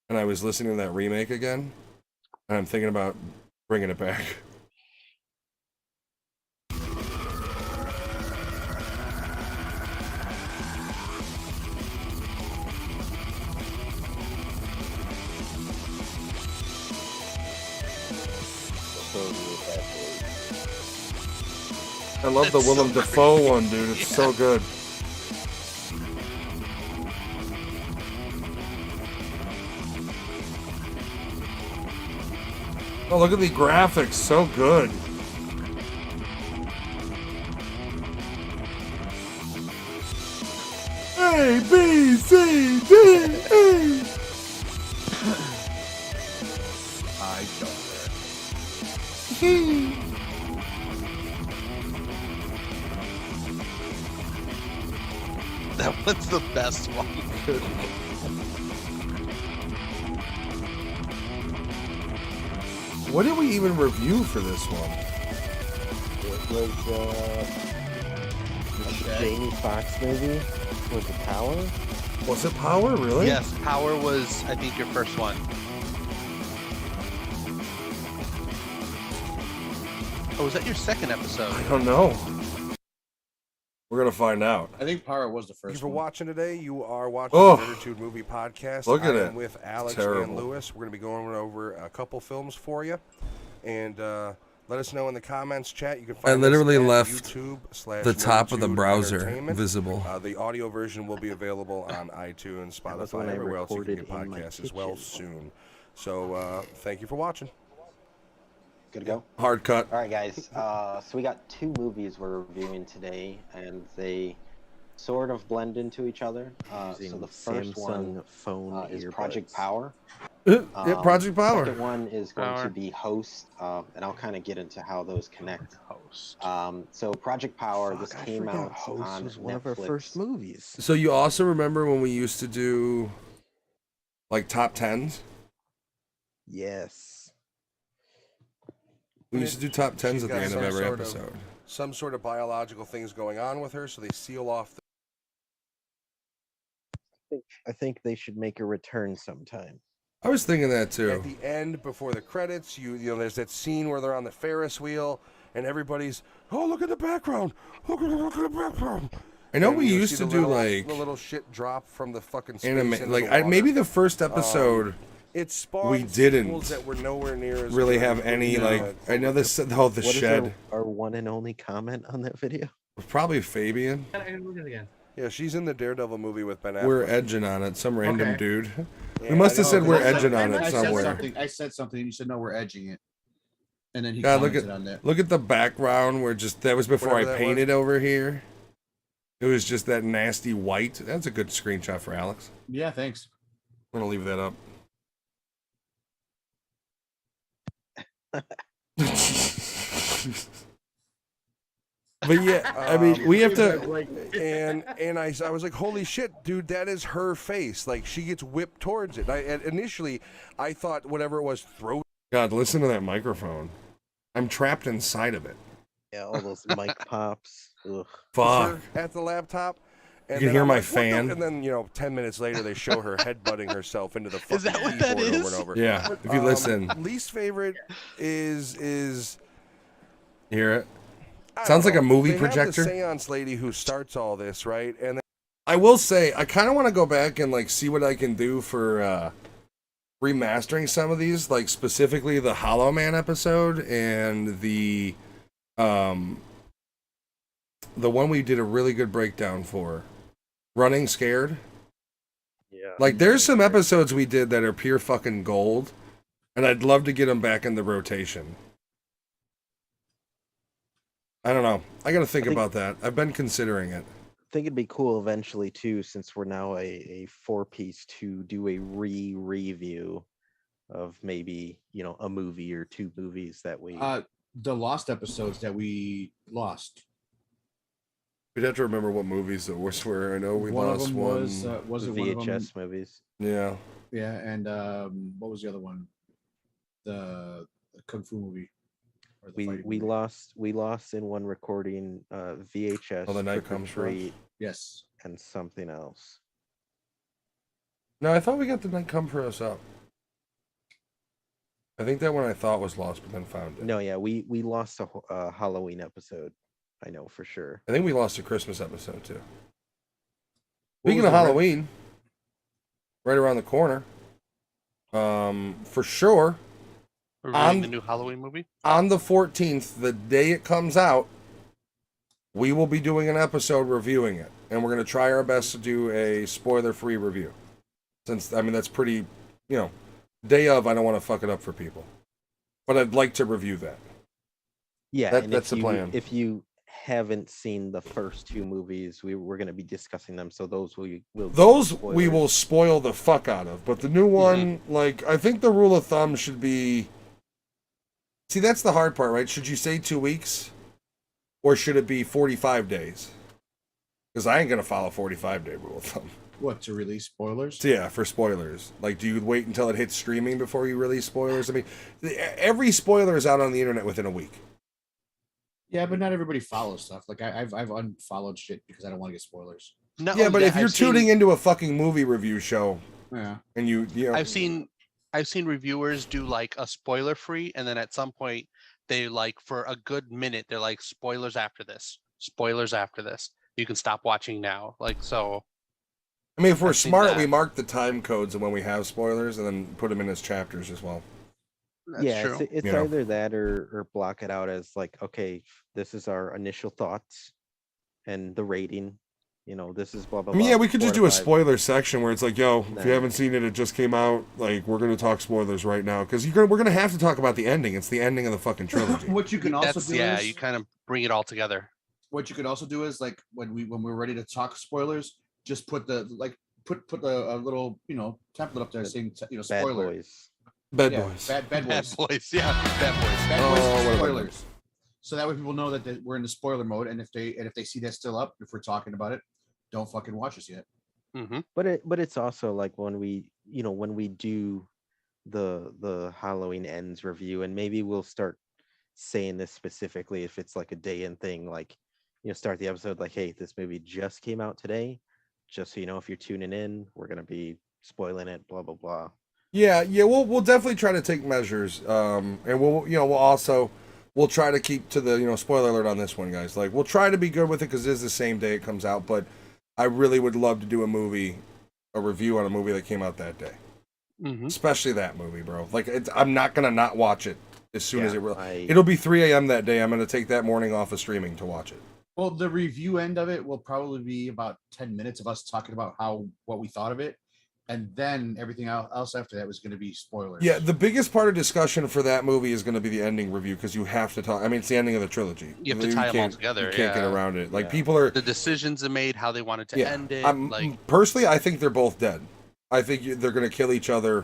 Speaker 1: And I was listening to that remake again. And I'm thinking about bringing it back. I love the
Speaker 2: It's
Speaker 1: Willem
Speaker 2: so
Speaker 1: Dafoe one, dude. It's so good. Oh, look at the graphics. So good. A, B, C, D, E.
Speaker 5: I don't
Speaker 2: That was the best one.
Speaker 1: What did we even review for this one?
Speaker 3: It was the Jamie Foxx movie. Was it Power?
Speaker 1: Was it Power, really?
Speaker 2: Yes, Power was, I think, your first one. Oh, was that your second episode?
Speaker 1: I don't know. We're gonna find out.
Speaker 5: I think Pyro was the first.
Speaker 21: Thank you for
Speaker 5: one.
Speaker 21: watching today. You are watching
Speaker 1: Oh,
Speaker 21: the Nerdattude Movie Podcast.
Speaker 1: look at
Speaker 21: I
Speaker 1: it.
Speaker 21: am with Alex
Speaker 1: Terrible.
Speaker 21: and Lewis. We're going to be going over a couple films for you. And let us know in the comments, chat. You can find
Speaker 1: I literally
Speaker 21: us at
Speaker 1: left
Speaker 21: YouTube
Speaker 1: the top of the
Speaker 21: /Nerdattude
Speaker 1: browser
Speaker 21: Entertainment.
Speaker 1: visible.
Speaker 21: The audio version will be available on iTunes, Spotify, everywhere else you can get podcasts as well soon. So thank you for watching.
Speaker 3: Good to go.
Speaker 1: Hard cut.
Speaker 3: All right, guys. So we got 2 movies we're reviewing today, and they sort of blend into each other. So the first one is Project Power.
Speaker 1: Yeah, Project Power.
Speaker 3: The second one is going to be Host, and I'll kind of get into how those connect.
Speaker 2: Host.
Speaker 3: So Project Power, this came out on was Netflix.
Speaker 22: One of our first movies.
Speaker 1: So you also remember when we used to do like top 10s?
Speaker 22: Yes.
Speaker 1: We used to do top 10s
Speaker 21: She's
Speaker 1: at the
Speaker 21: got
Speaker 1: end of
Speaker 21: some
Speaker 1: every
Speaker 21: sort
Speaker 1: episode.
Speaker 21: Some sort of biological things going on with her, so they seal off the
Speaker 22: I think they should make a return sometime.
Speaker 1: I was thinking that too.
Speaker 21: At the end, before the credits, you know, there's that scene where they're on the Ferris wheel and everybody's, oh, look at the background, look at the background.
Speaker 1: I know
Speaker 21: And
Speaker 1: we
Speaker 21: you
Speaker 1: used
Speaker 21: see
Speaker 1: to
Speaker 21: the
Speaker 1: do
Speaker 21: little-
Speaker 1: like
Speaker 21: the little shit drop from the fucking space
Speaker 1: anime.
Speaker 21: into
Speaker 1: Like
Speaker 21: the water.
Speaker 1: maybe the first episode,
Speaker 21: it spawned
Speaker 1: we didn't
Speaker 21: sequels that were nowhere near as
Speaker 1: really
Speaker 21: good
Speaker 1: have
Speaker 21: as
Speaker 1: any
Speaker 21: the,
Speaker 1: like. I know this. Oh, the
Speaker 22: What is
Speaker 1: shed.
Speaker 22: our one and only comment on that video?
Speaker 1: Probably Fabian.
Speaker 23: I gotta look at it again.
Speaker 21: Yeah, she's in the Daredevil movie with Ben Affleck.
Speaker 1: We're edging on it. Some random
Speaker 23: Okay.
Speaker 1: dude.
Speaker 21: Yeah,
Speaker 1: We must
Speaker 21: I
Speaker 1: have
Speaker 21: know,
Speaker 1: said we're
Speaker 21: 'cause I
Speaker 1: edging on
Speaker 5: I
Speaker 1: it
Speaker 5: said
Speaker 1: somewhere.
Speaker 5: something. I said something, and you said no, we're edging it. And then he
Speaker 1: God, look
Speaker 5: commented on that.
Speaker 1: at look at the background. Where just that was before
Speaker 21: Whatever
Speaker 1: I
Speaker 21: that
Speaker 1: painted over here. It was just that nasty white. That's a good screenshot for Alex.
Speaker 5: Yeah, thanks.
Speaker 1: I'm gonna leave that up. But yeah, I mean, we have to.
Speaker 21: and I was like, holy shit, dude, that is her face. Like she gets whipped towards it. And initially, I thought whatever it was, throw.
Speaker 1: God, listen to that microphone. I'm trapped inside of it.
Speaker 22: Yeah, all those mic pops. Ugh.
Speaker 1: Fuck.
Speaker 21: At the laptop. And
Speaker 1: You can
Speaker 21: then
Speaker 1: hear
Speaker 21: I'm
Speaker 1: my
Speaker 21: like, what the-
Speaker 1: fan?
Speaker 21: And then 10 minutes later, they show her headbutting herself into the fucking
Speaker 2: Is that what that
Speaker 21: keyboard
Speaker 2: is?
Speaker 21: over and over.
Speaker 1: Yeah, if you listen.
Speaker 21: Least favorite is
Speaker 1: You hear it?
Speaker 21: I
Speaker 1: Sounds
Speaker 21: don't
Speaker 1: like a
Speaker 21: know.
Speaker 1: movie
Speaker 21: They
Speaker 1: projector.
Speaker 21: Have the seance lady who starts all this, right? And then,
Speaker 1: I will say, I kind of want to go back and like see what I can do for remastering some of these, like specifically the Hollow Man episode and the one we did a really good breakdown for, Running Scared.
Speaker 22: Yeah.
Speaker 1: Like there's some episodes we did that are pure fucking gold, and I'd love to get them back in the rotation. I don't know. I got to think about that. I've been considering it.
Speaker 22: I think it'd be cool eventually too, since we're now a 4-piece, to do a review of maybe a movie or 2 movies that we.
Speaker 5: The lost episodes that we lost.
Speaker 1: We'd have to remember what movies those were. I know we
Speaker 5: One of
Speaker 1: lost
Speaker 5: them
Speaker 1: one.
Speaker 5: was it
Speaker 22: VHS
Speaker 5: one of them?
Speaker 22: movies.
Speaker 1: Yeah.
Speaker 5: Yeah, and what was the other one? The kung fu movie. Or the fighting
Speaker 22: We
Speaker 5: movie.
Speaker 22: lost in one recording VHS.
Speaker 1: Oh, The Night
Speaker 22: Trick or
Speaker 1: Comes for Us?
Speaker 22: Treat,
Speaker 5: Yes.
Speaker 22: and something else.
Speaker 1: No, I thought we got The Night Come For Us up. I think that one I thought was lost, but then found it.
Speaker 22: No, yeah, we lost a Halloween episode. I know for sure.
Speaker 1: I think we lost a Christmas episode too.
Speaker 5: What
Speaker 1: Speaking
Speaker 5: was
Speaker 1: of
Speaker 5: the
Speaker 1: Halloween, right around the corner, for sure.
Speaker 2: We're reviewing the new Halloween movie.
Speaker 1: On the 14th, the day it comes out, we will be doing an episode reviewing it, and we're going to try our best to do a spoiler-free review. Since that's pretty, day of. I don't want to fuck it up for people, but I'd like to review that.
Speaker 22: Yeah, and
Speaker 1: that's the plan.
Speaker 22: If you haven't seen the first 2 movies, we're going to be discussing them, so those we
Speaker 1: will spoil the fuck out of. But the new one, I think the rule of thumb should be. See, that's the hard part, right? Should you say 2 weeks, or should it be 45 days? Because I ain't gonna follow 45-day rule of thumb.
Speaker 5: What, to release spoilers?
Speaker 1: Yeah, for spoilers. Like, do you wait until it hits streaming before you release spoilers? I mean, every spoiler is out on the internet within a week.
Speaker 5: Yeah, but not everybody follows stuff. Like I've unfollowed shit because I don't want to get spoilers.
Speaker 1: Yeah, but if you're tuning into a fucking movie review show,
Speaker 5: yeah,
Speaker 1: and you know,
Speaker 2: I've seen reviewers do like a spoiler free, and then at some point they for a good minute they're like spoilers after this, You can stop watching now. Like, so.
Speaker 1: I mean, if we're smart, we mark the time codes and when we have spoilers, and then put them in as chapters as well.
Speaker 2: That's true.
Speaker 3: It's either that or block it out as like, okay, this is our initial thoughts and the rating. This is blah blah.
Speaker 1: I mean,
Speaker 3: blah,
Speaker 1: yeah, we could just do a
Speaker 3: 5.
Speaker 1: spoiler section where it's like, yo, if you haven't seen it, it just came out. Like, we're gonna talk spoilers right now because we're gonna have to talk about the ending. It's the ending of the fucking trilogy.
Speaker 5: What you can also do is
Speaker 2: you kind of bring it all together.
Speaker 5: What you could also do is like when we're ready to talk spoilers, just put the put a little template up there saying spoiler.
Speaker 1: Bad boys.
Speaker 5: Bad boys.
Speaker 2: Bad boys. Yeah, bad boys.
Speaker 5: Bad
Speaker 1: Oh,
Speaker 5: boys spoilers. So that way people know that we're in the spoiler mode, and if they see that still up, if we're talking about it, don't fucking watch us yet.
Speaker 2: Mm-hmm.
Speaker 3: But it's also like when we do the Halloween Ends review, and maybe we'll start saying this specifically if it's like a day in thing, like start the episode like, hey, this movie just came out today, just so you know if you're tuning in, we're gonna be spoiling it, blah blah blah.
Speaker 1: Yeah, we'll definitely try to take measures, and we'll try to keep to the spoiler alert on this one, guys. Like, we'll try to be good with it because it is the same day it comes out, but I really would love to do a review on a movie that came out that day.
Speaker 2: Mm-hmm.
Speaker 1: Especially that movie, bro. Like, I'm not going to not watch it as soon as it'll be 3 a.m. that day. I'm going to take that morning off of streaming to watch it.
Speaker 5: Well, the review end of it will probably be about 10 minutes of us talking about what we thought of it. And then everything else after that was going to be spoilers.
Speaker 1: Yeah, the biggest part of discussion for that movie is going to be the ending review because you have to talk. I mean, it's the ending of the trilogy.
Speaker 2: You have to tie them all together.
Speaker 1: You can't get around it. Like, people are...
Speaker 2: The decisions are made, how they wanted to end it.
Speaker 1: Personally, I think they're both dead. I think they're going to kill each other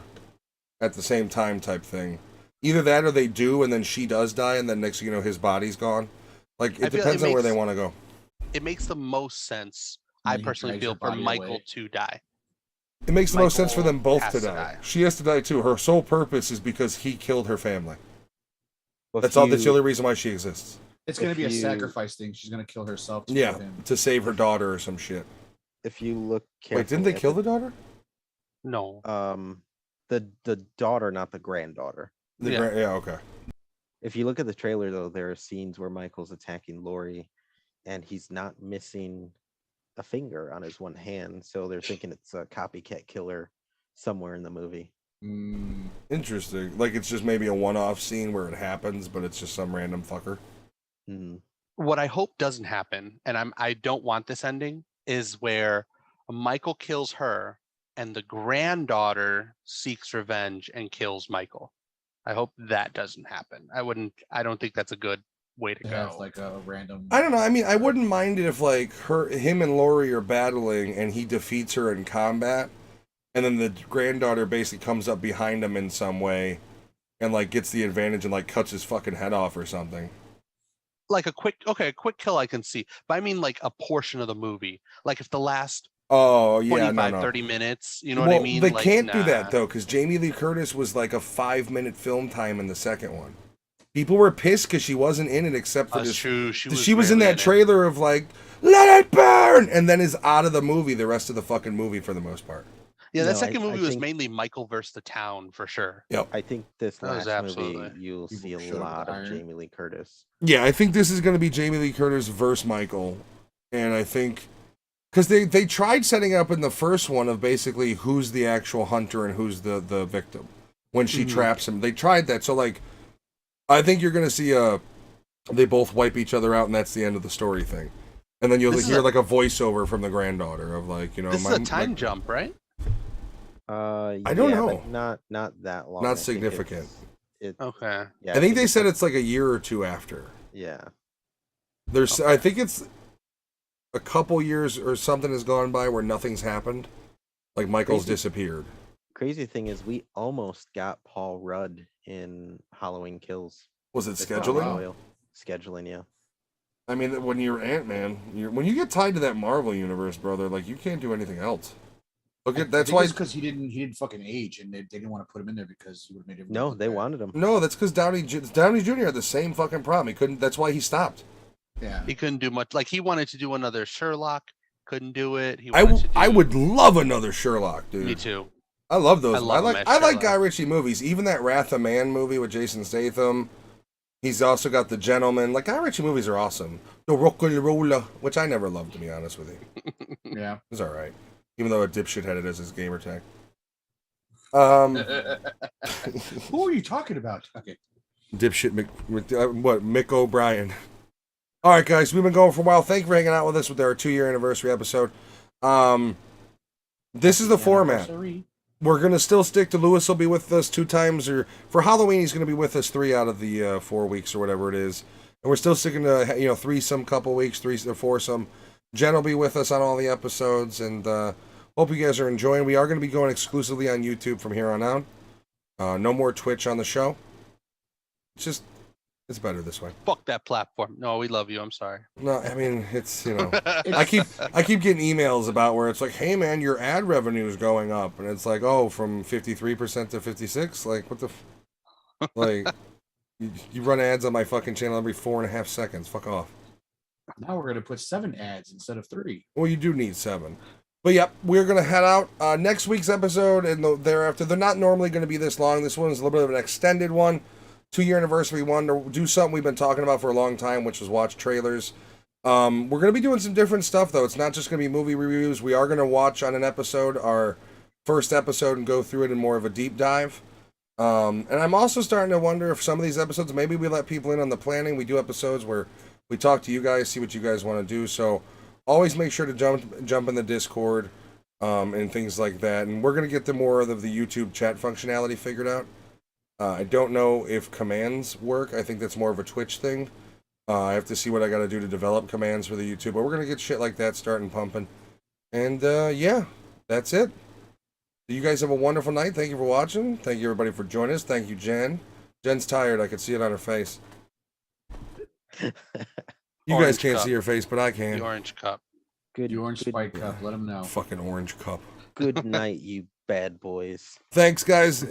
Speaker 1: at the same time type thing. Either that or they do, and then she does die, and then next thing you know, his body's gone. Like, it depends on where they want to go.
Speaker 2: It makes the most sense, I personally feel, for Michael to die.
Speaker 1: It makes the most sense for them both to die. She has to die too. Her sole purpose is because he killed her family. That's the only reason why she exists.
Speaker 5: It's going to be a sacrifice thing. She's going to kill herself to kill him.
Speaker 1: To save her daughter or some shit.
Speaker 3: If you look carefully...
Speaker 1: Wait, didn't they kill the daughter?
Speaker 2: No.
Speaker 3: The daughter, not the granddaughter.
Speaker 1: Okay.
Speaker 3: If you look at the trailer, though, there are scenes where Michael's attacking Lori, and he's not missing a finger on his one hand, so they're thinking it's a copycat killer somewhere in the movie.
Speaker 1: Interesting. Like, it's just maybe a one-off scene where it happens, but it's just some random fucker.
Speaker 3: Mm-hmm.
Speaker 2: What I hope doesn't happen, and I don't want this ending, is where Michael kills her and the granddaughter seeks revenge and kills Michael. I hope that doesn't happen. I don't think that's a good way to go.
Speaker 5: Like a random...
Speaker 1: I don't know. I mean, I wouldn't mind it if like him and Lori are battling and he defeats her in combat, and then the granddaughter basically comes up behind him in some way and like gets the advantage and like cuts his fucking head off or something.
Speaker 2: Like a quick kill I can see, but I mean like a portion of the movie. Like if the last 30 minutes, you know what I mean?
Speaker 1: They can't do that though, because Jamie Lee Curtis was like a 5-minute film time in the second one. People were pissed because she wasn't in it except for this.
Speaker 2: True.
Speaker 1: She was in that trailer of like, let it burn, and then is out of the movie the rest of the fucking movie for the most part.
Speaker 2: Yeah, that second movie was mainly Michael versus the town for sure.
Speaker 1: Yep.
Speaker 3: I think this last movie you'll see a lot of Jamie Lee Curtis.
Speaker 1: Yeah, I think this is going to be Jamie Lee Curtis versus Michael, and I think because they tried setting up in the first one of basically who's the actual hunter and who's the victim when she traps him. They tried that, so like. I think you're going to see they both wipe each other out, and that's the end of the story thing. And then you'll hear like a voiceover from the granddaughter of like,
Speaker 2: this is a time jump, right?
Speaker 1: I don't know.
Speaker 3: Not that long.
Speaker 1: Not significant.
Speaker 2: Okay.
Speaker 1: Yeah, I think they said it's like a year or two after.
Speaker 3: Yeah.
Speaker 1: I think it's a couple years or something has gone by where nothing's happened. Like Michael's disappeared.
Speaker 3: Crazy thing is we almost got Paul Rudd in Halloween Kills.
Speaker 1: Was it scheduling?
Speaker 3: Scheduling, yeah.
Speaker 1: I mean, when you're Ant-Man, when you get tied to that Marvel universe, brother, like you can't do anything else. That's why
Speaker 5: because he didn't fucking age, and they didn't want to put him in there because he would have made him.
Speaker 3: No, they wanted him.
Speaker 1: No, that's because Downey Jr. had the same fucking problem. He couldn't. That's why he stopped.
Speaker 5: Yeah,
Speaker 2: he couldn't do much. Like he wanted to do another Sherlock, couldn't do it.
Speaker 1: I would love another Sherlock, dude.
Speaker 2: Me too.
Speaker 1: I love those. I like Guy Ritchie movies. Even that Wrath of Man movie with Jason Statham. He's also got The Gentleman. Like, Guy Ritchie movies are awesome. The Rock'n'Rolla, which I never loved, to be honest with you.
Speaker 5: Yeah.
Speaker 1: It was all right. Even though a dipshit had it as his gamer tag.
Speaker 5: Who are you talking about? Okay.
Speaker 1: Dipshit Mick O'Brien. All right, guys, we've been going for a while. Thank you for hanging out with us with our 2-year anniversary episode. This is the format. We're going to still stick to Lewis will be with us 2 times, or for Halloween, he's going to be with us 3 out of the 4 weeks or whatever it is. And we're still sticking to, 3 some couple weeks, 3 or 4 some. Jen will be with us on all the episodes, and hope you guys are enjoying. We are going to be going exclusively on YouTube from here on out. No more Twitch on the show. It's better this way.
Speaker 2: Fuck that platform. No, we love you. I'm sorry.
Speaker 1: No, I mean, it's, I keep getting emails about where it's like, hey man, your ad revenue is going up, and it's like, oh, from 53% to 56%. Like, what the, like, you run ads on my fucking channel every 4.5 seconds. Fuck off.
Speaker 5: Now we're gonna put 7 ads instead of 3.
Speaker 1: Well, you do need 7. But yep, we're gonna head out. Next week's episode and thereafter, they're not normally gonna be this long. This one's a little bit of an extended one. 2-year anniversary one, to do something we've been talking about for a long time, which was watch trailers. We're going to be doing some different stuff, though. It's not just going to be movie reviews. We are going to watch on an episode our first episode and go through it in more of a deep dive. And I'm also starting to wonder if some of these episodes, maybe we let people in on the planning. We do episodes where we talk to you guys, see what you guys want to do. So always make sure to jump in the Discord and things like that. And we're going to get the more of the YouTube chat functionality figured out. I don't know if commands work. I think that's more of a Twitch thing. I have to see what I got to do to develop commands for the YouTube. But we're going to get shit like that starting pumping. And yeah, that's it. You guys have a wonderful night. Thank you for watching. Thank you everybody for joining us. Thank you, Jen. Jen's tired. I can see it on her face. You guys can't see her face, but I can.
Speaker 2: The orange cup.
Speaker 5: The orange Spike cup. Let them know.
Speaker 1: Fucking orange cup.
Speaker 22: Good night, you bad boys.
Speaker 1: Thanks, guys.